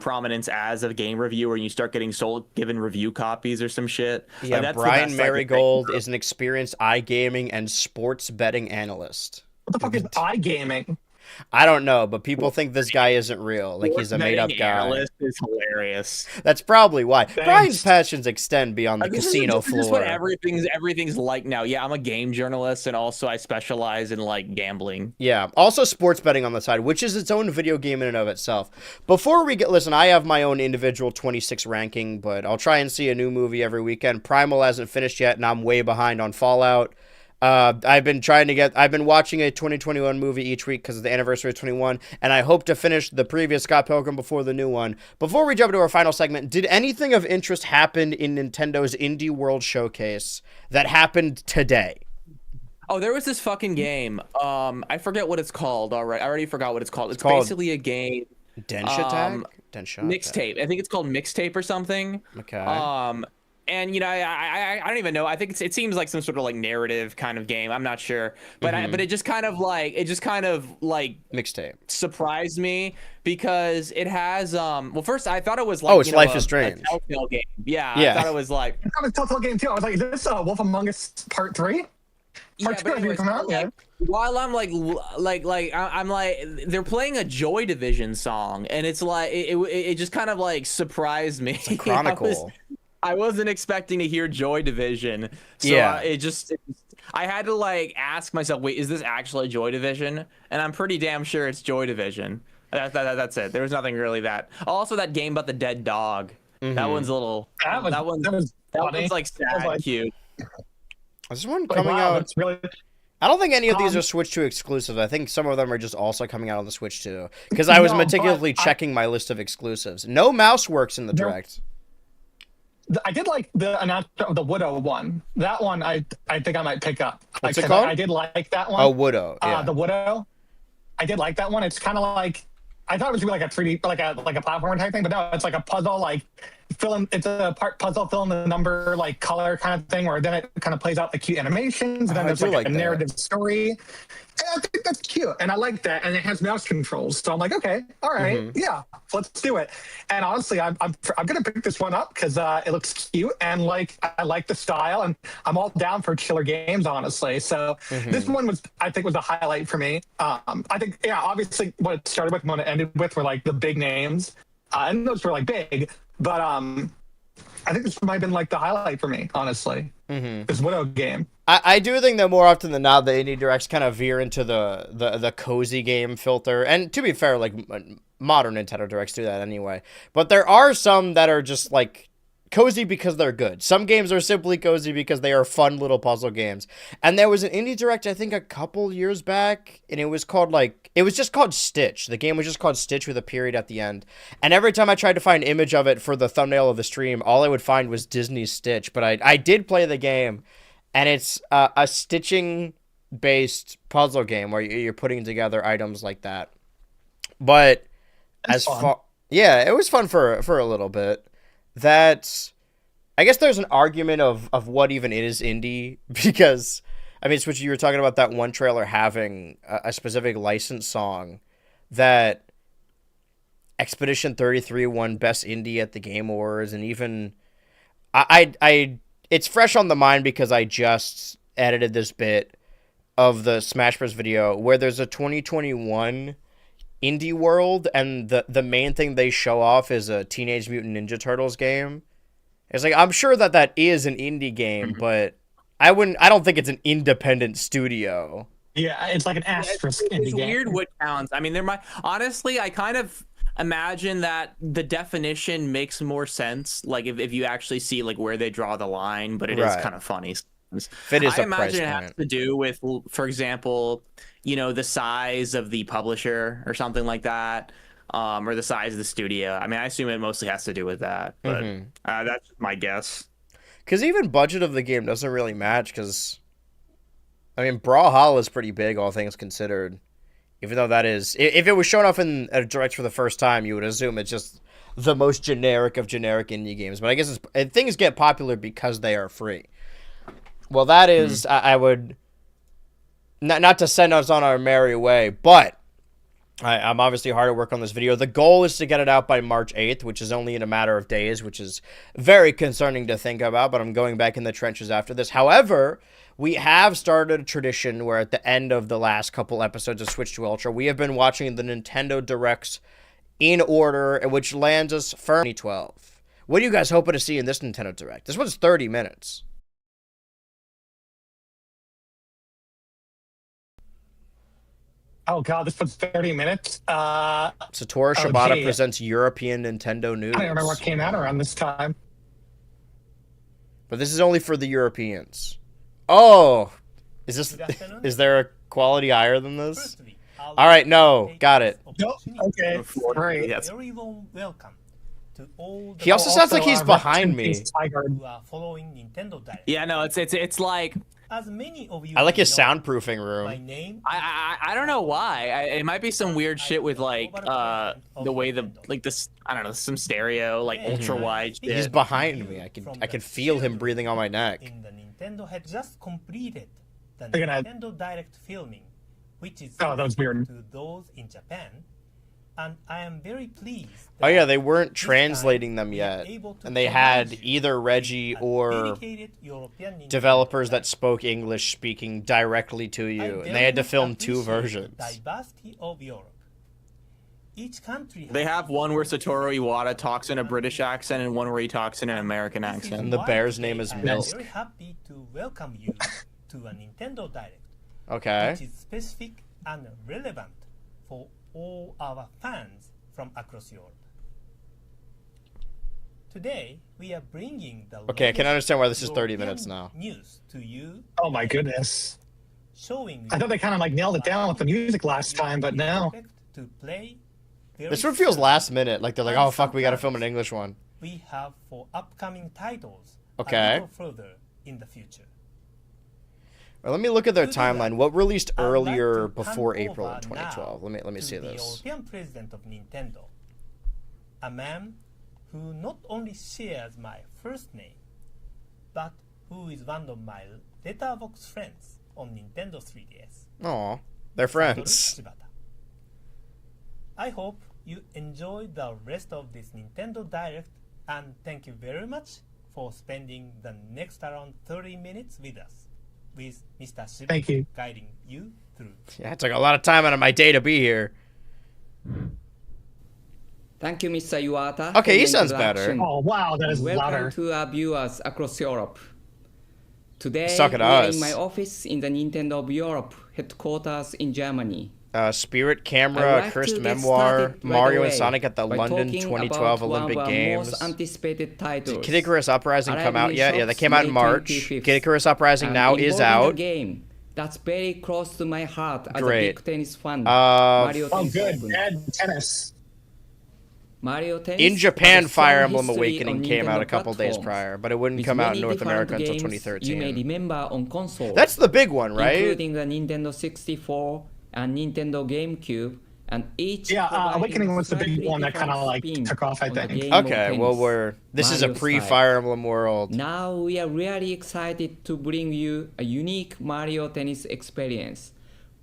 prominence as a game reviewer, and you start getting given review copies or some shit. Yeah, like, Brian Marigold is an experienced iGaming and sports betting analyst. What the fuck is iGaming? I don't know, but people think this guy isn't real. Like, he's a made-up guy. Analyst is hilarious. That's probably why. Thanks. Brian's passions extend beyond the casino floor. This is what everything's like now. Yeah, I'm a game journalist, and also I specialize in like gambling. Yeah, also sports betting on the side, which is its own video game in and of itself. Before we listen, I have my own individual 26 ranking, but I'll try and see a new movie every weekend. Primal hasn't finished yet, and I'm way behind on Fallout. I've been watching a 2021 movie each week because of the anniversary of 21, and I hope to finish the previous Scott Pilgrim before the new one. Before we jump into our final segment, did anything of interest happen in Nintendo's Indie World Showcase that happened today? Oh, there was this fucking game. I forget what it's called. All right, I already forgot what it's called. It's called basically a game. Densha Mixtape. I think it's called Mixtape or something. Okay. And you know, I don't even know. I think it seems like some sort of like narrative kind of game. I'm not sure, but but it just kind of like Mixtape surprised me because it has well, first I thought it was like it's Life is Strange, a Telltale game. Yeah, yeah. I thought it was like I thought it was a Telltale game too. I was like, is this Wolf Among Us Part 3? Part 2 hasn't come out yet. While I'm I'm like they're playing a Joy Division song, and it's like it just kind of like surprised me. It's a Chronicle. I wasn't expecting to hear Joy Division, so yeah. I had to like ask myself, wait, is this actually Joy Division? And I'm pretty damn sure it's Joy Division. That's it. There was nothing really that. Also, that game about the dead dog. That one's a little. That one's like sad and cute. Is this one coming out? It's really. I don't think any of these are Switch 2 exclusives. I think some of them are just also coming out on the Switch 2. Because I was meticulously checking my list of exclusives. No mouse works in the Direct. I did like the announcement of the Widow one. That one I think I might pick up. What's it called? I did like that one. Oh, Widow. Yeah. The Widow. I did like that one. It's kind of like, I thought it was gonna be like a 3D, like a platform type thing, but no, it's like a puzzle, like it's a part puzzle, fill in the number, like color kind of thing, where then it kind of plays out the cute animations, and then there's like a narrative story. And I think that's cute, and I like that, and it has mouse controls, so I'm like, okay, all right, yeah, let's do it. And honestly, I'm gonna pick this one up because it looks cute, and like I like the style, and I'm all down for chiller games, honestly. So this one was a highlight for me. I think, yeah, obviously what it started with and what it ended with were like the big names, and those were like big, but I think this might have been like the highlight for me, honestly. This Widow game. I do think that more often than not, the indie directs kind of veer into the cozy game filter. And to be fair, like modern Nintendo directs do that anyway. But there are some that are just like cozy because they're good. Some games are simply cozy because they are fun little puzzle games. And there was an indie direct, I think, a couple years back, and it was just called Stitch. The game was just called Stitch with a period at the end. And every time I tried to find an image of it for the thumbnail of the stream, all I would find was Disney's Stitch. But I did play the game, and it's a stitching-based puzzle game where you're putting together items like that. But yeah, it was fun for a little bit. That, I guess there's an argument of what even is indie, because, I mean, Switch, you were talking about that one trailer having a specific licensed song that Expedition 33 won Best Indie at the Game Awards, and even, it's fresh on the mind because I just edited this bit of the Smash Bros. Video where there's a 2021 Indie World, and the main thing they show off is a Teenage Mutant Ninja Turtles game. It's like, I'm sure that is an indie game, but I don't think it's an independent studio. Yeah, it's like an asterisk indie it's game. Weird what counts. I mean, honestly, I kind of imagine that the definition makes more sense, like if you actually see like where they draw the line, but it is Right. kind of funny. If it is I a price imagine it has point. to do with, for example, the size of the publisher or something like that, or the size of the studio. I mean, I assume it mostly has to do with that, but that's my guess. Because even budget of the game doesn't really match, because, I mean, Brawlhalla is pretty big, all things considered. Even though that is... If it was shown off in a direct for the first time, you would assume it's just the most generic of generic indie games. But I guess things get popular because they are free. Well, that is... I would... Not to send us on our merry way, but I'm obviously hard at work on this video. The goal is to get it out by March 8th, which is only in a matter of days, which is very concerning to think about, but I'm going back in the trenches after this. However, we have started a tradition where at the end of the last couple episodes of Switch to Ultra, we have been watching the Nintendo Directs in order, which lands us for 2012. What are you guys hoping to see in this Nintendo Direct? This one's 30 minutes. Oh god, this one's 30 minutes. Satoru Shibata presents European Nintendo news. I don't remember what came out around this time. But this is only for the Europeans. Oh, is there a quality higher than this? All right, no, got it. No, okay, great. Yes. Very warm welcome to all the He also sounds like he's behind me. who are following Nintendo Direct. Yeah, no, it's like As many of you I like his know, soundproofing my room. name I don't know why. It might be some weird shit with like the way this, I don't know, some stereo like ultra wide shit. He's behind me. I can feel him breathing on my neck. in the Nintendo had just completed the They're gonna- Nintendo Direct filming, which is Oh, that was weird. to those in Japan, and I am very pleased. Oh yeah, that they weren't this time translating them we are yet, able to and they provide had you either Reggie a or dedicated European Nintendo developers that Direct. spoke English speaking directly to I you, very and they had to much film two appreciate versions. the diversity of Europe. Each country They has have one where Satoru Iwata talks in a British accent and one where he talks in an American This is accent. And the why bear's today name is I am Milk. very happy to welcome you to a Nintendo Direct, Okay. which is specific and relevant for all our fans from across Europe. Today, we are bringing the Okay, I can latest understand why this is 30 European minutes now. news to you, Oh my goodness. showing I thought they kind of like nailed it down with the music last time, but now to play very This one feels soon. last minute. Like they're like, oh fuck, we gotta film an English one. We have for upcoming titles Okay. a little further in the future. Well, let me look at their To do that, timeline. What released I'd like earlier to before hand April over in 2012? now Let me to see the this. European president of Nintendo, a man who not only shares my first name, but who is one of my letterbox friends on Nintendo 3DS. Aw, they're Satoru friends. Shibata. I hope you enjoy the rest of this Nintendo Direct, and thank you very much for spending the next around 30 minutes with us, with Mr. Shibata Thank you. guiding you through. Yeah, it took a lot of time out of my day to be here. Thank you, Mr. Iwata. Okay, for he the sounds better. introduction. oh wow, that is Welcome louder. to our viewers across Europe. Today, Suck at we are us. in my office in the Nintendo of Europe headquarters in Germany. Spirit I'd Camera, like Cursed to get Memoir, started right Mario and away Sonic at the by London talking 2012 about one Olympic of our Games. most anticipated titles. Kid Icarus Uprising come out Arriving yet? Yeah, shops that came out in May March. 25th. Kid Icarus Uprising And now is involving a out. game that's very close to my heart as Great. a big tennis fan. Uh, Mario Oh Tennis good, Open. bad tennis. Mario Tennis In Japan, has a strong Fire Emblem history Awakening on came out a Nintendo couple days platforms, prior, but it wouldn't with come out in many North different America until games You may 2013. remember on console. That's the big one, right? Including the Nintendo 64 and Nintendo GameCube, and each Yeah, providing Awakening was the big slightly one that kinda, different like, spin took off, I on the think. game of Okay, well tennis, this is a Mario pre-Fire style. Emblem world. Now we are really excited to bring you a unique Mario Tennis experience,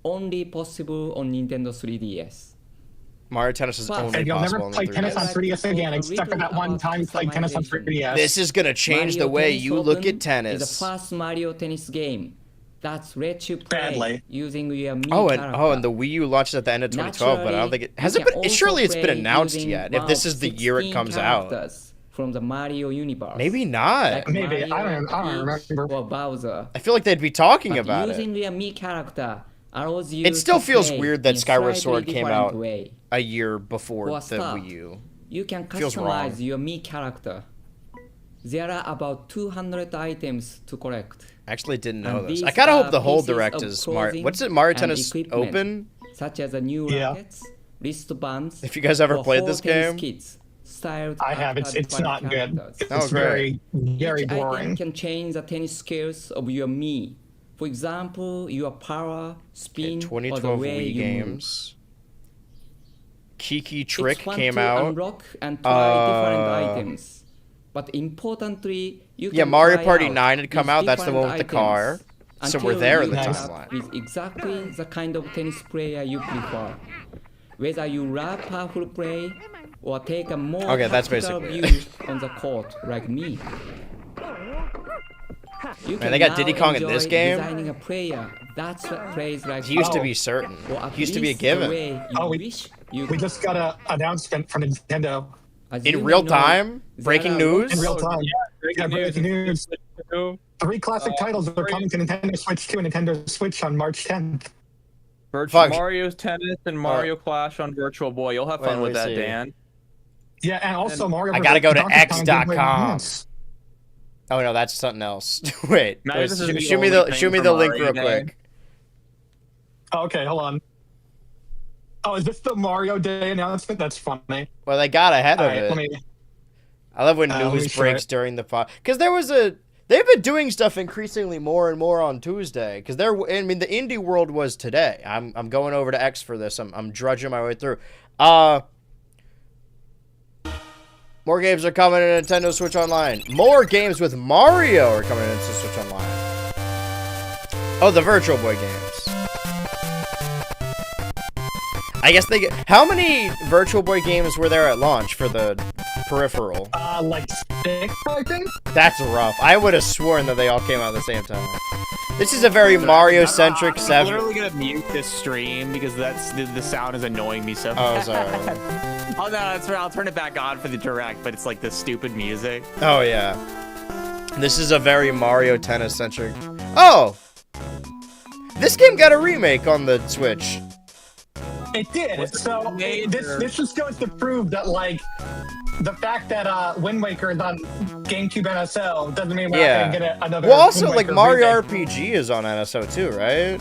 only possible on Nintendo 3DS. Mario Tennis is Wow. only And you'll possible never on the play tennis 3DS. on 3DS again, A except for little that one about time you played tennis on customization. 3DS. This is gonna change the Mario way Tennis you look Open at tennis. Is the first Mario Tennis game that's let you play Badly. using your Mii Oh, character. and the Wii U launches at the end of 2012, but I don't think it has. It Naturally, been? you Surely can it's been also announced play yet. using If this is the year it 16 comes out, characters from the Mario universe. maybe not. Like Maybe, I Mario, don't Peach, remember. or Bowser. I feel like they'd be talking But about using it. your Mii character, allows you It still to feels play weird that in Skyward slightly Sword came different out way. a year before For a the start, Wii U. You can Feels wrong. customize your Mii character. There are about 200 items to collect. I actually didn't know And this. I these kind of are hope the whole pieces direct of is Mario. clothing What's it? Mario and Tennis equipment, Open? such as the new Yeah. rackets, wristbands. If you guys ever or played whole this tennis game? kits, styled I have. after It's not good. characters. It's great. very very Each item boring. can change the tennis skills of your Mii. For example, your power, spin, or the 2012 way Wii you move. games. Kiki Trick It's fun came to out. unlock and try different items. But importantly, you can Mario try Party out 9 had come these out. That's the one different with the car. items So we're until there in you the end Nice. up timeline. with exactly the kind of tennis player you prefer. Whether you love powerful play or take a more Okay, that's tactical basically view on the court like me. You Man, they got now Diddy Kong in enjoy this game? designing a player that plays like He used to Oh. be certain. or at He used to be a least the given. way you Oh, wish you We just got an announcement from Nintendo As you In may real know, time? there Breaking are news? in real lots of time. Yeah, breaking news. 3 classic titles are coming to Nintendo Switch 2 and Nintendo Switch on March 10th. Virtual Fuck. Mario Tennis and Mario Clash on Virtual Boy. You'll have Wait, fun let with me that, see. Dan. Yeah, and also Mario. I gotta go to vs. Donkey Kong Game Boy X.com. Advance. Oh no, that's something else. Wait, Maybe this is the shoot me only the thing shoot me from the link Mario real Day. quick. Oh, okay, hold on. Oh, is this the Mario Day announcement? That's funny. Well, they got ahead All of right, it. let me. I love when let me news show breaks it. during the pod because they've been doing stuff increasingly more and more on Tuesday because I mean the indie world was today. I'm going over to X for this. I'm drudging my way through. More games are coming to Nintendo Switch Online. More games with Mario are coming into Switch Online. Oh, the Virtual Boy games. I guess they get. How many Virtual Boy games were there at launch for the peripheral? Like 6, I think. That's rough. I would have sworn that they all came out at the same time. This is a very Mario-centric I'm 7. literally gonna mute this stream because that's the sound is annoying me so. Oh, sorry. Oh no, that's right. I'll turn it back on for the direct, but it's like this stupid music. Oh, yeah. This is a very Mario Tennis-centric. Oh! This game got a remake on the Switch. It did. Was it So made, this or- this just goes to prove that like the fact that Wind Waker is on GameCube NSO doesn't mean we're Yeah. not gonna get another. Well, also, Wind like, Waker Mario remake. RPG is on NSO too, right?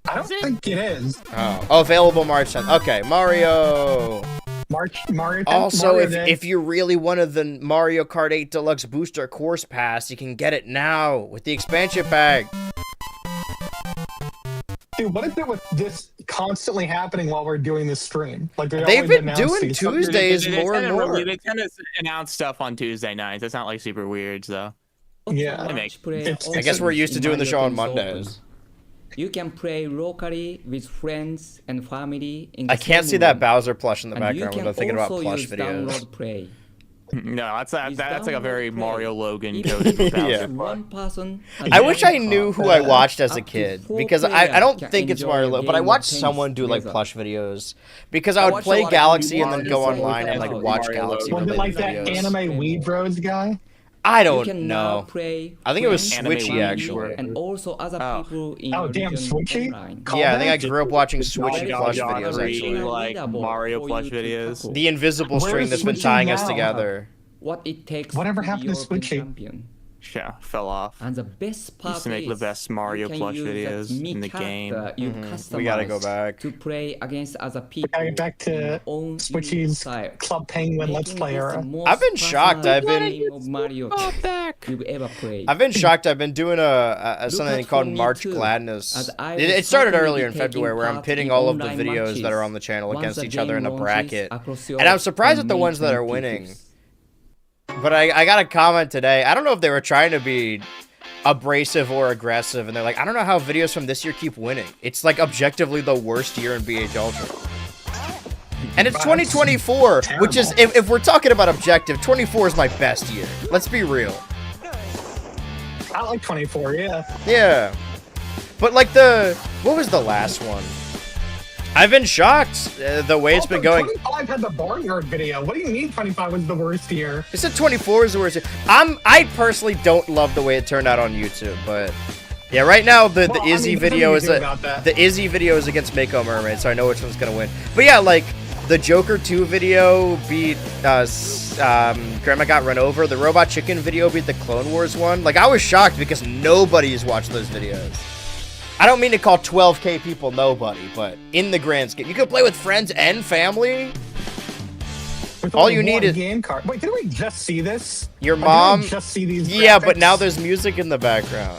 I don't think it is. Oh, available March 10th. Okay, Mario. Mario. Also, Mario Day. if you really wanted the Mario Kart 8 Deluxe Booster Course Pass, you can get it now with the expansion pack. Dude, what is it with this constantly happening while we're doing this stream? Like they They've always been announce doing these- Tuesdays more and more. They tend to announce stuff on Tuesday nights. It's not like super weird, though. Yeah. They make- I guess we're used to doing the show on Mario Tennis Mondays. Open. You can play locally with friends and family. In the I can't same see that room. Bowser plush in the And you background when can I'm thinking about also plush use videos. download play. No, that's like a very download Mario play. Logan Even coded for if Yeah. Bowser. one person I wish I has knew a who I watched as a up to kid 4 because I players don't can think it's enjoy Mario, a but I game of watched tennis someone do like together. plush videos because I I would watched a play lot of Galaxy Mario and then go Tennis online and like videos. watch Mario Galaxy Logan. Was it related like that videos. anime Weed Bros guy? I You don't can now know. play I think it was friends, Switchy, family, actually. and also other Oh. people in Oh, your damn, region Switchy? online. Yeah, I think I Callback? grew up watching John Switchy John plush John videos Reed, actually. like Mario plush videos. The invisible Where string is that's been Switchy tying us now? together. What it takes Whatever to happened be to European Switchy? champion. Yeah, fell off. And the best part Used to make the is best Mario you can plush use that videos Mii in the character game. You We gotta go customize back. to play against other people. Gotta get back to in your own unique Switchy's style. Club Penguin Let's Making Play this the era. most I've been shocked, personal I've been- game of Mario you've ever played. I've been shocked. I've been doing a Look something out called for me March too, Gladness. as I It will started certainly earlier be in February where I'm taking pitting part all in of the online videos that are matches on the channel once against the each other in game a launches bracket. across And I'm Europe surprised on at the May ones that are winning. 25th. But I got a comment today. I don't know if they were trying to be abrasive or aggressive, and they're like, I don't know how videos from this year keep winning. It's like objectively the worst year in BH Ultra. And it's 2024, which is, if we're talking about objective, 24 is my best year. Let's be real. I like 24, yeah. Yeah. But like what was the last one? I've been shocked the way it's been going. 25 had the barnyard video. What do you mean 25 was the worst year? I said 24 is the worst. I personally don't love the way it turned out on YouTube, but Yeah, right now the Well, Izzy there's video is nothing you can do about that. the Izzy video is against Mako Mermaid, so I know which one's gonna win. But yeah, like the Joker 2 video beat Grandma Got Run Over. The Robot Chicken video beat the Clone Wars one. Like I was shocked because nobody's watched those videos. I don't mean to call 12K people nobody, but in the grand scheme, you can play with friends and family. With all only you need one is- game card. Wait, didn't we just see this? Your Like, mom. didn't we just see these. Yeah, but graphics? now there's music in the background.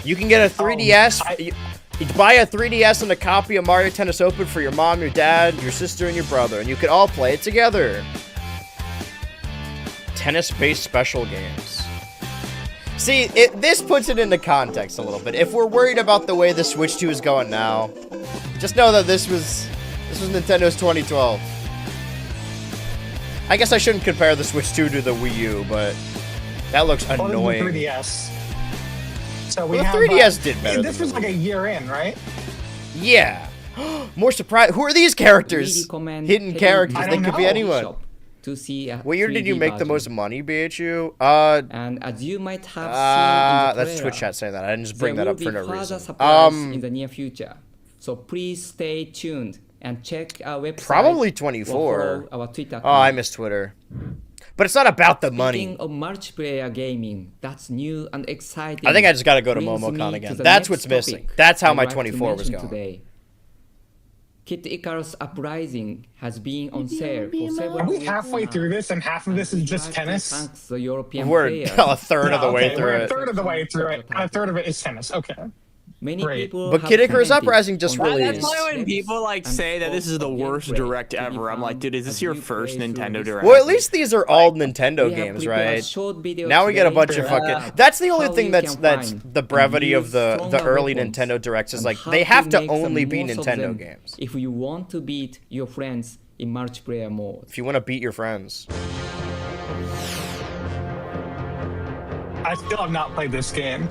You can get a 3DS. I- You buy a 3DS and a copy of Mario Tennis Open for your mom, your dad, your sister, and your brother, and you can all play it together. Tennis-based special games. See, this puts it into context a little bit. If we're worried about the way the Switch 2 is going now, just know that this was Nintendo's 2012. I guess I shouldn't compare the Switch 2 to the Wii U, but that looks Well, this is the annoying. 3DS. So we Well, the have, 3DS did better This than was the like Wii a year in, right? Yeah. More surprise. Who are these characters? Hidden characters. I They don't could be know. anyone. To see a What year did you 3D make the version. most money, BHU? And as you might have seen in the That's trailer, Twitch chat saying that. I didn't just bring there that will up for be no further reason. surprise in the near future. So please stay tuned and check our website. Probably or 24. follow our Twitter Oh, I account. miss Twitter. But it's not about the money. Speaking of multiplayer gaming, that's new and exciting. I think I just gotta go to brings MomoCon me again. the That's next what's missing. topic That's how I'd my like to 24 was mention going. Today. Kid Icarus Uprising has been on sale for several Are we weeks halfway now. through this and half of this is just tennis? Thanks to European We're players. a third of the No, way okay, through we're it. a third of the way through it. And a third of it is tennis. Okay. Many Great. people But have Kid Icarus commented Uprising just on the released. That's why when clips people like and say that this is the photos of worst gameplay direct to be ever, I'm like, found dude, is this as your you first play through Nintendo this Direct? Well, at least these are all Nintendo We have games, prepared a right? short video Now we get a today bunch of about fucking. That's the only how thing you that's can that's find the brevity and of the use early stronger Nintendo weapons Directs is and like how they have to make the only be most of Nintendo them games. if you want to beat your friends in multiplayer mode. If you want to beat your friends. I still have not played this game.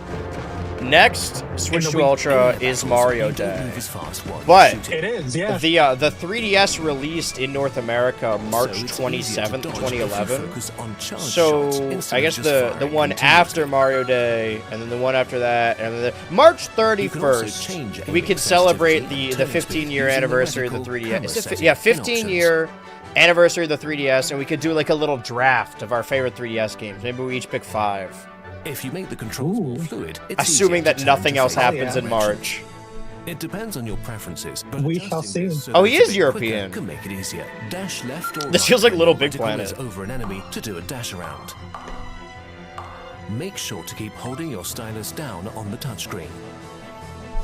Next, Switch In the 2 Wii- Ultra is Mario You don't Day. move as fast while you're But shooting. It is, yeah. the 3DS released in North America March So it's 27th, easier to dodge if you 2011. focus on charge So shots instead I of guess just the firing one continuously. after Mario Day, and then the one after that, and then March You can also 31st, change we aiming could celebrate sensitivity the and turn 15-year speed anniversary of the using the 3DS. camera Is it setting yeah, in 15-year anniversary of the 3DS, and we could do like a little draft of our favorite 3DS games. Maybe we each pick 5, If you make the controls more fluid, it's assuming easier that to turn nothing to else face happens yeah. in March. It depends on your preferences, but We adjusting shall see. this so Oh, that he it's a is bit European. quicker Can make it easier. Dash left or This right feels like when Little your Big reticle Planet. is over an enemy to do a dash around. Make sure to keep holding your stylus down on the touchscreen.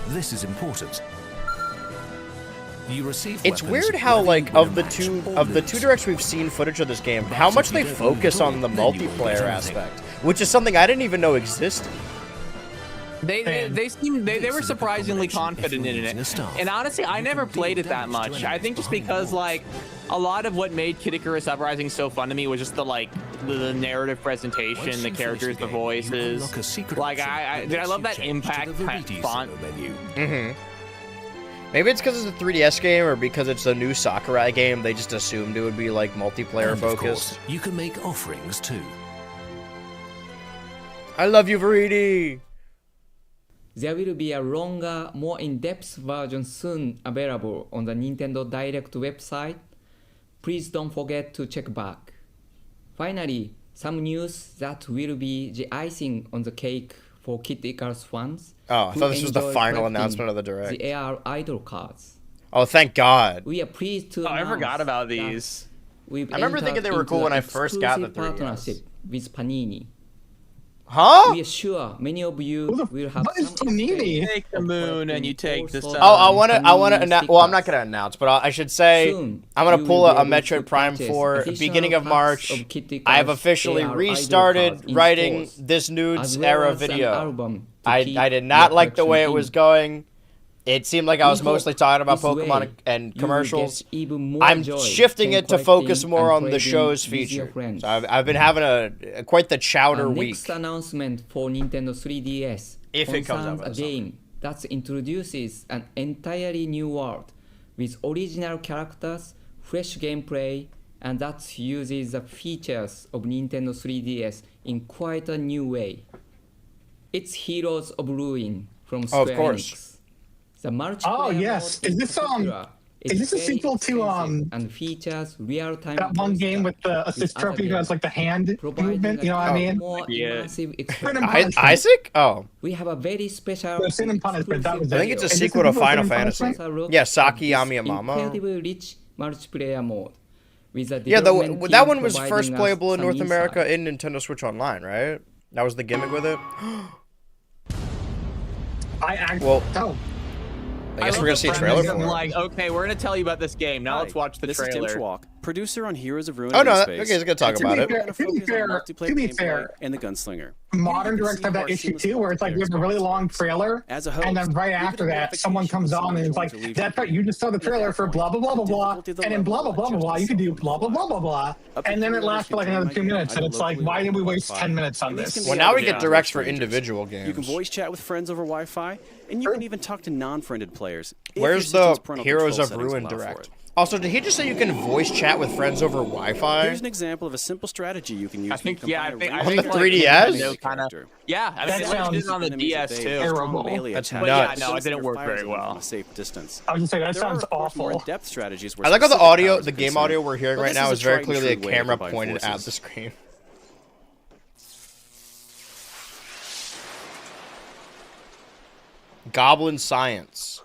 This is important. You receive It's weapons weird how whether like you win of a the match two or of the lose. two directs we've seen footage of this game, But how much if they you don't focus win on the then you won't get multiplayer anything. aspect, which is something I didn't even know existed. They were surprisingly confident in it. And honestly, I never played it that much. I think just because like a lot of what made Kid Icarus Uprising so fun to me was just the narrative presentation, the characters, the voices. Like I love that impact font. Maybe it's because it's a 3DS game or because it's a new Sakurai game. They just assumed it would be like multiplayer And of focused. course, you can make offerings too. I love you, Veridi. There will be a longer, more in-depth version soon available on the Nintendo Direct website. Please don't forget to check back. Finally, some news that will be the icing on the cake for Kid Icarus fans. Oh, I who thought this was the enjoy final collecting announcement of the Direct. The AR Idol cards. Oh, thank God. We are pleased to I announce forgot about that these. we've I remember thinking entered they were into cool when an I first got the exclusive 3DS. partnership with Panini. Huh? We are sure many of you Who the will have what is some Panini? experience You take the of moon and you collecting take the all sun. Oh, I sorts want of to. Well, I'm Panini not stickers. gonna announce, but I should say Soon, I'm gonna you pull will a be able Metroid to Prime purchase 4 additional beginning of packs March. of Kid I have Icarus officially AR Idol restarted cards in writing stores, this nudes as well era as an video. album to I keep did not your like the way it collection was in. going. It seemed like I We was hope mostly talking about this way Pokemon and you will commercials. get even more I'm joy shifting from it to focus collecting more and on the trading show's with your feature. friends. So I've been having quite the chowder Our week. next announcement for Nintendo 3DS If it comes concerns out by a the summer. game that introduces an entirely new world with original characters, fresh gameplay, and that uses the features of Nintendo 3DS in quite a new way. It's Heroes of Ruin from Oh, of Square course. Enix. The multiplayer yes. mode Is in this, particular is this a very sequel to, extensive and features real-time that one voice game with the chat assist with other trophy who has gamers, like the hand providing movement? You know what I a mean? more Yeah. immersive Sin experience. and Punishment. Isaac? Oh. We have a very special No, Sin and Punishment, that was I it. think it's a Is this sequel to sequel to Final Sin and Fantasy. Punishment? Yeah, Saki This Yamamama. incredibly rich multiplayer mode. With the Yeah, development that team one was first providing us playable in some North America insight. in Nintendo Switch Online, right? That was the gimmick with it. Well, I guess we're gonna see a trailer for it. Like, okay, we're gonna tell you about this game. Now let's watch the this trailer. is Tim Schwalk, producer on Heroes of Ruin. Oh, no, and okay, Space. he's gonna talk about it. To be fair, and the Gunslinger. Modern Directs have that issue too, where it's like we have a really long trailer, As a host, and then right you after get a that, someone comes on and it's like, notification "That's right, you just saw the trailer for blah blah blah blah blah," Difficulty of the and then blah blah level blah blah blah. You can do blah blah blah blah blah, and then it lasts for like another 2 minutes, and it's like, why did we waste 10 minutes on this? Well, now we get Yeah. directs for individual games. You can voice chat with friends over Wi-Fi, and you can even talk to non-friended players. if Where's your the system's parental Heroes control of settings Ruin allow for direct? it. Also, did he just say you can voice chat with friends over Wi-Fi? Here's an example of a simple strategy you can use. I think, when you yeah, I combine think, a I On think the like, 3DS? Nintendo kinda, yeah, I That mean, like, sounds it on the DS too. terrible. That's But yeah, nuts. no, it didn't work very From well. a safe distance. I was gonna say that There sounds are, of course, more awful. in-depth strategies I like how the specific audio, powers the are game concerned. audio we're hearing But right this now is is very tried and clearly a true way to camera combine pointed at forces. the screen. Goblin Science.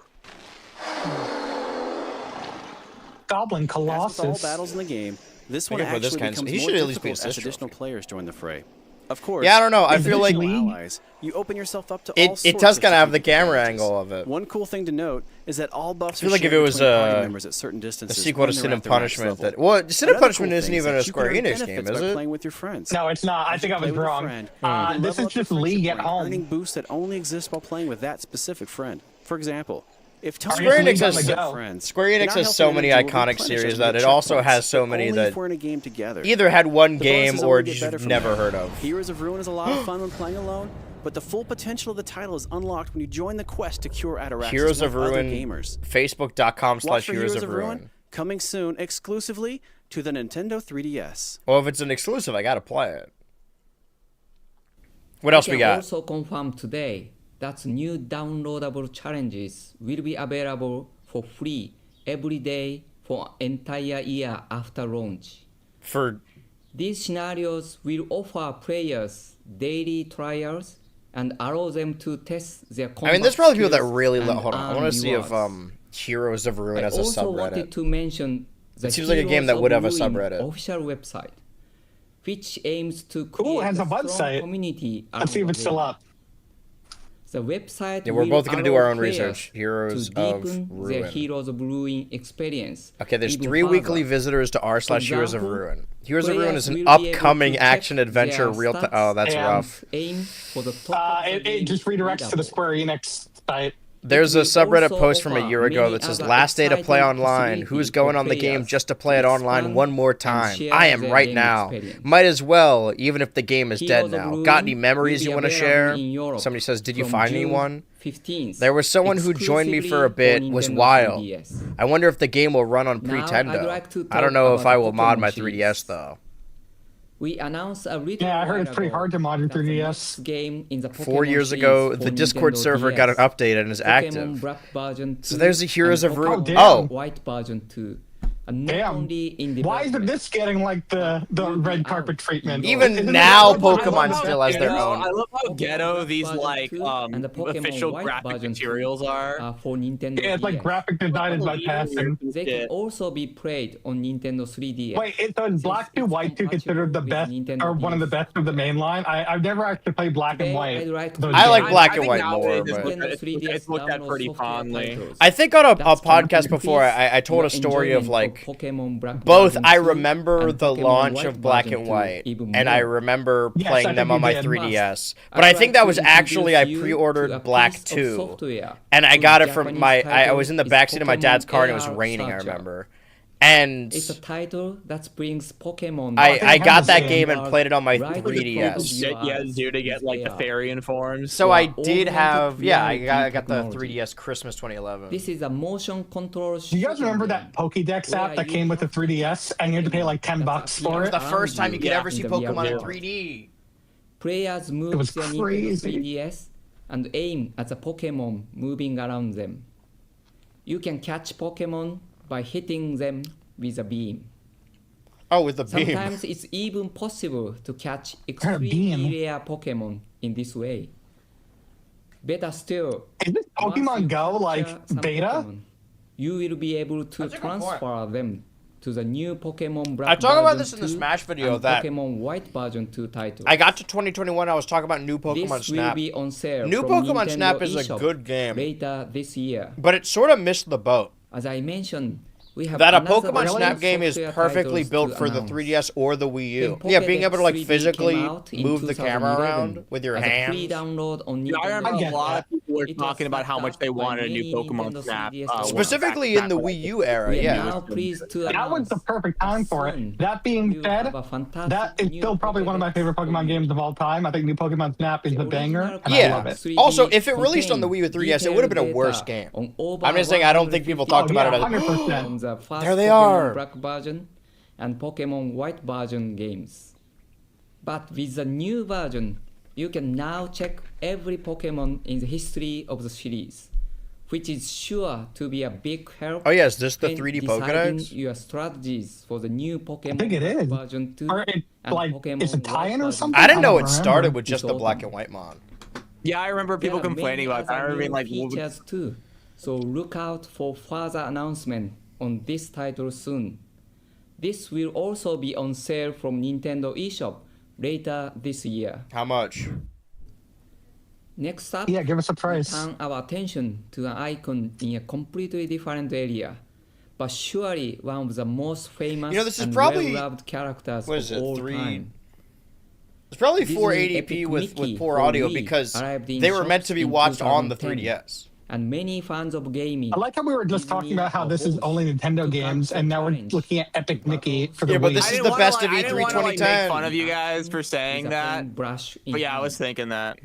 Goblin As with all Colossus. battles in the game, this They one can put this actually kind of- becomes he more should at least be difficult as assist additional trophy. players join the fray. Of course. Yeah, I don't know. I Is feel it like Lee? allies, you open yourself up to all it sorts does of kind of have the strategic camera advantages. angle of it. One cool thing to note is that all buffs I feel are like if shared it was between party a members at certain distances sequel to when they're Sin at and their max Punishment. level. That Sin and Another Punishment cool isn't thing is even that a you Square can earn Enix game, benefits is by it? playing with your friends. No, it's not. I As think you I was play with a wrong. friend, you can This level is up your just Lee friendship at point, home. earning boosts that only exist while playing with that specific friend. For example, if Tony Square and Enix I has- are friends, Square then Enix our has health so and many energy will iconic replenish series as that we it get also checkpoints, has so but many only that if we're in a game together. either had one The game bonuses or only get better you've from never there. heard of. Heroes of Ruin is a lot of fun when playing alone, but the full potential of the title is unlocked when you join the quest to cure ataraxia Heroes of with other Ruin, gamers. Watch Facebook.com/Heroes for of Ruin. coming soon exclusively to the Nintendo 3DS. Well, if it's an exclusive, I gotta play it. What else I we can got? also confirm today that new downloadable challenges will be available for free every day for entire year after launch. For These scenarios will offer players daily trials and allow them to test their combat I mean, there's probably people that skills really and hold on. I earn want to see if rewards. Heroes of Ruin I has a also wanted subreddit. to mention the It seems like a game Heroes that of would have a Ruin subreddit. official website, which aims to create Ooh, it has a strong website. community. Let's see if around it's the still game. up. The website Yeah, we're will both gonna do allow our own players research. Heroes to of deepen their Ruin. Heroes of Ruin experience. Okay, there's even 3 further. weekly visitors to r/Heroes of example, Ruin. Heroes of Ruin players is an will be able upcoming to check action adventure their real time. stats Oh, that's and rough. Aim for the top of the It game just redirects to the leaderboard. Square Enix site. There's a will subreddit also post from a offer year ago many that says other last day to play exciting online. possibilities Who's for going on the game players just to play it to online expand one more and time? share I am their right game now. experience. Might as well, even if the game is dead Heroes of now. Ruin Got any memories will you be want to available share? in Europe Somebody says, did you from find June anyone? 15th, There was someone who joined me for a bit, exclusively was for Nintendo wild. 3DS. I wonder if the game will run on Now, I'd Pretendo. like to I don't talk know if about I the will mod Pokémon my series. 3DS though. We announced a little Yeah, I heard while it's pretty ago hard to mod your that the 3DS. next game in the 4 Pokémon years ago, series the for Discord Nintendo server DS, got updated and is Pokémon active. Black version 2, So there's the Heroes and of Ruin. Pokémon Oh, White version 2. And not Damn. only in Why isn't development, this getting like the red carpet treatment? Even Isn't now, this- Pokemon still has their Ghetto- own. I love how Pokémon ghetto Black these version like 2 and the Pokémon official White graphic version 2, materials are. for Nintendo Yeah, it's like DS. graphic design is my passion. They can also be played on Nintendo 3DS. Wait, so is Black 2, it's White 2 considered the compatible best with Nintendo or one of the DS. best of the main line? I've never actually played Black and Today, White. I'd like to Those I like games. Black I and think White nowadays more, it's but looked at- it's looked at pretty download fondly. software titles. I think on a That's podcast to before, increase I told your a story of enjoyment like Pokémon Black both. version I 2 remember and the Pokémon launch White of Black version and 2 White, even and I more. remember Yes, I playing think them you on my did. 3DS. Must. But I I'd think like that to was actually I introduce you to pre-ordered a Black piece of 2, software and I whose got it from Japanese my. I title was in the is backseat of my dad's Pokémon car, and it was AR raining. I Searcher. remember, and It's a title that brings Pokemon. I have got the that same game and played it on my Right in front of 3DS. you. Shit you had to do to get like the Fairy forms. So I For did augmented have, yeah, I reality got the technology. 3DS Christmas 2011. This is a motion control. Do you guys remember that Pokédex app that came with the 3DS and you had to pay like $10 for It was it? the first time you could Yeah. ever see In the Pokemon in VR. 3D. Players move was their Nintendo crazy. 3DS and aim at the Pokémon moving around them. You can catch Pokémon by hitting them with a beam. Oh, with the beam. Sometimes it's even possible to catch beam? extremely rare Pokemon in this way. Better still, Is this once you Pokemon Go like capture some beta? Pokemon, you will be able to That's a good point. transfer them to the new Pokemon Black I talk about version this in the 2 Smash video and that Pokemon White version 2 titles. I got to 2021. I was talking about new Pokemon This will Snap, be on sale New from Pokemon Nintendo Snap is a eShop good game. later this year. but it sort of missed the boat. As I mentioned, we have That a another Pokemon really Snap game is software perfectly titles built to for the announce. 3DS or the Wii U. When Yeah, being able to like Pokédex 3D physically came out in move the camera 2011 around with your as a hands. free download on Yeah, I Nintendo remember I a get lot that. of people were It was talking about how much they backed up by wanted a new many Pokemon Nintendo Snap. 3DS Well, Specifically in the Wii U era, We are yeah. now pleased to That was the announce perfect time for soon it. That being we'll said, have a fantastic that is new still probably one of my favorite Pokemon games of all time. I think New Pokemon Snap is a banger, and I Yeah. love it. 3D Also, if it released on the Wii with 3DS, it would have been a detailed worse data game. on over I'm just saying I don't think people talked about it as 100%. on the first There they Pokemon are. Black version and Pokemon White version games. But with the new version, you can now check every Pokemon in the history of the series, which is sure to be a big help. Oh yeah, is this the when 3D deciding Pokédex? your strategies for the new Pokemon think it Black is. version 2 Or it, and like, Pokemon it's a White tie-in or version something? I didn't I know don't it started remember. with just the It's black open. and white mon. Yeah, I remember people There are complaining many about that. I other remember being new like, features too. So look out for further announcement on this title soon. This will also be on sale from Nintendo eShop later this year. How much? Next up, Yeah, give us a we price. turn our attention to an icon in a completely different area, but surely one of the most famous You know, this is and probably- well-loved characters what is of it, all 3? time. It's probably Disney 480p Epic with Mickey poor for audio Wii because arrived in they were meant shops to be in watched on the 2010. 3DS. And many fans of gaming. I like how we were just talking about how this is only Nintendo games, and now we're looking at Epic Mickey for the Yeah, but Wii. this I is didn't the wanna, best like, of I didn't E3 want to like, make 2010. fun of you guys for saying that. Brush But yeah, I was thinking that.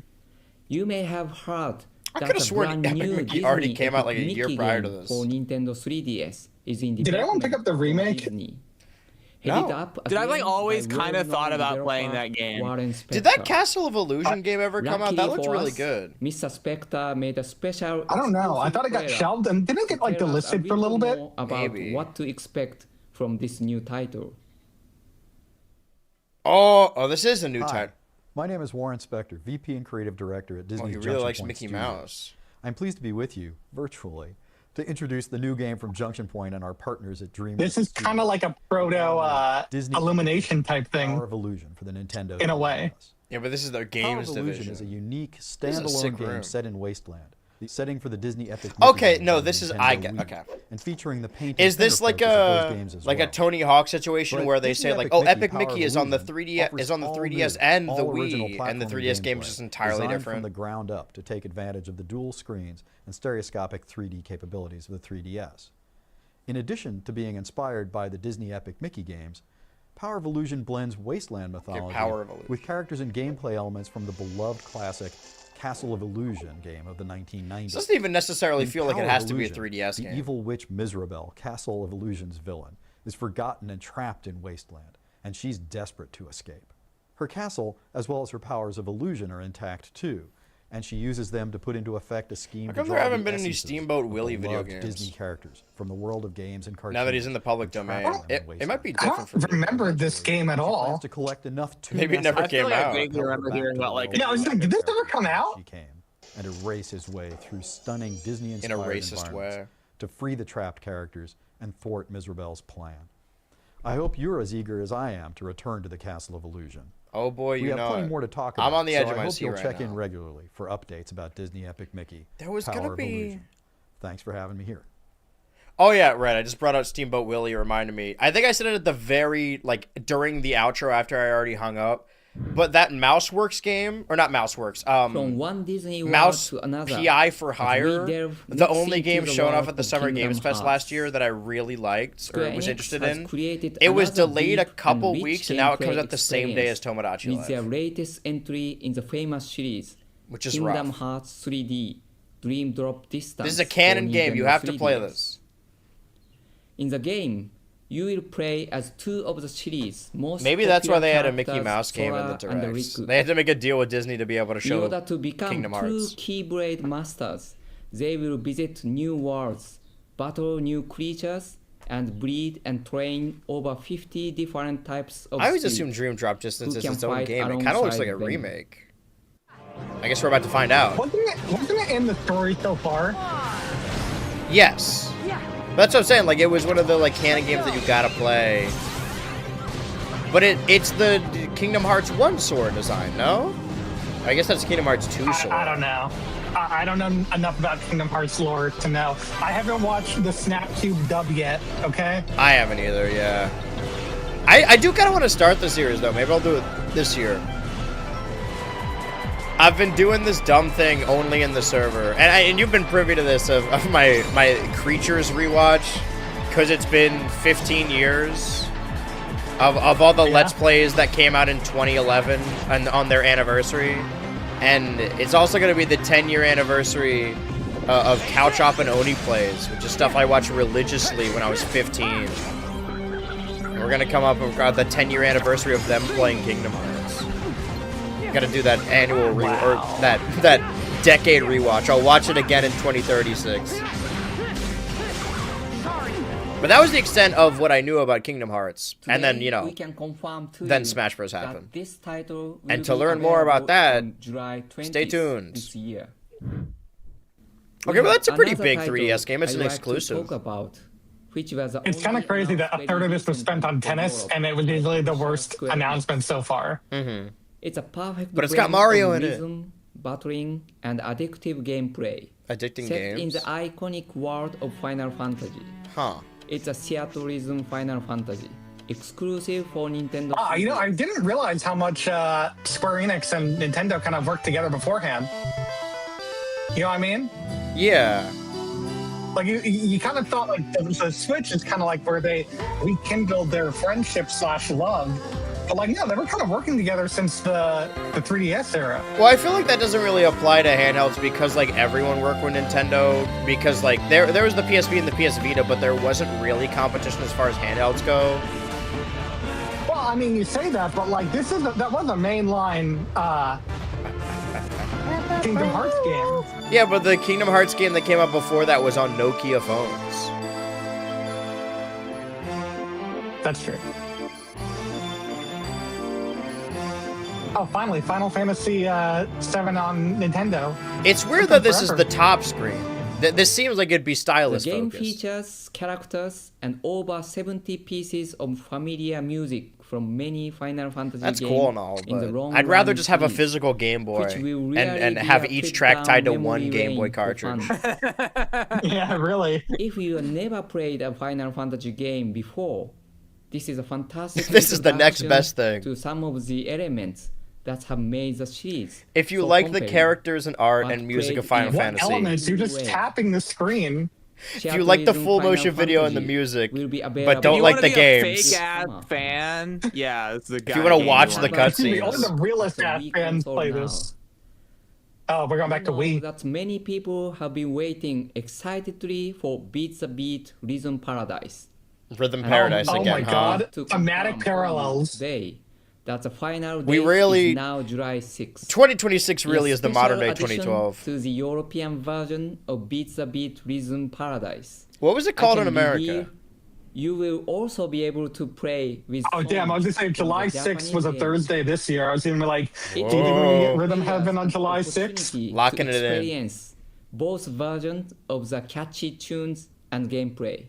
You may have heard I that could've a sworn brand Epic new Mickey already Disney came out like a Epic year Mickey prior to game this. for Nintendo 3DS is in Did anyone pick development up the from remake? Disney. No. Headed up Dude, I, like, again always by kinda well-known thought about playing developer that game. Warren Did that Spector. Castle of Illusion game ever come out? That Luckily looked for really us, good. Mr. Spector made a special. I don't know. I exclusive thought it got trailer shelved, and didn't it get like to tell us delisted for a little bit? more about Maybe. what to expect from this new title. Oh, this is a new Hi, title. my name is Warren Spector, VP and Creative Director at Disney's Oh, he really Junction likes Point Mickey Studios. Mouse. I'm pleased to be with you, virtually, to introduce the new game from Junction Point and our partners at DreamWorks. This is kind of like a proto Disney Illumination type Power thing. of Illusion for the Nintendo In a 3DS. way. Yeah, but this is their Power games of Illusion division. is a unique is a standalone sick game room. set in Wasteland, the setting for the Disney Epic. Okay, Mickey no, games this on is Nintendo I get Wii, okay. and featuring the paint. Is and this like finger approach of those a games as like a well. Tony Hawk situation But where they Disney say like, Epic oh, Mickey Epic Power Mickey is on the Illusion 3DS offers is on the all 3DS new, and the all original Wii, and the platforming 3DS game is gameplay, just entirely designed different. from the ground up to take advantage of the dual screens and stereoscopic 3D capabilities of the 3DS. In addition to being inspired by the Disney Epic Mickey games, Power of Illusion blends Wasteland mythology Power of Illusion. with characters and gameplay elements from the beloved classic Castle of Illusion game of the 1990s. This doesn't even necessarily In feel like it Power has of to be a Illusion, 3DS the game. evil witch Mizrabel, Castle of Illusion's villain, is forgotten and trapped in Wasteland, and she's desperate to escape. Her castle, as well as her powers of illusion, are intact too, and she uses them to put into effect a scheme How to come there draw haven't the been any essences Steamboat of Willie video beloved games? Disney characters from the world of games and cartoons. Now that he's in the public and trap domain, them in it might be Wasteland. I different from don't remember this game at She plans all. to collect enough to Maybe it never I feel came like I out. vaguely remember hearing about like. Yeah, I was like, did this ever come out? She came and erase his way through stunning Disney-inspired In a racist environments way. to free the trapped characters and thwart Mizrabel's plan. I hope you're as eager as I am to return to the Castle of Illusion. Oh boy, We you have know plenty it. more to talk about. I'm on the edge so of my I hope seat you'll right check now. in regularly for updates about Disney Epic Mickey. There was Power gonna of be- Illusion. Thanks for having me here. Oh yeah, right. I just brought out Steamboat Willie. It reminded me. I think I said it at the very during the outro after I already hung up. But that MouseWorks game, or not MouseWorks, From one Disney world Mouse to another. PI for as we Hire, delve the deep only into game the shown off world at the of Summer Kingdom Games Fest Hearts. last year that I really liked or Square was Enix interested has in. created It was another delayed a deep couple and rich weeks, and now it comes gameplay out the same day as experience Tomodachi with their Life, latest entry in the famous series, which is Kingdom rough. Hearts 3D Dream Drop Distance. This is a for canon game. You Nintendo have to play 3DS. this. In the game, You will play as two of the series' most Maybe that's why popular they had a Mickey characters, Mouse game in the Sora and Directs. Riku. They had to make a deal with Disney to be able to In show order to become Kingdom true Hearts. Keyblade masters, they will visit new worlds, battle new creatures, and breed and train over 50 different types of I always spirits assumed Dream Drop Distance who is can its own fight game. It kind of looks like a alongside them. remake. I guess we're about to find out. Wasn't it in the story so far? Yes. That's what I'm saying. Like, it was one of the like canon games that you gotta play. But it's the Kingdom Hearts 1 Sora design, no? I guess that's Kingdom Hearts 2 Sora. I don't know. I don't know enough about Kingdom Hearts lore to know. I haven't watched the Snapcube dub yet, okay? I haven't either, yeah. I do kind of want to start the series, though. Maybe I'll do it this year. I've been doing this dumb thing only in the server. And you've been privy to this of my Creatures rewatch. Because it's been 15 years of all the Let's Plays that came out in 2011 and on their anniversary. And it's also going to be the 10-year anniversary of Cow Chop and Oni Plays, which is stuff I watched religiously when I was 15. And we're going to come up with the 10-year anniversary of them playing Kingdom Hearts. Got to do that annual or that decade rewatch. I'll watch it again in 2036. But that was the extent of what I knew about Kingdom Hearts. And then, you know, we can confirm to then you Smash Bros. that happened. this title will And to be learn more about available that, on July 20th stay tuned. This year. Okay, well, that's a pretty Another big title 3DS game. It's I'd an like to exclusive. talk about, which was the It's kind of only crazy that a announced third of this was recently spent on tennis, developed and it was usually the worst Square Enix. announcement so far. Mm-hmm. It's a perfect But it's got blend Mario of in it. rhythm, battling, and addictive gameplay. Addicting Set in games. the iconic world of Final Fantasy. Huh. It's a theatrhythm Final Fantasy, exclusive for Nintendo. You know, I didn't realize how much Square Enix and Nintendo kind of worked together beforehand. You know what I mean? Yeah. Like, you kind of thought, like, the Switch is kind of like where they rekindled their friendship / love. But, like, yeah, they were kind of working together since the 3DS era. Well, I feel like that doesn't really apply to handhelds because, like, everyone worked with Nintendo. Because, like, there was the PSP and the PS Vita, but there wasn't really competition as far as handhelds go. Well, I mean, you say that, but, like, that was a mainline Kingdom Hearts game. Yeah, but the Kingdom Hearts game that came out before that was on Nokia phones. That's true. Oh, finally, Final Fantasy 7 on Nintendo. It's weird that this is the top screen. This seems like it'd be The stylus game focused. features characters and over 70 pieces of familiar music from many Final Fantasy That's games cool and all, in the but long I'd rather run just have a series, physical Game Boy which will really and be have a each trip track down tied to memory one Game Boy lane for cartridge. fans. Yeah, really. If you have never played a Final Fantasy game before, this is a fantastic This is the next introduction best thing. to some of the elements that have made the series. If you so like the compelling. characters and art But and music of played Final in What Fantasy, elements? You're just Way. tapping the screen. if you like the Theatrhythm full Final motion video and the Fantasy music, will be but available- don't If you like wanna the be a games, fake ass Come on. fan, yeah, it's the guy. you wanna game watch you the wanna- cutscenes. Only the realist It's a ass Wii fans console play now. this. Oh, we're going back to know Wii. that many people have been waiting excitedly for Beat the Beat Rhythm Paradise. Rhythm Paradise oh again, my huh? God. To Thematic confirm parallels. Today, that the final We date really- is now July 6th. 2026 really is the modern day Special addition 2012. To the European version of Beat the Beat Rhythm Paradise. What was it I called in can America? reveal You will also be able to play with. Oh, damn. I was going to say July 6th was a Thursday this year. I was even like, do you think we're going to get Rhythm Heaven on July 6th? Locking it in. Experience both versions of the catchy tunes and gameplay.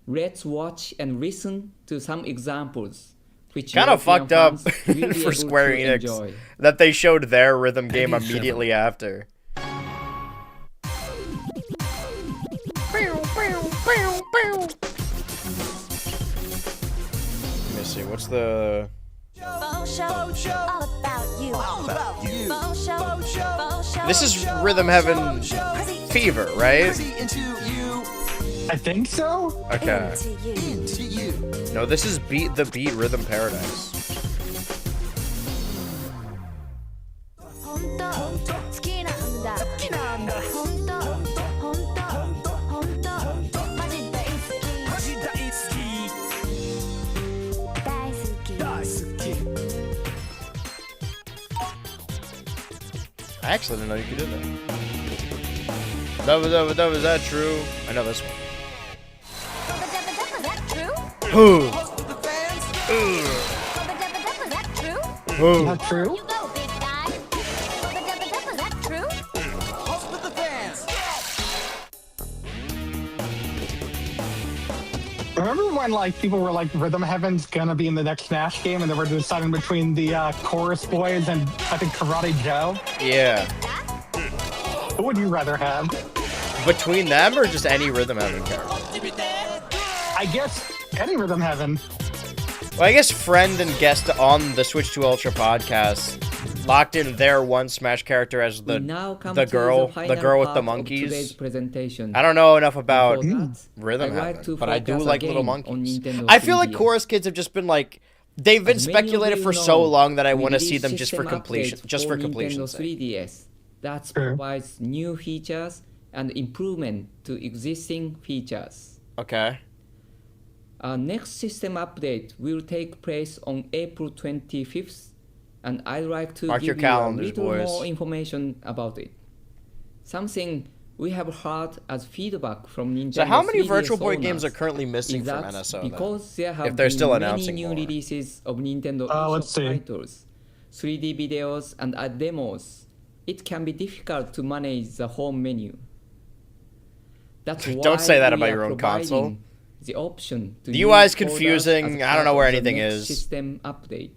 Let's watch and listen to some examples. Which Kind of European fucked up fans will be for able Square to Enix enjoy. that they showed their rhythm game immediately after. Let me see, what's the... This is Rhythm Heaven Fever, right? I think so. Okay. No, this is Beat the Beat Rhythm Paradise. I actually didn't know you could do that. Was that true? I know this one. Who? Is that true? Remember when like people were like Rhythm Heaven's gonna be in the next Smash game and they were deciding between the Chorus Boys and I think Karate Joe? Yeah. Who would you rather have? Between them or just any Rhythm Heaven character? I guess any Rhythm Heaven. Well, I guess friend and guest on the Switch 2 Ultra podcast locked in their one Smash character as the girl with the monkeys. I don't know enough about Rhythm Heaven, but I do like little monkeys. I feel like Chorus Kids have just been like, they've been speculated for so long that I want to see them just for completion, completion's sake. 3DS that provides new features and improvement to existing features. Okay. Our next system update will take place on April 25th, and I'd like to give you a little more information about it. Something we have heard as feedback from Nintendo. So how many 3DS Virtual Boy owners games are currently missing is from that NSO? because there have if they're been still many announcing new more. releases of Nintendo eShop titles, 3D videos, and demos, it can be difficult to manage the home menu. That's why Don't say that we about are your own providing console. The option to The UI is use folders confusing. as I don't know part where of the anything next is. System update.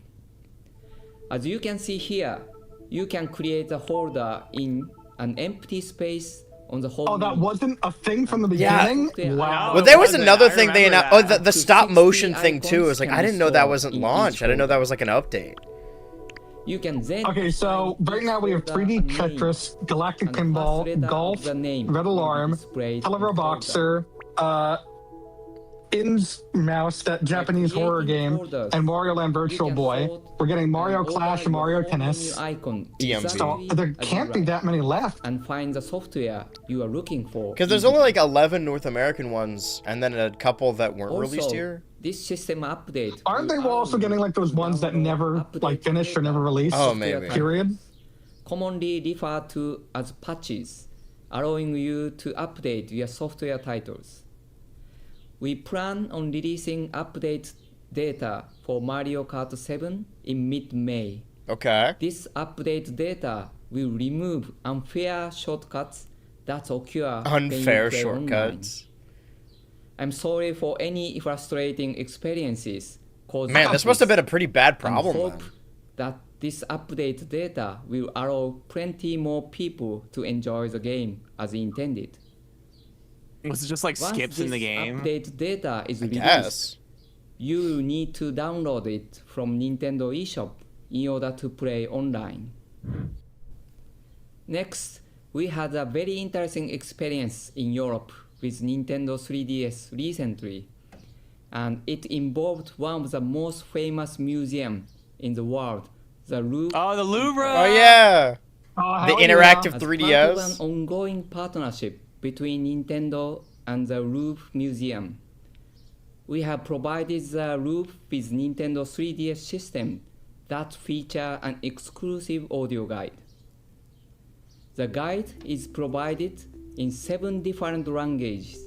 As you can see here, you can create a folder in an empty space on the home. Oh, that menu. wasn't a thing from the beginning? Yeah. Wow. Well, there was wasn't. another I thing they remember announced. Oh, that. the stop motion 60 thing too. It was like, icons I didn't know that can be wasn't stored launched. in I didn't know each that was like an update. You can then Okay, so right now we have 3D Tetris, Galactic Pinball, Golf, Red Alarm, Televo Boxer, In's Mouse, that Japanese horror game, and Mario Land Virtual Boy. We're getting Mario Clash and Mario Tennis. DMV. So there can't be that many left. And find the software you are looking for. Because there's only like 11 North American ones, and then a couple that weren't released here. This system update. Aren't they also getting like those ones that never like finished or never released? Oh, maybe. Period. Commonly referred to as patches, allowing you to update your software titles. We plan on releasing update data for Mario Kart 7 in mid-May. Okay. This update data will remove unfair shortcuts that occur when you Unfair play shortcuts. online. I'm sorry for any frustrating experiences caused. Man, this must have been a pretty bad and problem hope then. that this update data will allow plenty more people to enjoy the game as intended. Was it just like Once skips in the this game? update data is released, Yes. you will need to download it from Nintendo eShop in order to play online. Next, we had a very interesting experience in Europe with Nintendo 3DS recently, and it involved one of the most famous museums in the world, the Louvre. Oh, the Louvre! Oh, yeah. Oh, The hell yeah. interactive As 3DS. part of an ongoing partnership between Nintendo and the Louvre Museum, we have provided the Louvre with Nintendo 3DS system that feature an exclusive audio guide. The guide is provided in 7 different languages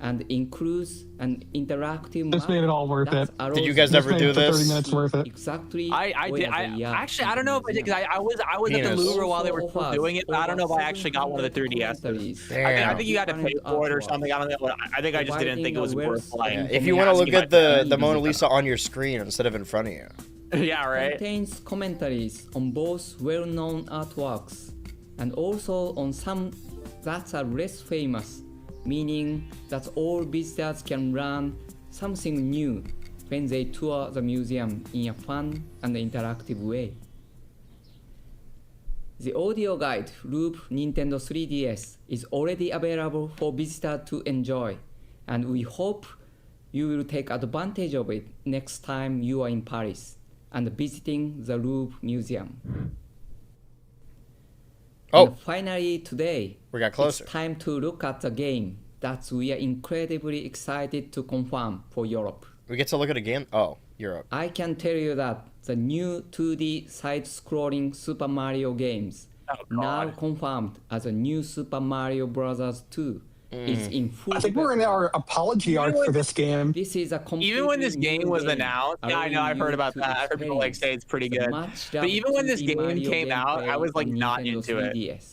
and includes an interactive This map made it all worth that it. allows Did you guys you ever This do made the 30 this? minutes worth it. exactly I where did. they are Actually, I in don't the know if I did because museum. I was at the Penis. Louvre while they were still doing it, but I don't know if I actually got one of the 3DS. Damn. I think you had to pay for it or something. I don't know. I think I just didn't think it was worth playing. If you want to look at the Mona Lisa on your screen instead of in front of you. Yeah, right. Contains commentaries on both well-known artworks and also on some that are less famous, meaning that all visitors can learn something new when they tour the museum in a fun and interactive way. The audio guide Loop Nintendo 3DS is already available for visitors to enjoy, and we hope you will take advantage of it next time you are in Paris and visiting the Louvre Museum. Oh. And finally today, We got closer. it's time to look at the game that we are incredibly excited to confirm for Europe. We get to look at a game. Oh, Europe. I can tell you that the new 2D side-scrolling Super Mario games now confirmed as a new Super Mario Bros. 2, is in full I think we're in our apology arc for this game. This is a Even when this game was announced, yeah, I know, I've heard about that. I heard people like say it's pretty good. But even when this game came out, I was like not into it.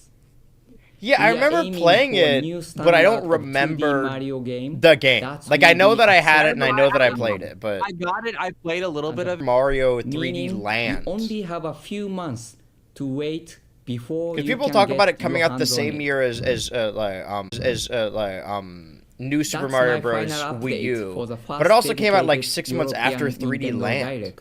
Yeah, I remember playing it, but I don't remember the game. Like, I know that I had it and I know that I played it, but I got it. I played a little bit of Mario 3D Land. You only have a few months to wait before. Because people talk about it coming out the same year as New Super Mario Bros. Wii U, but it also came out like 6 months after 3D Land.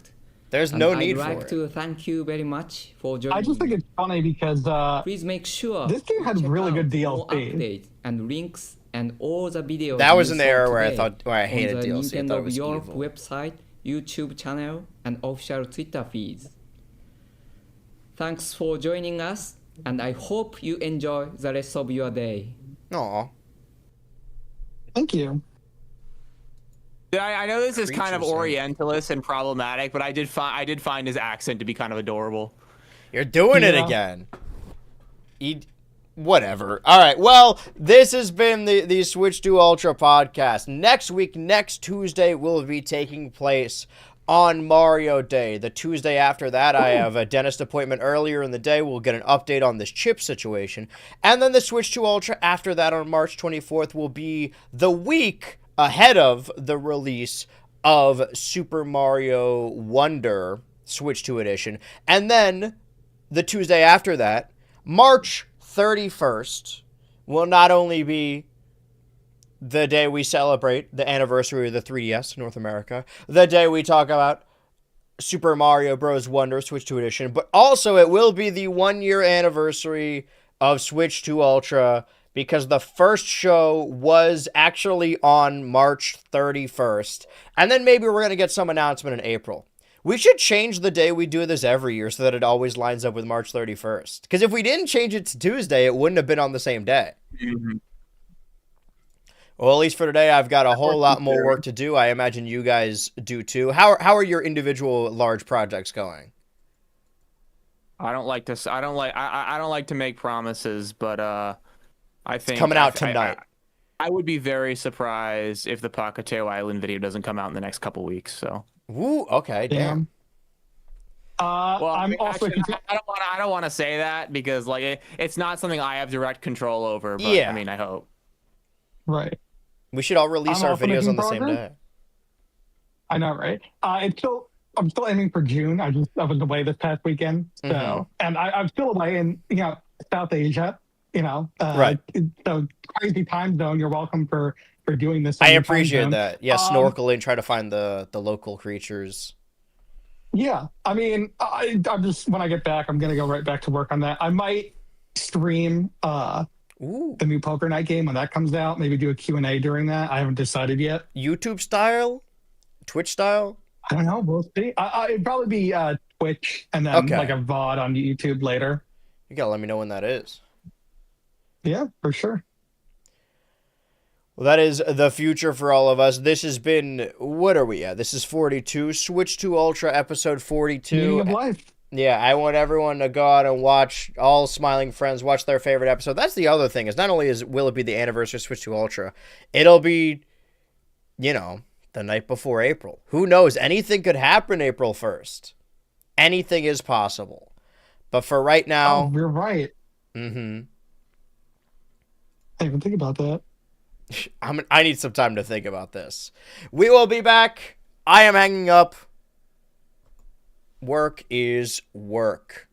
There's no need for it. I'd like to thank you very much for joining. I just think it's funny because please make sure this game had really good DLC updates and links and all the videos. That was in the era where I hated DLC. I thought it was Europe evil. Website, YouTube channel, and official Twitter feeds. Thanks for joining us, and I hope you enjoy the rest of your day. Aw. Thank you. I know this is kind of Orientalist and problematic, but I did find his accent to be kind of adorable. You're doing it again. Whatever. All right. Well, this has been the Switch 2 Ultra podcast. Next week, next Tuesday, will be taking place on Mario Day. The Tuesday after that, I have a dentist appointment earlier in the day. We'll get an update on this chip situation. And then the Switch 2 Ultra after that on March 24th will be the week ahead of the release of Super Mario Wonder Switch 2 Edition. And then the Tuesday after that, March 31st, will not only be the day we celebrate the anniversary of the 3DS in North America, the day we talk about Super Mario Bros. Wonder Switch 2 Edition, but also it will be the 1-year anniversary of Switch 2 Ultra, because the first show was actually on March 31st. And then maybe we're going to get some announcement in April. We should change the day we do this every year so that it always lines up with March 31st. Because if we didn't change it to Tuesday, it wouldn't have been on the same day. Mm-hmm. Well, at least for today, I've got a whole lot more work to do. I imagine you guys do too. How are your individual large projects going? I don't like to make promises, but I think it's coming out tonight. I would be very surprised if the Pocateo Island video doesn't come out in the next couple weeks. So. Ooh, okay, damn. Well, I'm also. I don't want to say that because like it's not something I have direct control over. But yeah. I mean, I hope. Right. We should all release our videos on the same day. I know, right? I'm still aiming for June. I was away this past weekend, so and I'm still away in South Asia. Right. So crazy time zone. You're welcome for doing this. I appreciate that. Yeah, snorkeling, try to find the local creatures. Yeah, I mean, I'm just when I get back, I'm gonna go right back to work on that. I might stream the new Poker Night game when that comes out. Maybe do a Q&A during that. I haven't decided yet. YouTube style, Twitch style. I don't know. We'll see. It'd probably be Twitch and then like a VOD on YouTube later. You gotta let me know when that is. Yeah, for sure. Well, that is the future for all of us. This has been, what are we at? This is 42, Switch 2 Ultra episode 42. Meaning of life. Yeah, I want everyone to go out and watch, all smiling friends, watch their favorite episode. That's the other thing, is not only will it be the anniversary of Switch 2 Ultra, it'll be, the night before April. Who knows? Anything could happen April 1st. Anything is possible. But for right now... Oh, you're right. Mm-hmm. I didn't even think about that. I need some time to think about this. We will be back. I am hanging up. Work is work.